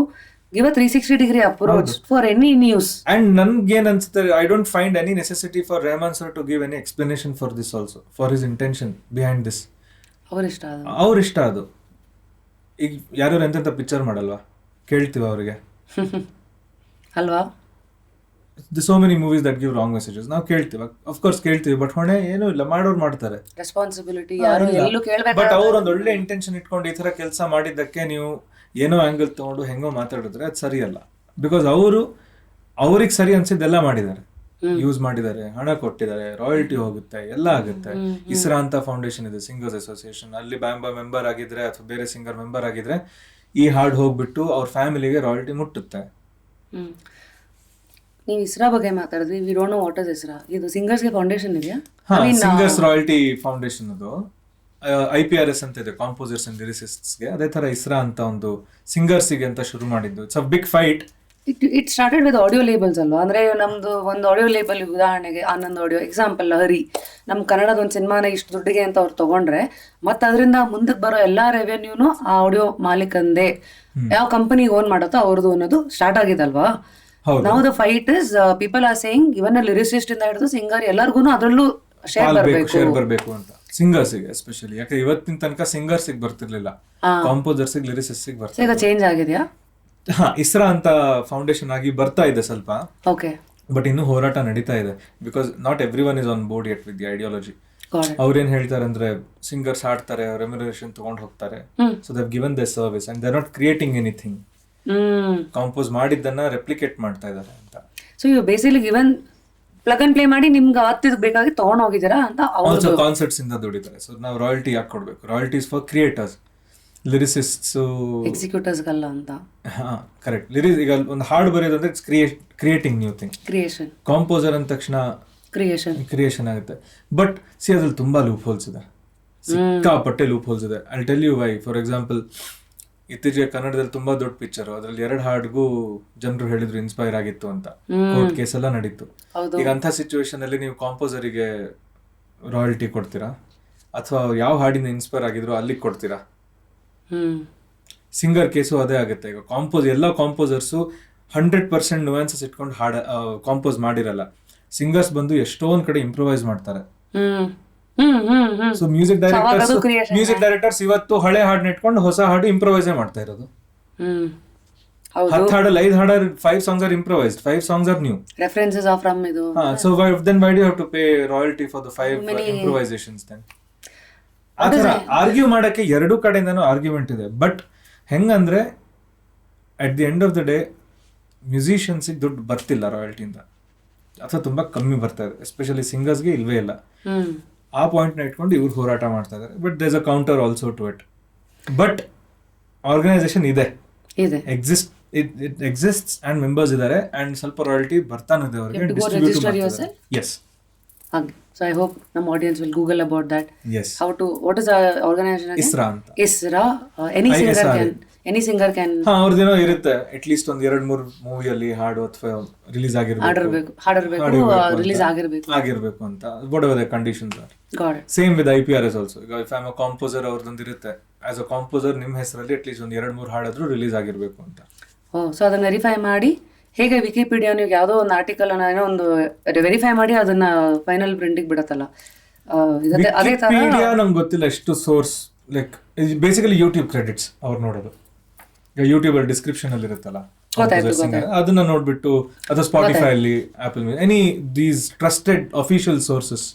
give a 360-degree approach for any news. And ನನ್ಗೇನ್ ಅನ್ಸುತ್ತೆ, I don't find any necessity for Rehman sir to give any explanation for this also, for his intention behind this. ಅವ್ರ ಇಷ್ಟ ಅದು. ಈಗ ಯಾರು ಎಂತೆಂತ ಪಿಕ್ಚರ್ ಮಾಡಲ್ವಾ, ಕೇಳ್ತೀವ ಅವ್ರಿಗೆ ಅಲ್ವಾ? so many movies that give wrong messages ನಾವು ಕೇಳ್ತೀವಿ, of course ಕೇಳ್ತೀವಿ, ಬಟ್ ಹೊಣೆ ಏನೂ ಇಲ್ಲ, ಮಾಡೋರು ಮಾಡ್ತಾರೆ. ರೆಸ್ಪಾನ್ಸಿಬಿಲಿಟಿ ಯಾರು ಎಲ್ಲೂ ಕೇಳಬೇಕು. ಬಟ್ ಅವ್ರು ಒಂದು ಒಳ್ಳೆ ಇಂಟೆನ್ಷನ್ ಇಟ್ಕೊಂಡು ಈ ತರ ಕೆಲಸ ಮಾಡಿದ್ದಕ್ಕೆ ನೀವು ಏನೋ ಆಂಗಲ್ ತಗೊಂಡು ಹೆಂಗೋ ಮಾತಾಡಿದ್ರೆ ಅದು ಸರಿಯಲ್ಲ. ಬಿಕಾಸ್ ಅವ್ರಿಗೆ ಸರಿ ಅನ್ಸಿದ್ದೆಲ್ಲ ಮಾಡಿದ್ದಾರೆ, ಯೂಸ್ ಮಾಡಿದ್ದಾರೆ, ಹಣ ಕೊಟ್ಟಿದ್ದಾರೆ, ರಾಯಲ್ಟಿ ಹೋಗುತ್ತೆ, ಎಲ್ಲ ಆಗುತ್ತೆ. ಇಸ್ರಾ ಅಂತ ಫೌಂಡೇಶನ್ ಇದೆ, ಸಿಂಗರ್ಸ್ ಅಸೋಸಿಯೇಷನ್, ಅಲ್ಲಿ ಬ್ಯಾಂಬಾ ಮೆಂಬರ್ ಆಗಿದ್ರೆ ಅಥವಾ ಬೇರೆ ಸಿಂಗರ್ ಮೆಂಬರ್ ಆಗಿದ್ರೆ ಈ ಹಾಡು ಹೋಗ್ಬಿಟ್ಟು ಅವ್ರ ಫ್ಯಾಮಿಲಿಗೆ ರಾಯಲ್ಟಿ ಮುಟ್ಟುತ್ತೆ. ನೀವು ಇಸ್ರಾ ಬಗ್ಗೆ ಮಾತಾಡಿದ್ವಿ, we don't know what is ISRA. ಇದು ಸಿಂಗರ್ಸ್ಗೆ ಫೌಂಡೇಶನ್ ಇದೆಯಾ? ಸಿಂಗರ್ಸ್ ರಾಯಲ್ಟಿ ಫೌಂಡೇಶನ್ ಅದು IPRS ಅಂತ ಇದೆ, ಕಾಂಪೋಸರ್ಸ್ ಅಂಡ್ ಲಿರಿಸಿಸ್ಟ್ಸ್ಗೆ. ಅದೇ ತರ ಇಸ್ರಾ ಅಂತ ಒಂದು ಸಿಂಗರ್ಸಿಗೆ ಅಂತ ಶುರು ಮಾಡಿದ್ದು. It's a big fight. It started with audio labels ಅಲ್ವಾ? ಅಂದ್ರೆ ನಮ್ದು ಒಂದು ಆಡಿಯೋ ಲೇಬಲ್, ಉದಾಹರಣೆಗೆ ಆನಂದ್ ಆಡಿಯೋ ಎಕ್ಸಾಂಪಲ್, ಹರಿ, ನಮ್ಮ ಕನ್ನಡದ ಒಂದು ಸಿನಿಮಾನ ಇಷ್ಟು ದುಡ್ಡಿಗೆ ಅಂತ ಅವ್ರು ತಗೊಂಡ್ರೆ ಮತ್ತೆ ಅದರಿಂದ ಮುಂದಕ್ಕೆ ಬರೋ ಎಲ್ಲಾ ರೆವೆನ್ಯೂನು ಆ ಆಡಿಯೋ ಮಾಲೀಕಂದೇ, ಯಾವ ಕಂಪನಿ ಓನ್ ಮಾಡುತ್ತೋ ಅವ್ರದ್ದು ಅನ್ನೋದು ಸ್ಟಾರ್ಟ್ ಆಗಿದಲ್ವಾ? ನಾವು the fight is people are saying even lyricist ಇಂದ ಹಿಡಿದು ಸಿಂಗರ್ ಎಲ್ಲರಿಗೂ ಅದರಲ್ಲೂ ಶೇರ್ ಬರಬೇಕು ಅಂತ. ಸಿಂಗರ್ಸಿಗೆ ಎಸ್ಪೆಷಲಿ, ಯಾಕೆ ಇವತ್ತಿನ ತನಕ ಸಿಂಗರ್ಸಿಗೆ ಬರ್ತಿರ್ಲಿಲ್ಲ, ಕಾಂಪೋಸರ್ಸಿಗೆ ಲಿರಿಸಿಸ್ಟಿಗೆ ಬರ್ತಾರೆ. ಈಗ ಚೇಂಜ್ ಆಗಿದೆಯಾ? ಇಸ್ರಾ ಅಂತ ಫೌಂಡೇಶನ್ ಆಗಿ ಬರ್ತಾ ಇದೆ ಸ್ವಲ್ಪ, ಓಕೆ, ಬಟ್ ಇನ್ನೂ ಹೋರಾಟ ನಡೀತಾ ಇದೆ. Because not everyone is on board yet with the ideology. ಅವ್ರೇನ್ ಹೇಳ್ತಾರೆ ಅಂದ್ರೆ, ಸಿಂಗರ್ಸ್ ಹಾಡ್ತಾರೆ, ರೆಮ್ಯುನರೇಷನ್ ತಗೊಂಡ್ ಹೋಗ್ತಾರೆ, so they given the service and they are not creating anything. Compose ಮಾಡಿದ್ದನ್ನ ರೆಪ್ಲಿಕೇಟ್ ಮಾಡ್ತಾ ಇದ್ದಾರೆ ಅಂತ. So you basically given plug and play ಮಾಡಿ ನಿಮ್ಗೆ ಅವತ್ತಿಗೆ ಬೇಕಾಗಿ ತಗೊಂಡ್ ಹೋಗಿದ್ದೀರಾ ಅಂತ. ಆಲ್ಸೋ ಕಾನ್ಸರ್ಟ್ಸ್ ಇಂದ ದುಡಿತಾರೆ. ಸೊ ನಾವು ರಾಯಲ್ಟಿ ಯಾಕೆ ಕೊಡ್ಬೇಕು? ರಾಯಲ್ಟೀಸ್ ಫಾರ್ ಕ್ರಿಯೇಟರ್ಸ್, ಲಿರಿಸಿಸ್ಟ್ಸ್, ಎಕ್ಸಿಕ್ಯೂಟರ್ಸ್ಗಲ್ಲ ಅಂತ. ಕರೆಕ್ಟ್. ಲಿರಿಕ್ಸ್ ಈಗ ಒಂದು ಹಾಡು ಬರೆಯೋದಂದ್ರೆ it's creating new thing. Creation. Composer ಅಂದ ತಕ್ಷಣ ಕ್ರಿಯೇಷನ್ ಆಗುತ್ತೆ. ಬಟ್ ಅದ್ರಲ್ಲಿ ತುಂಬಾ ಲೂಪ್ ಹೋಲ್ಸ್ ಇದೆ, ಸಿಕ್ಕಾಪಟ್ಟೆ ಲೂಪ್ ಹೋಲ್ಸ್ ಇದೆ. I tell you why. For example, ಇತ್ತೀಚೆಗೆ ಕನ್ನಡದಲ್ಲಿ ತುಂಬಾ ದೊಡ್ಡ ಪಿಕ್ಚರ್, ಅದ್ರಲ್ಲಿ 2 ಹಾಡ್ಗೂ ಜನರು ಹೇಳಿದ್ರು ಇನ್ಸ್ಪೈರ್ ಆಗಿತ್ತು ಅಂತ, ಕೋರ್ಟ್ ಕೇಸ್ ಎಲ್ಲ ನಡೀತು. ಈಗ ಅಂತ ಸಿಚುವೇಶನ್ ಅಲ್ಲಿ ನೀವು ಕಾಂಪೋಸರಿಗೆ ರಾಯಲ್ಟಿ ಕೊಡ್ತೀರಾ, ಅಥವಾ ಯಾವ ಹಾಡಿನ ಇನ್ಸ್ಪೈರ್ ಆಗಿದ್ರು ಅಲ್ಲಿಗೆ ಕೊಡ್ತೀರಾ? ಸಿಂಗರ್ ಕೇಸು ಅದೇ ಆಗುತ್ತೆ. ಈಗ ಎಲ್ಲ ಕಾಂಪೋಸರ್ಸು 100% ನುವಾನ್ಸಸ್ ಇಟ್ಕೊಂಡು ಕಾಂಪೋಸ್ ಮಾಡಿರಲ್ಲ. ಸಿಂಗರ್ಸ್ ಬಂದು ಎಷ್ಟೋ ಒಂದ್ ಕಡೆ ಇಂಪ್ರೂವೈಸ್ ಮಾಡ್ತಾರೆ. ಸೊ ಮ್ಯೂಸಿಕ್ ಡೈರೆಕ್ಟರ್ಸ್ ಇವತ್ತು ಹಳೆ ಹಾಡನ್ನ ಇಟ್ಕೊಂಡು ಹೊಸ ಹಾಡು ಇಂಪ್ರೂವೈಸ್ ಮಾಡ್ತಾ ಇರೋದು. 10 ಹಾಡಲ್ಲಿ 5 ಹಾಡಲ್ಲಿ 5 songs are improvised, 5 songs are new. References are from idu. So why do you have to pay royalty for the 5 improvisations then? ಆತರ ಆರ್ಗ್ಯೂ ಮಾಡಕ್ಕೆ ಎರಡು ಕಡೆಯಿಂದನೂ ಆರ್ಗ್ಯುಮೆಂಟ್ ಇದೆ. ಬಟ್ ಹೆಂಗಂದ್ರೆ at the end of the day ಮ್ಯೂಸಿಷಿಯನ್ಸಿಗೆ ದುಡ್ಡು ಬರ್ತಿಲ್ಲ ರಾಯಲ್ಟಿಯಿಂದ, ಅಥವಾ ತುಂಬಾ ಕಮ್ಮಿ ಬರ್ತಾ ಇದೆ. ಎಸ್ಪೆಷಲಿ ಸಿಂಗರ್ಸ್ಗೆ ಇಲ್ವೇ ಇಲ್ಲ. ಆ ಪಾಯಿಂಟ್ನ ಇಟ್ಕೊಂಡು ಇವ್ರು ಹೋರಾಟ ಮಾಡ್ತಾ ಇದ್ದಾರೆ. But there is a counter also to it. But organisation ಇದೆ, ಇಟ್ ಎಕ್ಸಿಸ್ಟ್ಸ್ ಅಂಡ್ ಮೆಂಬರ್ಸ್ ಇದ್ದಾರೆ, ಅಂಡ್ ಸ್ವಲ್ಪ ರಾಯಲ್ಟಿ ಬರ್ತಾನೆ ಇದೆ ಅವರಿಗೆ. Yes. So I hope ನಮ್ಮ audience will Google about that. Yes. What is the organization again? ISRA ಅಂತ. ISRA. Any singer can. ಅವ್ರದ್ದೇನೋ ಇರುತ್ತೆ, at least ಒಂದು 2-3 ಮೂವಿಯಲ್ಲಿ ಹಾಡು ಅಥವಾ ರಿಲೀಸ್ ಆಗಿರ್ಬೇಕು, ರಿಲೀಸ್ ಆಗಿರ್ಬೇಕು ಅಂತ. whatever the conditions are. Got it. Same with IPRS also. If I'm a composer, ಅವ್ರದ್ದೊಂದು ಇರುತ್ತೆ, ಆಸ್ ಅ ಕಾಂಪೋಸರ್ ನಿಮ್ಮ ಹೆಸರಲ್ಲಿ ಅಟ್ ಲೀಸ್ಟ್ ಒಂದು 2-3 ಹಾಡಾದ್ರೂ ರಿಲೀಸ್ ಆಗಿರ್ಬೇಕು ಅಂತ. ಸೊ ಅದನ್ನ ವೆರಿಫೈ ಮಾಡಿ, ಹೇಗೆ ವಿಕಿಪೀಡಿಯಾ ನೀವು ಯಾವುದೋ ಒಂದು ಆರ್ಟಿಕಲ್ ಏನೋ ಒಂದು ವೆರಿಫೈ ಮಾಡಿ ಅದನ್ನ ಫೈನಲ್ ಪ್ರಿಂಟಿಗೆ ಬಿಡತ್ತಲ್ಲ, ಅದೇ ತರ. ನಂಗೆ ಗೊತ್ತಿಲ್ಲ ಎಷ್ಟು source, like basically YouTube credits ಅವ್ರು ನೋಡೋದು. ಈಗ ಯೂಟ್ಯೂಬ್ ಅಲ್ಲಿ ಡಿಸ್ಕ್ರಿಪ್ಷನ್ ಅಲ್ಲಿ ಇರುತ್ತಲ್ಲ, ಅದನ್ನ ನೋಡ್ಬಿಟ್ಟು, ಅಥವಾ ಸ್ಪಾಟಿಫೈ ಅಲ್ಲಿ, apple, any these trusted official sources,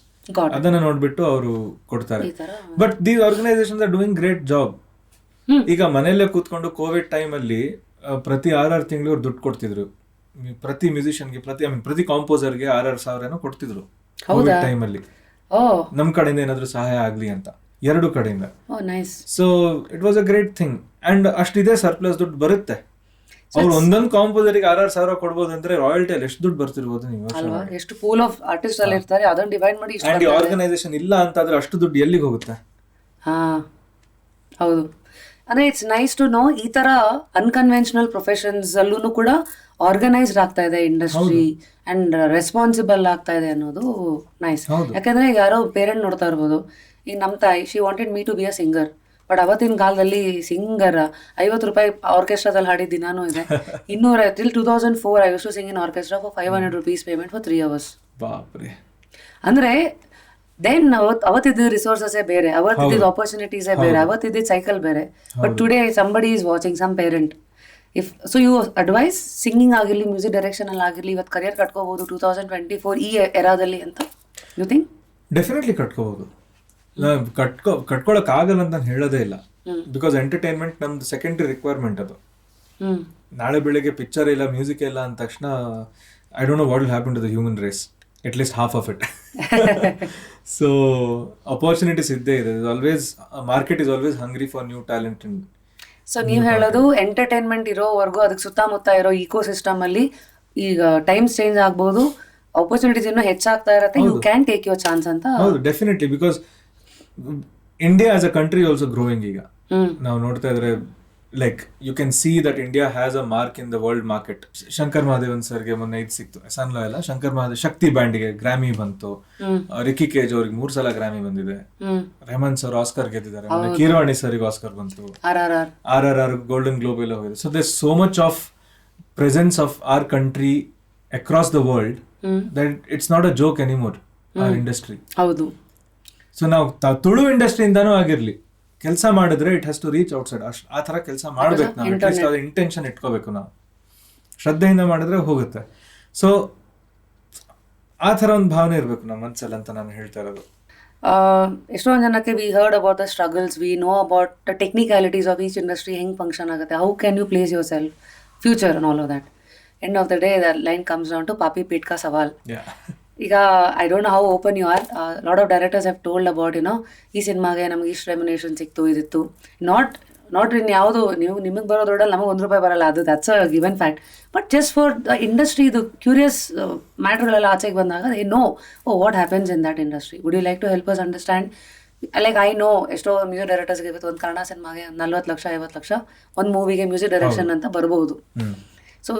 ಅದನ್ನ ನೋಡ್ಬಿಟ್ಟು ಅವರು ಕೊಡ್ತಾರೆ. But these organisations are doing great job. ಈಗ ಮನೆಯಲ್ಲೇ ಕೂತ್ಕೊಂಡು ಕೋವಿಡ್ ಟೈಮ್ ಅಲ್ಲಿ ಪ್ರತಿ 6 ತಿಂಗಳು ಅವ್ರು ದುಡ್ಡು ಕೊಡ್ತಿದ್ರು. ಪ್ರತಿ ಮ್ಯೂಸಿಷಿಯನ್ಗೆ, ಪ್ರತಿ ಕಾಂಪೋಸರ್ಗೆ 6,000 ಕೊಡ್ತಿದ್ರು ಕೋವಿಡ್ ಟೈಮ್ ಅಲ್ಲಿ. ನಮ್ ಕಡೆಯಿಂದ ಏನಾದ್ರು ಸಹಾಯ ಆಗ್ಲಿ ಅಂತ, 2 ಕಡೆಯಿಂದ. So it was a great thing. And ಅಷ್ಟಿದೆ ಸರ್ಪ್ಲಸ್ ದುಡ್ಡು ಬರುತ್ತೆ. ಅವ್ರು ಒಂದೊಂದು ಕಾಂಪೋಸರ್ಗೆ 6,000 ಕೊಡ್ಬೋದು ಅಂದ್ರೆ ರಾಯಲ್ಟಿ ಅಲ್ಲಿ ಎಷ್ಟು ದುಡ್ಡು ಬರ್ತಿರ್ಬೋದು ನೀವು? ಎಷ್ಟು ಪೂಲ್ ಆಫ್ ಆರ್ಟಿಸ್ಟ್ ಅಲ್ಲಿ ಇರ್ತಾರೆ, ಅದನ್ನ ಡಿವೈಡ್ ಮಾಡಿ. ಅಂಡ್ ಆರ್ಗನೈಸೇಷನ್ ಇಲ್ಲ ಅಂತ ಆದ್ರೆ ಅಷ್ಟು ದುಡ್ಡು ಎಲ್ಲಿಗೆ ಹೋಗುತ್ತೆ? ಹೌದು. ಅಂದ್ರೆ ಇಟ್ಸ್ ನೈಸ್ ಟು ನೋ ಈ ತರ ಅನ್ಕನ್ವೆನ್ಷನಲ್ ಪ್ರೊಫೆಷನ್ಸ್ ಅಲ್ಲೂ ಕೂಡ ಆರ್ಗನೈಸ್ಡ್ ಆಗ್ತಾ ಇದೆ ಇಂಡಸ್ಟ್ರಿ, ಅಂಡ್ ರೆಸ್ಪಾನ್ಸಿಬಲ್ ಆಗ್ತಾ ಇದೆ ಅನ್ನೋದು ನೈಸ್. ಯಾಕಂದ್ರೆ ಯಾರೋ ಪೇರೆಂಟ್ ನೋಡ್ತಾ ಇರ್ಬೋದು, ಈಗ ನಮ್ಮ ತಾಯಿ, she wanted me to be a singer. But ಅವತ್ತಿನ ಕಾಲದಲ್ಲಿ ಸಿಂಗರ್ 50 ರೂಪಾಯಿ ಆರ್ಕೆಸ್ಟ್ರಾದಲ್ಲಿ ಹಾಡಿದ ದಿನಾನೂ ಇದೆ. 200 till 2004 I used to sing in orchestra for 500 rupees payment for 3 hours. ಅಂದ್ರೆ ದೆನ್ ಅವತ್ತಿದ್ದ ರಿಸೋರ್ಸಸ್ಸೇ ಬೇರೆ, ಅವತ್ತಿದ್ದ ಆಪರ್ಚುನಿಟೀಸೇ ಬೇರೆ, ಅವತ್ತಿದ್ದ ಸೈಕಲ್ ಬೇರೆ. But today somebody is watching, some parent. If so you advise singing ಆಗಿರಲಿ, ಮ್ಯೂಸಿಕ್ ಡೈರೆಕ್ಷನ್ ಅಲ್ಲಿ ಆಗಿರಲಿ, ಇವತ್ತು ಕರಿಯರ್ ಕಟ್ಕೋಬಹುದು 2024 ಈ ಎರಾದಲ್ಲಿ ಅಂತ ಯು ಥಿಂಕ್? ಡೆಫಿನೆಟ್ಲಿ ಕಟ್ಕೋಬಹುದು. ಕಟ್ಕೊಳಕ್ ಆಗಲ್ಲ ಅಂತ ನಾನು ಹೇಳೋದೇ ಇಲ್ಲ. ಬಿಕಾಸ್ ಎಂಟರ್ಟೈನ್ಮೆಂಟ್ ನಮ್ದು ಸೆಕೆಂಡರಿ ರಿಕ್ವೈರ್ಮೆಂಟ್ ಅದು. ನಾಳೆ ಬೆಳಿಗ್ಗೆ ಪಿಕ್ಚರ್ ಇಲ್ಲ, ಮ್ಯೂಸಿಕ್ ಇಲ್ಲ ಅಂದ ತಕ್ಷಣ I don't know what will happen to the human race, at least half of it. So opportunities ಇದ್ದೇ ಇದೆ. Always market is always hungry for new talent. So ನೀವು ಹೇಳೋದು ಎಂಟರ್ಟೈನ್ಮೆಂಟ್ ಇರೋವರೆಗೂ ಅದಕ್ಕೆ ಸುತ್ತಮುತ್ತ ಇರೋ ಇಕೋ ಸಿಸ್ಟಮ್ ಅಲ್ಲಿ ಈಗ ಟೈಮ್ಸ್ ಚೇಂಜ್ ಆಗ್ಬೋದು, ಆಪರ್ಚುನಿಟೀಸ್ ಇನ್ನೂ ಹೆಚ್ಚಾಗ್ತಾ ಇರತ್ತೆ, you can take your chance ಅಂತ. ಹೌದು, definitely. Because India as a country also growing. ಈಗ ನಾವು ನೋಡ್ತಾ ಇದ್ರೆ, like you can see that India has a mark in the world market. Shankar Mahadevan ಸರ್ಗೆ ಮೊನ್ನೆ ಇದು ಸಿಕ್ತು, ಸನ್ಲಾ ಎಲ್ಲ ಶಂಕರ್ ಮಹಾದೇವ್ ಶಕ್ತಿ ಬ್ಯಾಂಡ್ಗೆ ಗ್ರಾಮಿ ಬಂತು. ರಿಕಿ ಕೇಜ್ ಅವ್ರಿಗೆ 3 ಸಲ ಗ್ರಾಮಿ ಬಂದಿದೆ. ರೆಹಮಾನ್ ಸರ್ ಆಸ್ಕರ್ ಗೆದ್ದಿದ್ದಾರೆ. ಕೀರವಾಣಿ ಸರ್ಗೆ ಆಸ್ಕರ್ ಬಂತು. RRR ಗೋಲ್ಡನ್ ಗ್ಲೋಬ್ ಎಲ್ಲ ಹೋಗಿದೆ. So there so much of presence of our country across the world that it's not a joke anymore, our industry. ಹೌದು. ಸೊ ನಾವು ತುಳು ಇಂಡಸ್ಟ್ರಿಯಿಂದನೂ ಆಗಿರ್ಲಿ ಕೆಲಸ ಮಾಡಿದ್ರೆ it has to reach outside. ಆ ಥರ ಕೆಲಸ ಮಾಡ್ಬೇಕು ನಾವು. ಅಟ್ಲೀಸ್ಟ್ ಅದ್ರ ಇಂಟೆನ್ಷನ್ ಇಟ್ಕೋಬೇಕು ನಾವು. ಶ್ರದ್ಧೆಯಿಂದ ಮಾಡಿದ್ರೆ ಹೋಗುತ್ತೆ. ಸೊ ಆ ಥರ ಒಂದು ಭಾವನೆ ಇರಬೇಕು ನಮ್ಮ ಮನಸ್ಸಲ್ಲಿ ಅಂತ ನಾನು ಹೇಳ್ತಾ ಇರೋದು. ಎಷ್ಟೊಂದು ಜನಕ್ಕೆ we heard about the struggles, we know about the technicalities of each industry, ಹೆಂಗೆ ಫಂಕ್ಷನ್ ಆಗುತ್ತೆ, how can you place your self, future and all of that. End of the day the line comes down to ಪಾಪಿ ಪೇಟ್ ಕಾ ಸವಾಲ್. ಈಗ I don't know how open you are. Lot of directors have told about ಈ ಸಿನಿಮಾಗೆ ನಮಗೆ ಇಷ್ಟು remuneration ಸಿಕ್ತು, ಇದಿತ್ತು. ನಾಟ್ ಇನ್ ಯಾವುದು ನಿಮಗೆ ಬರೋ ದುಡ್ಡಲ್ಲಿ ನಮಗೆ ₹1 ಬರಲ್ಲ, ಅದು that's a given fact. But just for the industry, ಇದು ಕ್ಯೂರಿಯಸ್ ಮ್ಯಾಟ್ರ್ಗಳೆಲ್ಲ ಆಚೆಗೆ ಬಂದಾಗ they know what happens in that industry. Would you like to help us understand? Like I know ಎಷ್ಟೋ ಮ್ಯೂಸಿಕ್ ಡೈರೆಕ್ಟರ್ಸ್ಗೆ ಇವತ್ತು ಒಂದು ಕನ್ನಡ ಸಿನಿಮಾಗೆ 40 ಲಕ್ಷ 50 ಲಕ್ಷ, ಒಂದು ಮೂವಿಗೆ ಮ್ಯೂಸಿಕ್ ಡೈರೆಕ್ಷನ್ ಅಂತ ಬರ್ಬೋದು. ಸೊ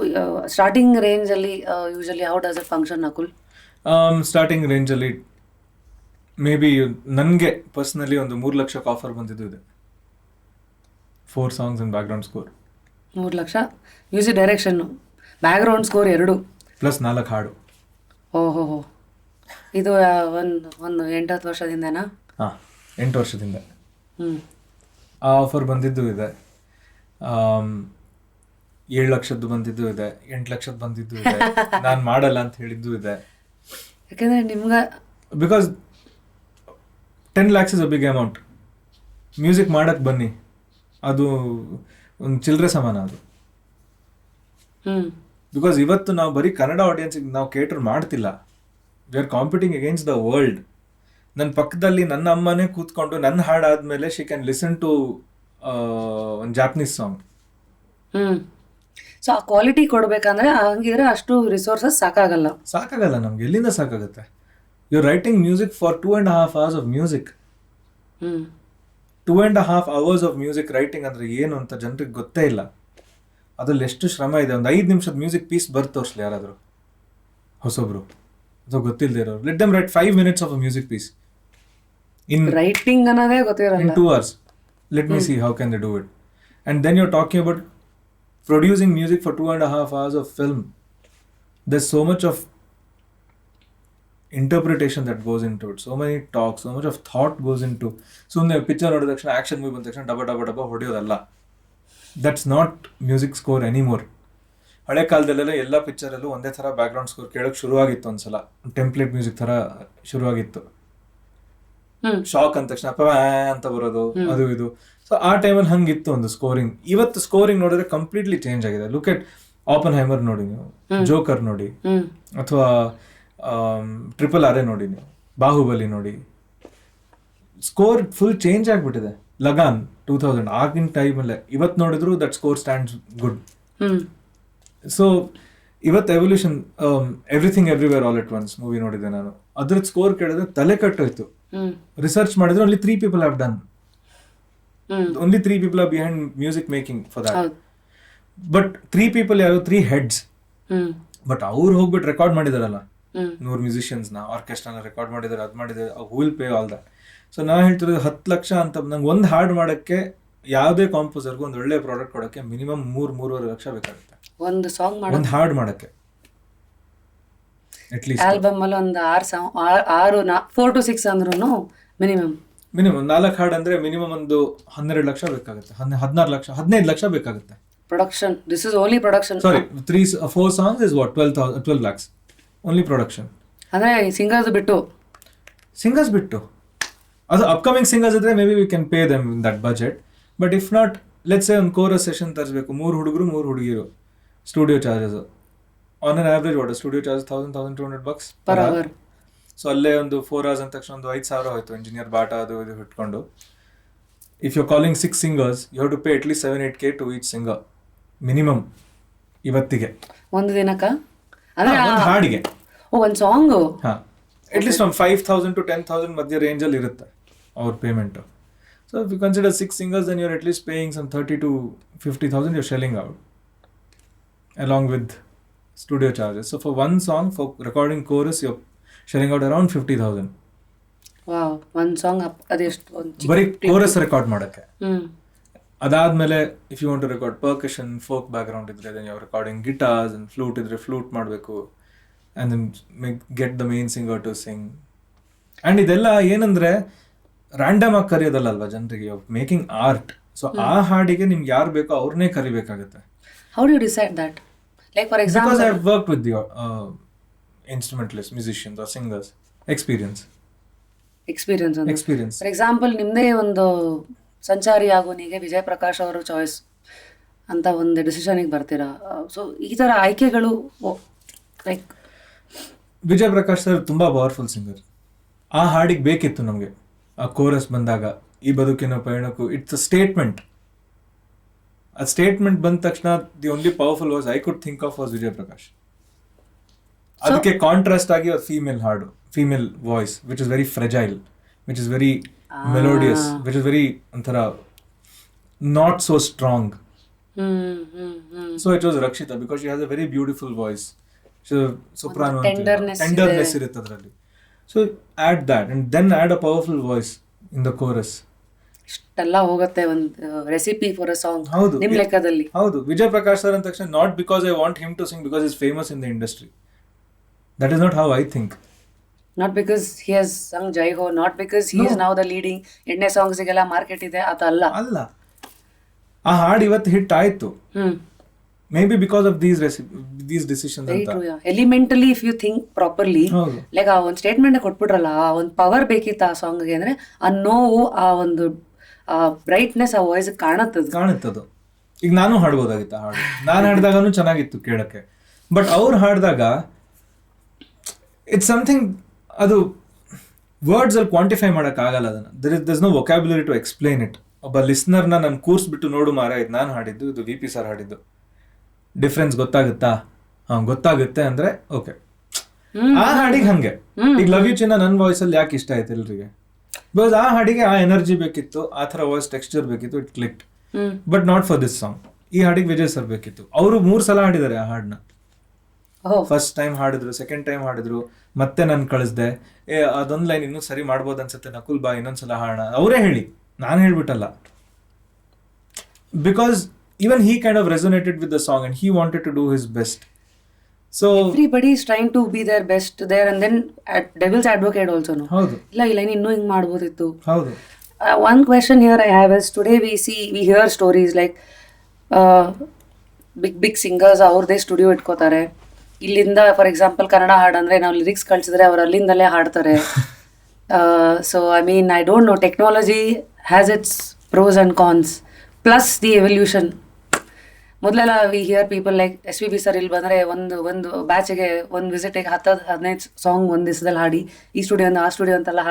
ಸ್ಟಾರ್ಟಿಂಗ್ ರೇಂಜಲ್ಲಿ usually how does it function, Nakul? Starting ರೇಂಜಲ್ಲಿ ಮೇ ಬಿ ನನಗೆ ಪರ್ಸ್ನಲಿ ಒಂದು 3 ಲಕ್ಷಕ್ಕೆ ಆಫರ್ ಬಂದಿದ್ದು ಇದೆ. 4 songs and background score. 3 lakh music direction, background score 2 plus 4 ಹಾಡು. ಓಹೋ, ಇದು ಒಂದು 8-10 ವರ್ಷದಿಂದನಾ? ಹಾಂ, 8 ವರ್ಷದಿಂದ ಆ ಆಫರ್ ಬಂದಿದ್ದು ಇದೆ. 7 ಲಕ್ಷದ್ದು ಬಂದಿದ್ದು ಇದೆ, 8 ಲಕ್ಷದ್ದು ಬಂದಿದ್ದು ಇದೆ. ನಾನು ಮಾಡಲ್ಲ ಅಂತ ಹೇಳಿದ್ದು ಇದೆ. ಯಾಕೆಂದರೆ ನಿಮ್ಗೆ because 10 lakhs is a big amount. Music ಮಾಡಕ್ಕೆ ಬನ್ನಿ, ಅದು ಒಂದು ಚಿಲ್ಲರೆ ಸಮಾನ ಅದು. ಬಿಕಾಸ್ ಇವತ್ತು ನಾವು ಬರೀ ಕನ್ನಡ ಆಡಿಯನ್ಸಿಗೆ ನಾವು ಕೇಟರ್ ಮಾಡ್ತಿಲ್ಲ. We are competing against the world. ನನ್ನ ಪಕ್ಕದಲ್ಲಿ ನನ್ನ ಅಮ್ಮನೇ ಕೂತ್ಕೊಂಡು ನನ್ನ ಹಾಡಾದ್ಮೇಲೆ ಶಿ ಕ್ಯಾನ್ ಲಿಸನ್ ಟು ಒಂದು ಜಾಪನೀಸ್ ಸಾಂಗ್. ಸೊ ಆ ಕ್ವಾಲಿಟಿ ಕೊಡಬೇಕಂದ್ರೆ ಹಂಗಿದ್ರೆ ಅಷ್ಟು ರಿಸೋರ್ಸಸ್ ಸಾಕಾಗಲ್ಲ ನಮ್ಗೆ. ಎಲ್ಲಿಂದ ಸಾಕಾಗುತ್ತೆ? You are writing music for 2.5 hours of music. 2.5 hours of music writing ಅಂದರೆ ಏನು ಅಂತ ಜನರಿಗೆ ಗೊತ್ತೇ ಇಲ್ಲ. ಅದ್ರಲ್ಲಿ ಎಷ್ಟು ಶ್ರಮ ಇದೆ. ಒಂದು 5 ನಿಮಿಷದ ಮ್ಯೂಸಿಕ್ ಪೀಸ್ ತೋರಿಸ್ಲಿ ಯಾರಾದರೂ ಹೊಸೊಬ್ರು, ಅದು ಗೊತ್ತಿಲ್ಲದೆ ಇರೋರು. Let them write 5 minutes of a music piece in writing ಅನ್ನೋದೇ ಗೊತ್ತಿರಲ್ಲ. In 2 hours. Let me see how can they do it. And then you are talking about producing music for 2.5 hours of film. There's so much of interpretation that goes into it, so many talks, so much of thought goes into. ಸುಮ್ಮನೆ picture ನೋಡಿದ ತಕ್ಷಣ action movie ಬಂದ ತಕ್ಷಣ ಡಬ ಹೊಡೆಯೋದಲ್ಲ. That's not music score anymore. ಹಳೆ ಕಾಲದಲ್ಲೆಲ್ಲ ಎಲ್ಲ ಪಿಕ್ಚರಲ್ಲೂ ಒಂದೇ ಥರ ಬ್ಯಾಕ್ಗ್ರೌಂಡ್ ಸ್ಕೋರ್ ಕೇಳೋಕ್ಕೆ ಶುರುವಾಗಿತ್ತು. ಒಂದ್ಸಲ ಟೆಂಪ್ಲೇಟ್ ಮ್ಯೂಸಿಕ್ ಥರ ಶುರುವಾಗಿತ್ತು. ಶಾಕ್ ಅಂದ ತಕ್ಷಣ ಅಂತ ಬರೋದು, ಅದು ಇದು. ಸೊ ಆ ಟೈಮಲ್ಲಿ ಹಂಗಿತ್ತು ಒಂದು ಸ್ಕೋರಿಂಗ್. ಇವತ್ತು ಸ್ಕೋರಿಂಗ್ ನೋಡಿದ್ರೆ ಕಂಪ್ಲೀಟ್ಲಿ ಚೇಂಜ್ ಆಗಿದೆ. ಲುಕ್ ಎಟ್ ಆಪನ್ಹೈಮರ್ ನೋಡಿ ನೀವು, ಜೋಕರ್ ನೋಡಿ, ಅಥವಾ RRR ನೋಡಿ ನೀವು, ಬಾಹುಬಲಿ ನೋಡಿ. ಸ್ಕೋರ್ ಫುಲ್ ಚೇಂಜ್ ಆಗಿಬಿಟ್ಟಿದೆ. ಲಗಾನ್ 2000 ಆಗಿನ ಟೈಮಲ್ಲೇ ಇವತ್ತು ನೋಡಿದ್ರು that score stands good. So ಇವತ್ತು ಎವಲ್ಯೂಷನ್, ಎವ್ರಿಥಿಂಗ್ ಎವ್ರಿವೇರ್ ಆಲ್ ಎಟ್ ಒನ್ಸ್ ಮೂವಿ ನೋಡಿದೆ ನಾನು. ಅದ್ರದ್ದು ಸ್ಕೋರ್ ಕೇಳಿದ್ರೆ ತಲೆ ಕಟ್ಟೋಯ್ತು. ರಿಸರ್ಚ್ ಮಾಡಿದ್ರೆ only 3 people have done. Only 3 people are behind music making for that. But 3 people ಯಾರು 3 heads. ಬಟ್ ಅವ್ರು ಹೋಗ್ಬಿಟ್ಟು ರೆಕಾರ್ಡ್ ಮಾಡಿದಾರಲ್ಲ, 100 musicians ನ ಆರ್ಕೆಸ್ಟ್ರಾನ ರೆಕಾರ್ಡ್ ಮಾಡಿದ್ದಾರೆ, ಅದು ಮಾಡಿದ್ದಾರೆ. Who will pay all that? So ನಾ ಹೇಳ್ತಿರೋದು 10 ಲಕ್ಷ ಅಂತ ನಂಗೆ ಒಂದು ಹಾಡು ಮಾಡೋಕ್ಕೆ, ಯಾವುದೇ ಕಾಂಪೋಸರ್ಗೂ ಒಂದು ಒಳ್ಳೆ ಪ್ರಾಡಕ್ಟ್ ಕೊಡೋಕ್ಕೆ ಮಿನಿಮಮ್ 3-3.5 ಲಕ್ಷ ಬೇಕಾಗುತ್ತೆ. ಒಂದು ಸಾಂಗ್ ಒಂದು ಹಾಡು ಮಾಡೋಕ್ಕೆ. ಅಟ್ಲೀಸ್ಟ್ ಆಲ್ಬಮ್ ಅಲ್ಲಿ ಒಂದು 4 to 6 ಅಂದ್ರೂ ಮಿನಿಮಮ್ 4 ಹಾಡು ಅಂದ್ರೆ ಮಿನಿಮಮ್ ಒಂದು 12 ಲಕ್ಷ ಬೇಕಾಗುತ್ತೆ. 16 ಲಕ್ಷ 15 ಲಕ್ಷ ಬೇಕಾಗುತ್ತೆ. Production, this is only production. Sorry, 4 songs is what 12 lakhs only production. ಅಂದ್ರೆ ಸಿಂಗರ್ಸ್ ಬಿಟ್ಟು ಅದು ಅಪ್ಕಮಿಂಗ್ ಸಿಂಗರ್ಸ್ ಇದ್ರೆ maybe we can pay them in that budget. But if not, let's say ಒಂದು ಕೋರಸ್ ಸೆಷನ್ ತರಿಸಬೇಕು, 3 ಹುಡುಗರು 3 ಹುಡುಗಿರು, studio charges on an average what studio charges $1,200 per hour. So ಅಲ್ಲೇ ಒಂದು 4 hours ಅಂದ ತಕ್ಷಣ ಒಂದು 5,000 ಹೋಯ್ತು. ಇಂಜಿನಿಯರ್ ಬಾಟ ಅದು ಇದು ಇಟ್ಕೊಂಡು, if you calling 6 singers you have to pay at least 7-8K to each singer minimum ಇವತ್ತಿಗೆ. ಒಂದು ದಿನಕ್ಕ ಒಂದು ಹಾಡಿಗೆ ಒಂದು ಸಾಂಗು ಅಟ್ಲೀಸ್ಟ್ ಒಂದು 5,000 to 10,000 ಮಧ್ಯ ರೇಂಜಲ್ಲಿ ಇರುತ್ತೆ ಅವ್ರ payment. So if you consider 6 singers then you're at least paying some 30,000 to 50,000 you're shelling out along with studio charges. So for one song, for recording chorus, you're shelling out around 50,000. ವಾವ್, ಒಂದು song ಅದೆಷ್ಟು ಬರೀ chorus record ಮಾಡೋಕ್ಕೆ. ಅದಾದ್ಮೇಲೆ if you want to record percussion, folk background ಇದ್ರೆ then you are recording guitars and flute ಇದ್ರೆ flute ಮಾಡಬೇಕು, and then get the main singer to sing. And ಇದೆಲ್ಲ ಏನಂದರೆ ರ್ಯಾಂಡಮ್ ಆಗಿ ಕರೆಯೋದಲ್ಲಲ್ವಾ ಜನರಿಗೆ, ಮೇಕಿಂಗ್ ಆರ್ಟ್. ಸೊ ಆ ಹಾಡಿಗೆ ನಿಮ್ಗೆ ಯಾರು ಬೇಕೋ ಅವ್ರನ್ನೇ ಕರಿಬೇಕಾಗುತ್ತೆ. How do you decide that? Like for example, because I have worked with the instrumentalist, musicians or singers. Experience. For example, ನಿಮ್ಮದೇ ಒಂದು ಸಂಚಾರಿ ಆಗೋನಿಗೆ ವಿಜಯ್ ಪ್ರಕಾಶ್ ಅವರು ಚಾಯ್ಸ್ ಅಂತ ಒಂದು ಡಿಸಿಷನಿಗೆ ಬರ್ತೀರಾ. ಸೊ ಈ ಥರ ಆಯ್ಕೆಗಳು ಲೈಕ್ ವಿಜಯ್ ಪ್ರಕಾಶ್ ಸರ್ ತುಂಬ ಪವರ್ಫುಲ್ ಸಿಂಗರ್. ಆ ಹಾಡಿಗೆ ಬೇಕಿತ್ತು ನಮಗೆ. ಆ ಕೋರಸ್ ಬಂದಾಗ, ಈ ಬದುಕಿನ ಪಯಣಕ್ಕೂ ಇಟ್ಸ್ ಅ ಸ್ಟೇಟ್ಮೆಂಟ್. ಆ ಸ್ಟೇಟ್ಮೆಂಟ್ ಬಂದ ತಕ್ಷಣ the only powerful voice I could think of was Vijay Prakash. ಅದಕ್ಕೆ ಕಾಂಟ್ರಾಸ್ಟ್ ಆಗಿ ಫೀಮೇಲ್ ಹಾಡು, female voice which is very fragile, which is very melodious, which is very ಒಂಥರ not so strong. So it was Rakshita, because she has a very beautiful voice. Soprano tenderness ಇರುತ್ತೆ ಅದರಲ್ಲಿ. So add that and then add a powerful voice in the chorus. ಇಷ್ಟೆಲ್ಲ ಹೋಗುತ್ತೆ ಒಂದು recipe for a song. ಹೌದು, ನಿಮ್ಮ ಲೆಕ್ಕದಲ್ಲಿ. ಹೌದು. Vijay Prakash sir ಅಂದ ತಕ್ಷಣ not because I want him to sing because is famous in the industry. That is not how I think. Not because he has sung Jai Ho, not because he is now the leading. ಎಣ್ಣೆ ಸಾಂಗ್ಸಿಗೆಲ್ಲ market ಇದೆ, ಅದಲ್ಲ. ಅಲ್ಲ, ಆ ಹಾಡು ಇವತ್ತು hit ಆಯ್ತು. Maybe because of these decisions ಅಂತ. Elementally if you think properly, like ಆ ಒಂದು ಸ್ಟೇಟ್ಮೆಂಟ್ ಕೊಟ್ಬಿಟ್ರಲ್ಲ, ಆ ಒಂದು ಪವರ್ ಬೇಕಿತ್ತು ಆ ಸಾಂಗ್ಗೆ. ಅಂದ್ರೆ ಆ ನೋವು, ಆ ಒಂದು ಬ್ರೈಟ್ನೆಸ್ ಆ ವಾಯ್ಸ್ ಕಾಣುತ್ತದು. ಈಗ ನಾನು ಹಾಡ್ಬೋದಾಗಿತ್ತು ಆ ಹಾಡು. ನಾನು ಹಾಡಿದಾಗನು ಚೆನ್ನಾಗಿತ್ತು ಕೇಳಕ್ಕೆ. ಬಟ್ ಅವ್ರು ಹಾಡಿದಾಗ ಇಟ್ಸ್ ಸಮಥಿಂಗ್, ಅದು ವರ್ಡ್ಸ್ ಅಲ್ಲಿ ಕ್ವಾಂಟಿಫೈ ಮಾಡಕ್ ಆಗಲ್ಲ ಅದನ್ನ. There no vocabulary to explain it. ಒಬ್ಬ ಲಿಸ್ನರ್ನ ನಾನು ಕೂರ್ಸ್ಬಿಟ್ಟು ನೋಡು ಮಾರ, ಇದು ನಾನು ಹಾಡಿದ್ದು, ಇದು ವಿ ಪಿ ಸರ್ ಹಾಡಿದ್ದು, ಡಿಫ್ರೆನ್ಸ್ ಗೊತ್ತಾಗುತ್ತಾ? ಗೊತ್ತಾಗುತ್ತೆ ಅಂದ್ರೆ ಓಕೆ. ಆ ಹಾಡಿಗೆ ಹಂಗೆ. ಈಗ ಲವ್ ಯು ಚಿನ್ನ ನನ್ನ ವಾಯ್ಸ್ ಅಲ್ಲಿ ಯಾಕೆ ಇಷ್ಟ ಆಯ್ತು ಎಲ್ರಿಗೆ? ಬಿಕಾಸ್ ಆ ಹಾಡಿಗೆ ಆ ಎನರ್ಜಿ ಬೇಕಿತ್ತು, ಆ ಥರ ವಾಯ್ಸ್ ಟೆಕ್ಸ್ಚರ್ ಬೇಕಿತ್ತು, it clicked. But not for this song. ಈ ಹಾಡಿಗೆ ವಿಜಯ್ ಸರ್ ಬೇಕಿತ್ತು. ಅವರು 3 ಸಲ ಹಾಡಿದ್ದಾರೆ ಆ ಹಾಡನ್ನ. ಫಸ್ಟ್ ಟೈಮ್ ಹಾಡಿದ್ರು, ಸೆಕೆಂಡ್ ಟೈಮ್ ಹಾಡಿದ್ರು, ಮತ್ತೆ ನಾನು ಕಳಿಸ್ದೆ, ಅದೊಂದು ಲೈನ್ ಇನ್ನೂ ಸರಿ ಮಾಡ್ಬೋದು ಅನ್ಸುತ್ತೆ ನಕುಲ್ ಬಾ ಇನ್ನೊಂದ್ಸಲ ಹಾಡೋಣ. ಅವರೇ ಹೇಳಿ, ನಾನು ಹೇಳ್ಬಿಟ್ಟಲ್ಲ. Because even he kind of resonated with the song and he wanted to do his best. So everybody is trying to be their best there, and then at devil's advocate also, no? ಹೌದು. ಇಲ್ಲ ಇನ್ನೂ ಹಿಂಗೆ ಮಾಡ್ಬೋದಿತ್ತು. ಹೌದು. One question here I have is, today we hear stories like big singers ಅವ್ರದೇ studio ಇಟ್ಕೋತಾರೆ. ಇಲ್ಲಿಂದ for example Kannada ಹಾಡಂದ್ರೆ ನಾವು ಲಿರಿಕ್ಸ್ ಕಳ್ಸಿದ್ರೆ ಅವ್ರು ಅಲ್ಲಿಂದಲೇ ಹಾಡ್ತಾರೆ. So I mean, I don't know, technology has its pros and cons, plus the evolution. ಮೊದಲೆಲ್ಲ we hear people like SPB sir ಇಲ್ಲಿ ಬಂದರೆ ಒಂದು ಬ್ಯಾಚಿಗೆ ಒಂದು ವಿಸಿಟಿಗೆ 10-15 ಸಾಂಗ್ ಒಂದು ದಿವಸದಲ್ಲಿ ಹಾಡಿ, ಈ ಸ್ಟುಡಿಯೋ ಆ ಸ್ಟುಡಿಯೋ ಅಂತೆಲ್ಲ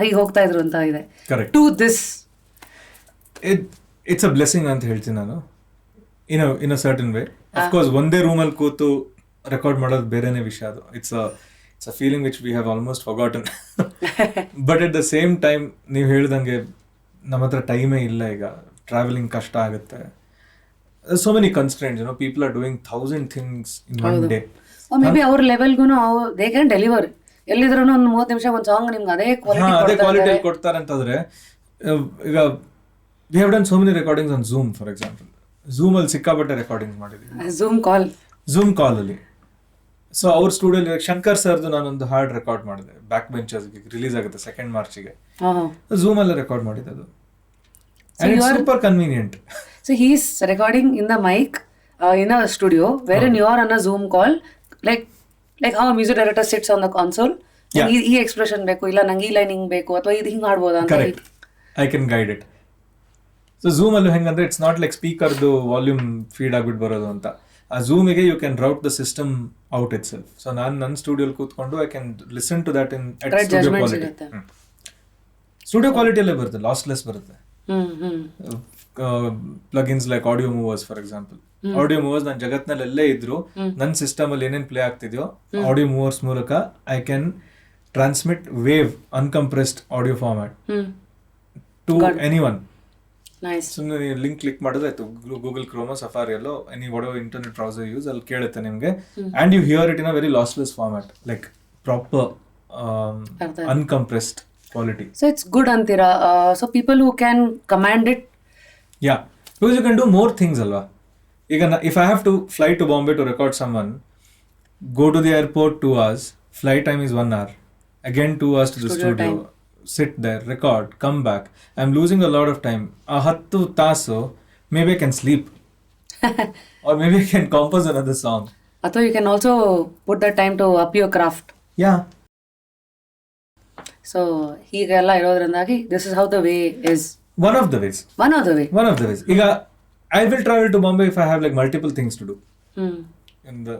ಹೀಗೆ ಹೋಗ್ತಾ ಇದ್ರು ಅಂತ ಇದೆ. To this it's a blessing ಅಂತ ಹೇಳ್ತೀನಿ ನಾನು, in a certain way. Of course ಒಂದೇ ರೂಮಲ್ಲಿ ಕೂತು ರೆಕಾರ್ಡ್ ಮಾಡೋದು ಬೇರೆನೇ ವಿಷಯ. ಅದು it's a feeling which we have almost forgotten. But at the same time ನೀವು ಹೇಳ್ದಂಗೆ ನಮ್ಮ ಹತ್ರ ಟೈಮೇ ಇಲ್ಲ. ಈಗ ಟ್ರಾವೆಲಿಂಗ್ ಕಷ್ಟ ಆಗುತ್ತೆ. So many constraints, people are doing 1,000 things in one day. Or maybe our level they can deliver. ಎಲ್ಲಿದ್ರು ಒಂದು 30 ನಿಮಿಷ ಒಂದು ಸಾಂಗ್ ನಿಮ್ಗೆ ಅದೇ ಕ್ವಾಲಿಟಿ ಕೊಡ್ತಾರೆ ಅಂತಂದ್ರೆ, ಈಗ we have done so many recordings on Zoom, for example. Zoom ಅಲ್ಲಿ ಸಿಕ್ಕಾಪಟ್ಟೆ ರೆಕಾರ್ಡಿಂಗ್ಸ್ ಮಾಡಿದ್ವಿ. Zoom ಕಾಲ್ ಅಲ್ಲಿ. ಸೊ ಅವ್ರ ಸ್ಟುಡಿಯೋ ಶಂಕರ್ ಸರ್ದು ನಾನೊಂದು ಹಾರ್ಡ್ ರೆಕಾರ್ಡ್ ಮಾಡಿದೆ, ಬ್ಯಾಕ್ ಬೆಂಚರ್ಸ್ಗೆ ರಿಲೀಸ್ ಆಗುತ್ತೆ 2 ಮಾರ್ಚ್ಗೆ. Zoom ಅಲ್ಲಿ ರೆಕಾರ್ಡ್ ಮಾಡಿದ್ದು ಅದು. And it's super convenient. So he's recording in the mic in a studio wherein you are on a Zoom call, like how a music director sits on the console. ಈ expression ಬೇಕು, ಇಲ್ಲ ನಂಗೆ ಈ lining ಬೇಕು, ಅಥವಾ ಇದು ಹಿಂಗೆ ಆಡ್ಬೋದಾ ಅಂತ. Correct, I can guide it. So Zoom ಅಲ್ಲಿ ಹೆಂಗಂದ್ರೆ ಇಟ್ಸ್ ನಾಟ್ ಲೈಕ್ ಸ್ಪೀಕರ್ದು ವಾಲ್ಯೂಮ್ ಫೀಡ್ ಆಗ್ಬಿಟ್ಟು ಬರೋದು ಅಂತ. ಆ ಝೂಮಿಗೆ you can route the system out itself. So ನಾನು ನನ್ನ ಸ್ಟುಡಿಯೋಲಿ ಕೂತ್ಕೊಂಡು I can listen to that in studio quality. Studio ಕ್ವಾಲಿಟಿಯಲ್ಲೇ ಬರುತ್ತೆ, ಲಾಸ್ಲೆಸ್ ಬರುತ್ತೆ. Plugins like audio movers for example. Audio movers ನನ್ನ ಜಗತ್ನಲ್ಲಿ ಎಲ್ಲೇ ಇದ್ರು ನನ್ನ ಸಿಸ್ಟಮ್ ಅಲ್ಲಿ ಏನೇನು ಪ್ಲೇ ಆಗ್ತಿದೆಯೋ ಆಡಿಯೋ ಮೂವರ್ಸ್ ಮೂಲಕ I can transmit wave uncompressed audio format to anyone. ಸುಮ್ಮನೆ ನೀವು ಲಿಂಕ್ ಕ್ಲಿಕ್ ಮಾಡಿದ್ರೆ ಆಯ್ತು, ಗೂಗಲ್ ಕ್ರೋಮೋ ಸಫಾರಿಯಲ್ಲೋ any what internet browser use ಅಲ್ಲಿ ಕೇಳುತ್ತೆ ನಿಮಗೆ. And you hear it in a very lossless format, like proper uncompressed quality. So it's good antira. So people who can command it. Yeah, because you can do more things alva. If I have to fly to Bombay to record someone, go to the airport 2 hours, flight time is 1 hour, again 2 hours to the studio. sit there, record, come back. I'm losing a lot of time. A 10 tasu, maybe I can sleep. Or maybe I can compose another song. ಅಥವಾ you can also put that time to up your craft. Yeah. So ಹೀಗೆಲ್ಲ ಇರೋದ್ರಿಂದಾಗಿ this is how the way is. One of the ways. One of the way. One of the ways. ಈಗ I will travel to Bombay if I have like multiple things to do. ಒಂದು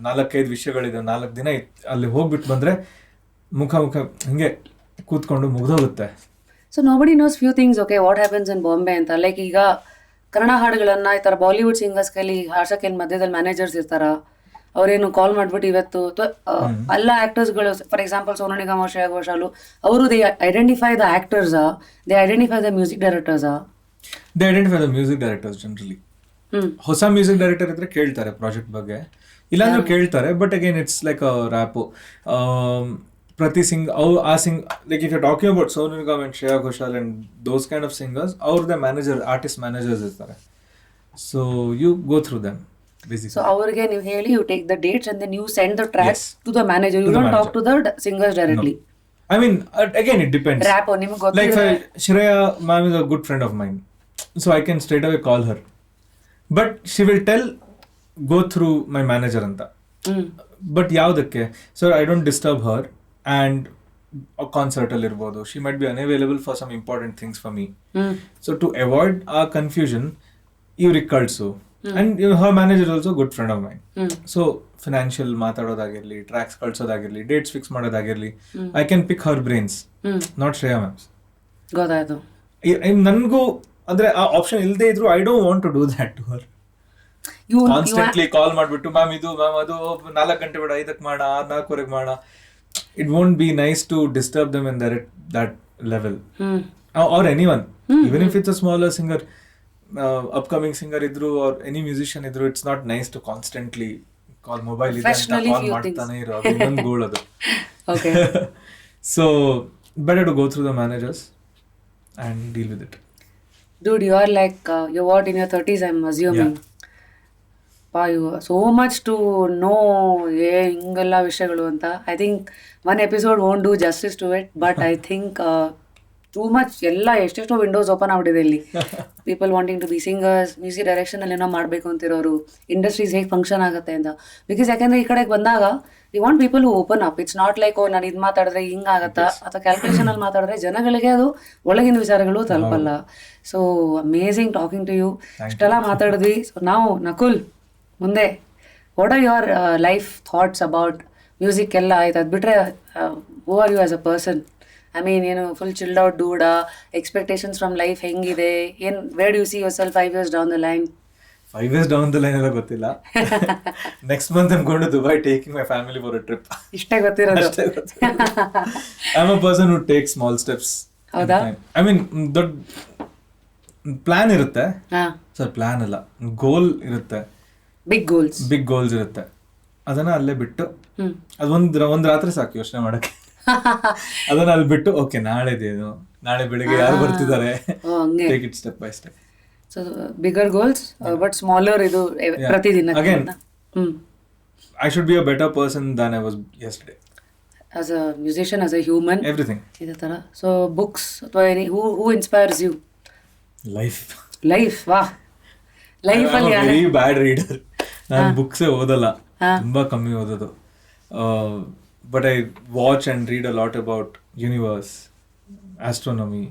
4-5 ವಿಷಯಗಳಿದೆ, 4 ದಿನ ಅಲ್ಲಿ ಹೋಗ್ಬಿಟ್ಟು ಬಂದ್ರೆ ಮುಖ ಹಿಂಗೆ ಕೂತ್ಕೊಂಡು ಮುಗ್ದೋಗುತ್ತೆ. So nobody knows few things okay what happens in Bombay ಅಂತ. ಲೈಕ್ ಈಗ ಕನ್ನಡ ಹಾಡುಗಳನ್ನ ಈ ಥರ ಬಾಲಿವುಡ್ ಸಿಂಗರ್ಸ್ ಕೈಲಿ ಹಾಡ್ಸಕ್ಕೆ ಮಧ್ಯದಲ್ಲಿ ಮ್ಯಾನೇಜರ್ಸ್ ಇರ್ತಾರ, ಅವ್ರೇನು ಕಾಲ್ ಮಾಡ್ಬಿಟ್ಟು ಇವತ್ತು ಎಲ್ಲ ಆಕ್ಟರ್ಸ್ಗಳು ಫಾರ್ ಎಕ್ಸಾಂಪಲ್ ಸೋನು ನಿಗಮ್, ಶ್ರೇಯಾ ಘೋಷಾಲು ಅವರು ದೇ ಐಡೆಂಟಿಫೈ ದ ಆಕ್ಟರ್ಸಾ, ದೇ ಐಡೆಂಟಿಫೈ ದ ಮ್ಯೂಸಿಕ್ ಡೈರೆಕ್ಟರ್ಸಾ? They identify the music directors generally. ಹೊಸ ಮ್ಯೂಸಿಕ್ ಡೈರೆಕ್ಟರ್ ಇದ್ರೆ ಕೇಳ್ತಾರೆ ಪ್ರಾಜೆಕ್ಟ್ ಬಗ್ಗೆ, ಇಲ್ಲಾಂದ್ರೆ ಕೇಳ್ತಾರೆ. But again it's like rap. ಪ್ರತಿ like if you talking about Sonu Nigam and Shreya Ghoshal and those kind of singers, ಅವ್ರದ್ದೇ ಆರ್ಟಿಸ್ಟ್ ಮ್ಯಾನೇಜರ್ಸ್ ಇರ್ತಾರೆ. So you go through them basically. So ಅವ್ರಿಗೆ ನೀವು ಹೇಳಿ you take the dates and then you send the tracks to the manager. You don't talk to the singers directly. No. I mean again it depends. Rap ನಿಮಗೆ ಗೊತ್ತಿದೆ. Like Shreya ma'am is a good friend of mine, so I can straight away call her, but she will go through my manager anta. But ಯಾವ್ದಕ್ಕೆ? So I don't disturb her, and a concert ಅಲ್ಲಿ ಇರ್ಬೋದು, she might be unavailable for some important things for me. So to avoid a confusion, ಇವ್ರಿಗೆ ಕಳ್ಸು. And her manager is also a good friend of mine. So financial ಮಾತಾಡೋದಾಗಿರ್ಲಿ, tracks ಕಳ್ಸೋದಾಗಿರ್ಲಿ, dates fix ಮಾಡೋದಾಗಿರ್ಲಿ, I can pick her brains, not Shreya ma'am's. ಗೊತ್ತಾಯ್ತು. ನನಗೂ ಅಂದ್ರೆ ಆ option ಇಲ್ಲದೆ ಇದ್ರು I don't want to do that to her. Constantly call ಮಾಡ್ಬಿಟ್ಟು ಮ್ಯಾಮ್ ಇದು ಮ್ಯಾಮ್ ಅದು 4 ಗಂಟೆ ಬೇಡ 5ಕ್ಕೆ ಮಾಡ 4:15 ಮಾಡ. It won't be nice to disturb them in that level. Or anyone, even if it's a smaller singer, upcoming singer idru or any musician idru, it's not nice to constantly call mobile ida anta call ಮಾಡ್ತಾನೆ ಇರೋ, ಅದು ಇನ್ನೊಂದು ಗೋಲ್ ಅದು. Okay. So better to go through the managers and deal with it. Dude, you are like you're what in your 30s I'm assuming. Yeah. You so much to know ಹಿಂಗೆಲ್ಲ ವಿಷಯಗಳು ಅಂತ. I think one episode won't do justice to it, but I think too much ಎಲ್ಲ ಎಷ್ಟೆಷ್ಟೋ windows open ಆಗ್ಬಿಟ್ಟಿದೆ ಇಲ್ಲಿ. People wanting to be singers, music ಡೈರೆಕ್ಷನಲ್ಲಿ ಏನೋ ಮಾಡಬೇಕು ಅಂತಿರೋರು, ಇಂಡಸ್ಟ್ರೀಸ್ ಹೇಗೆ ಫಂಕ್ಷನ್ ಆಗುತ್ತೆ ಅಂತ. ಬಿಕಾಸ್ ಯಾಕೆಂದರೆ ಈ ಕಡೆಗೆ ಬಂದಾಗ we want people who open up. It's not like ನಾನು ಇದು ಮಾತಾಡಿದ್ರೆ ಹಿಂಗಾಗತ್ತಾ ಅಥವಾ ಕ್ಯಾಲ್ಕುಲೇಷನಲ್ಲಿ ಮಾತಾಡಿದ್ರೆ ಜನಗಳಿಗೆ ಅದು ಒಳಗಿನ ವಿಚಾರಗಳು ತಲುಪಲ್ಲ. So amazing talking to you. ಇಷ್ಟೆಲ್ಲ ಮಾತಾಡಿದ್ವಿ. ಸೊ ನಾವು ನಕುಲ್ ಮುಂದೆ what are your life thoughts about music ಎಲ್ಲ ಆಯ್ತು, ಅದು ಬಿಟ್ಟರೆ who are you as a person? I mean ಏನು ಫುಲ್ ಚಿಲ್ಡ್ ಔಟ್ ಡೂಡಾ? ಎಕ್ಸ್ಪೆಕ್ಟೇಷನ್ಸ್ ಫ್ರಮ್ ಲೈಫ್ ಹೆಂಗಿದೆ? ಏನು where do you see yourself 5 years down the line? 5 years down the line ಎಲ್ಲ ಗೊತ್ತಿಲ್ಲ. Next month I'm going to Dubai taking my family for a trip. ಇಷ್ಟೇ ಗೊತ್ತಿರೋದು. I'm a person who takes small steps. ಹೌದಾ? I mean ದೊಡ್ಡ plan ಇರುತ್ತೆ. Sir plan ಅಲ್ಲ, ಗೋಲ್ ಇರುತ್ತೆ. Big goals ಇರುತ್ತೆ. ಅದನ್ನ ಅಲ್ಲೇ ಬಿಟ್ಟು ಅದು ಒಂದು ರಾತ್ರಿ ಸಾಕು ಯೋಚನೆ ಮಾಡಕ್ಕೆ. ಅದನ್ನ ಅಲ್ಲಿ ಬಿಟ್ಟು ಓಕೆ ನಾಳೆದೇನು, ನಾಳೆ ಬೆಳಿಗ್ಗೆ ಯಾರು ಬರ್ತಿದ್ದಾರೆ, take it step by step. So bigger goals but smaller ಇದು ಪ್ರತಿದಿನ. Again I should be a better person than I was yesterday. As a musician, as a human, everything. ಇದೇ ಥರ. ಸೊ ಬುಕ್ಸ್ ಅಥವಾ who inspires you? Life. ವಾ life ಅಲ್ಲಿ very bad reader. ನಾನು ಬುಕ್ಸೇ ಓದಲ್ಲ, ತುಂಬಾ ಕಮ್ಮಿ ಓದೋದು. But I watch and read a lot about universe, astronomy,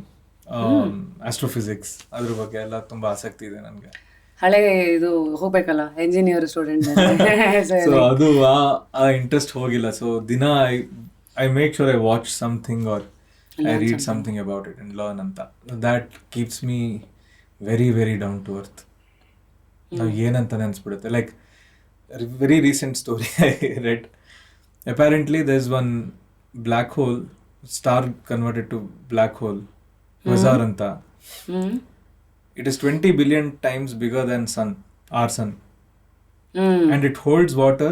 astrophysics. ಅದ್ರ ಬಗ್ಗೆ ಎಲ್ಲ ತುಂಬಾ ಆಸಕ್ತಿ ಇದೆ ನನಗೆ. ಹಳೆ ಇದು ಹೋಗ್ಬೇಕಲ್ಲ ಎಂಜಿನಿಯರ್ ಸ್ಟೂಡೆಂಟ್. ಸೊ ಅದು ಆ ಇಂಟ್ರೆಸ್ಟ್ ಹೋಗಿಲ್ಲ. ಸೊ ದಿನ I make sure I watch something or I read something about it and learn ಅಂತ. That keeps me very very down to earth. ನಾವು ಏನಂತ ನೆನ್ಸ್ಬಿಡುತ್ತೆ. Like very recent story I read. Apparently there's one black hole, star converted to black hole, quasar anta. It is 20 billion times bigger than our sun. And it holds water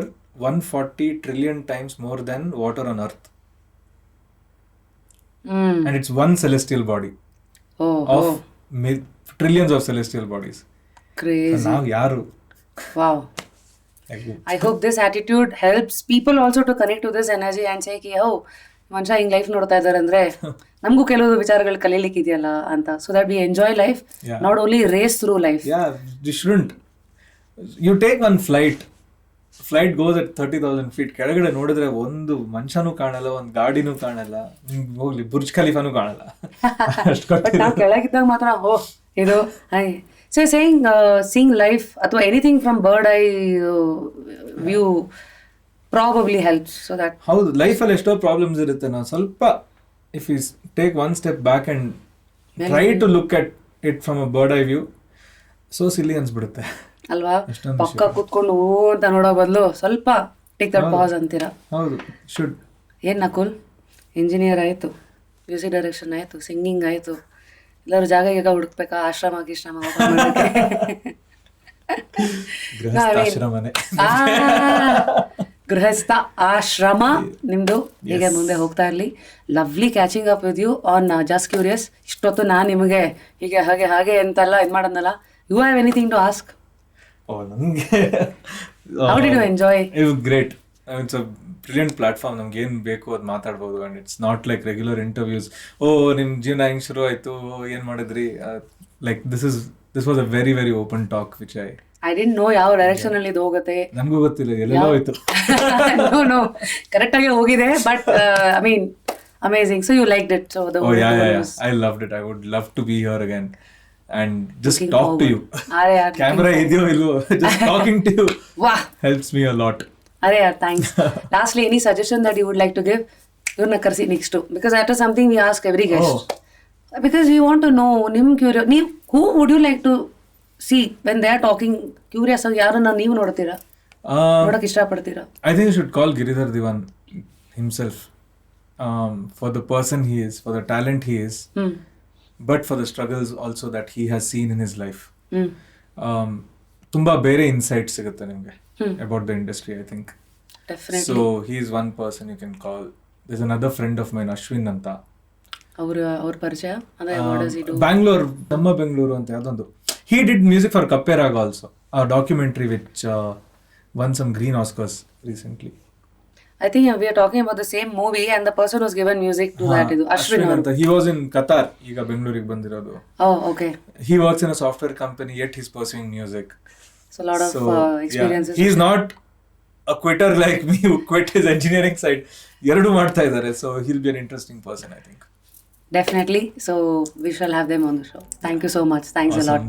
140 trillion times more than water on earth. And it's one celestial body of trillions of celestial bodies. Crazy. So now yaru. Wow. I hope this attitude helps people also to connect to this energy and say ki oh ಮನುಷ್ಯ ಹಿಂಗೆ life ನೋಡ್ತಾ ಇದ್ದಾರೆ ಅಂದರೆ ನಮಗೂ ಕೆಲವು ವಿಚಾರಗಳು ಕಲೀಲಿಕ್ಕೆ ಇದೆಯಲ್ಲ ಅಂತ, so that we enjoy life, not only race through life. You shouldn't. You take one flight goes at 30,000 feet. ಕೆಳಗಡೆ ನೋಡಿದ್ರೆ ಒಂದು ಮನುಷ್ಯನೂ ಕಾಣಲ್ಲ, ಒಂದು ಗಾಡಿನೂ ಕಾಣಲ್ಲ, ಹೋಗ್ಲಿ ಬುರ್ಜ್ ಖಲೀಫಾನೂ ಕಾಣಲ್ಲ. ಬಟ್ ನಾವು ಕೆಳಗಿದ್ದಾಗ ಮಾತ್ರ ಇದು ಹಾಗೆ. ಸೊ ಸೀಯಿಂಗ್ ಲೈಫ್ ಅಥವಾ anything from bird eye view probably helps. So that ಹೌದು, ಲೈಫಲ್ಲಿ ಎಷ್ಟೋ ಪ್ರಾಬ್ಲಮ್ಸ್ ಇರುತ್ತೆ. ನಾವು ಸ್ವಲ್ಪ if you take one step back and try to look at it from a bird eye view, so silly ಅನ್ಸ್ಬಿಡುತ್ತೆ ಅಲ್ವಾ? ಪಕ್ಕ ಕೂತ್ಕೊಂಡು ಅಂತ ನೋಡೋ ಬದಲು ಸ್ವಲ್ಪ ಟೇಕ್ ದಟ್ ಪಾಸ್ ಅಂತೀರಾ? ಹೌದು, ಶುಡ್. ಏನ್ ನಕುಲ್, ಇಂಜಿನಿಯರ್ ಆಯ್ತು, ಮ್ಯೂಸಿಕ್ ಡೈರೆಕ್ಷನ್ ಆಯ್ತು, ಸಿಂಗಿಂಗ್ ಆಯ್ತು, ಎಲ್ಲರೂ ಜಾಗ ಈಗ ಹುಡುಕ್ಬೇಕಾ? ಆಶ್ರಮ ಗೃಹಸ್ಥ ಆಶ್ರಮ ನಿಮ್ದು ಹೀಗೆ ಮುಂದೆ ಹೋಗ್ತಾ ಇರಲಿ. Lovely catching up with you on just curious. ಇಷ್ಟೊತ್ತು ನಾನು ನಿಮಗೆ ಹೀಗೆ ಹಾಗೆ ಹಾಗೆ ಅಂತೆಲ್ಲ ಇದು ಮಾಡೋದಲ್ಲ. You have anything to ask? How did you enjoy? It was great. It's a brilliant platform. ನಮ್ಗೆ ಏನು ಬೇಕು ಅದು ಮಾತಾಡ್ಬೋದು. And it's not like regular interviews. ನಿಮ್ಮ ಜೀವನ ಹೆಂಗೆ ಶುರು ಆಯಿತು, ಏನು ಮಾಡಿದ್ರಿ, like this was a very very open talk which I didn't know ಯಾವ ಡೈರೆಕ್ಷನ್ ಅಲ್ಲಿ ಇದು ಹೋಗುತ್ತೆ. ನಮಗೂ ಗೊತ್ತಿಲ್ಲ, ಎಲ್ಲೆಲ್ಲೋ ಹೋಯ್ತು. ನೋ ಕರೆಕ್ಟ್ ಆಗಿ ಹೋಗಿದೆ, but I mean amazing. So you liked it? So I loved it. I would love to be here again and just talk to you. Camera ideo illo, just talking to you helps me a lot. Are yaar, thanks. Lastly, any suggestion that you would like to give? Ivrna karsi next to, because that is something we ask every guest. Because we want to know nim curious, who would you like to see when they are talking? Curious agi yarana ನೀವು ನೋಡ್ತೀರಾ, ನೋಡಕ್ಕೆ ಇಷ್ಟಪಡ್ತೀರಾ? I think you should call Giridhar Diwan himself, for the person he is, for the talent he is, but for the struggles also that he has seen in his life. ತುಂಬಾ ಬೇರೆ insight ಸಿಗುತ್ತೆ ನಿಮಗೆ about the industry, I think. Definitely. So he is one person you can call. There's another friend of mine, Ashwin ಅಂತ. ಅವ್ರ ಪರಿಚಯ ಅಂದ್ರೆ what does he do? Bangalore, ನಮ್ಮ ಬೆಂಗಳೂರು ಅಂತ ಯಾವುದೊಂದು. He did music for Apparel also, a documentary which won some green Oscars recently. I think we are talking about the same movie and the person who's given music to that is Ashwin ಅಂತ. He was in Qatar, ಈಗ ಬೆಂಗಳೂರಿಗೆ ಬಂದಿರೋದು. Oh, okay. He works in a software company, yet he's pursuing music. So a lot of experiences. He's not a quitter like me who quit his engineering side. ಎರಡು ಮಾಡ್ತಾ ಇದ್ದಾರೆ. So he'll be an interesting person, I think. Definitely. So we shall have them on the show. Thank you so much. Thanks a lot.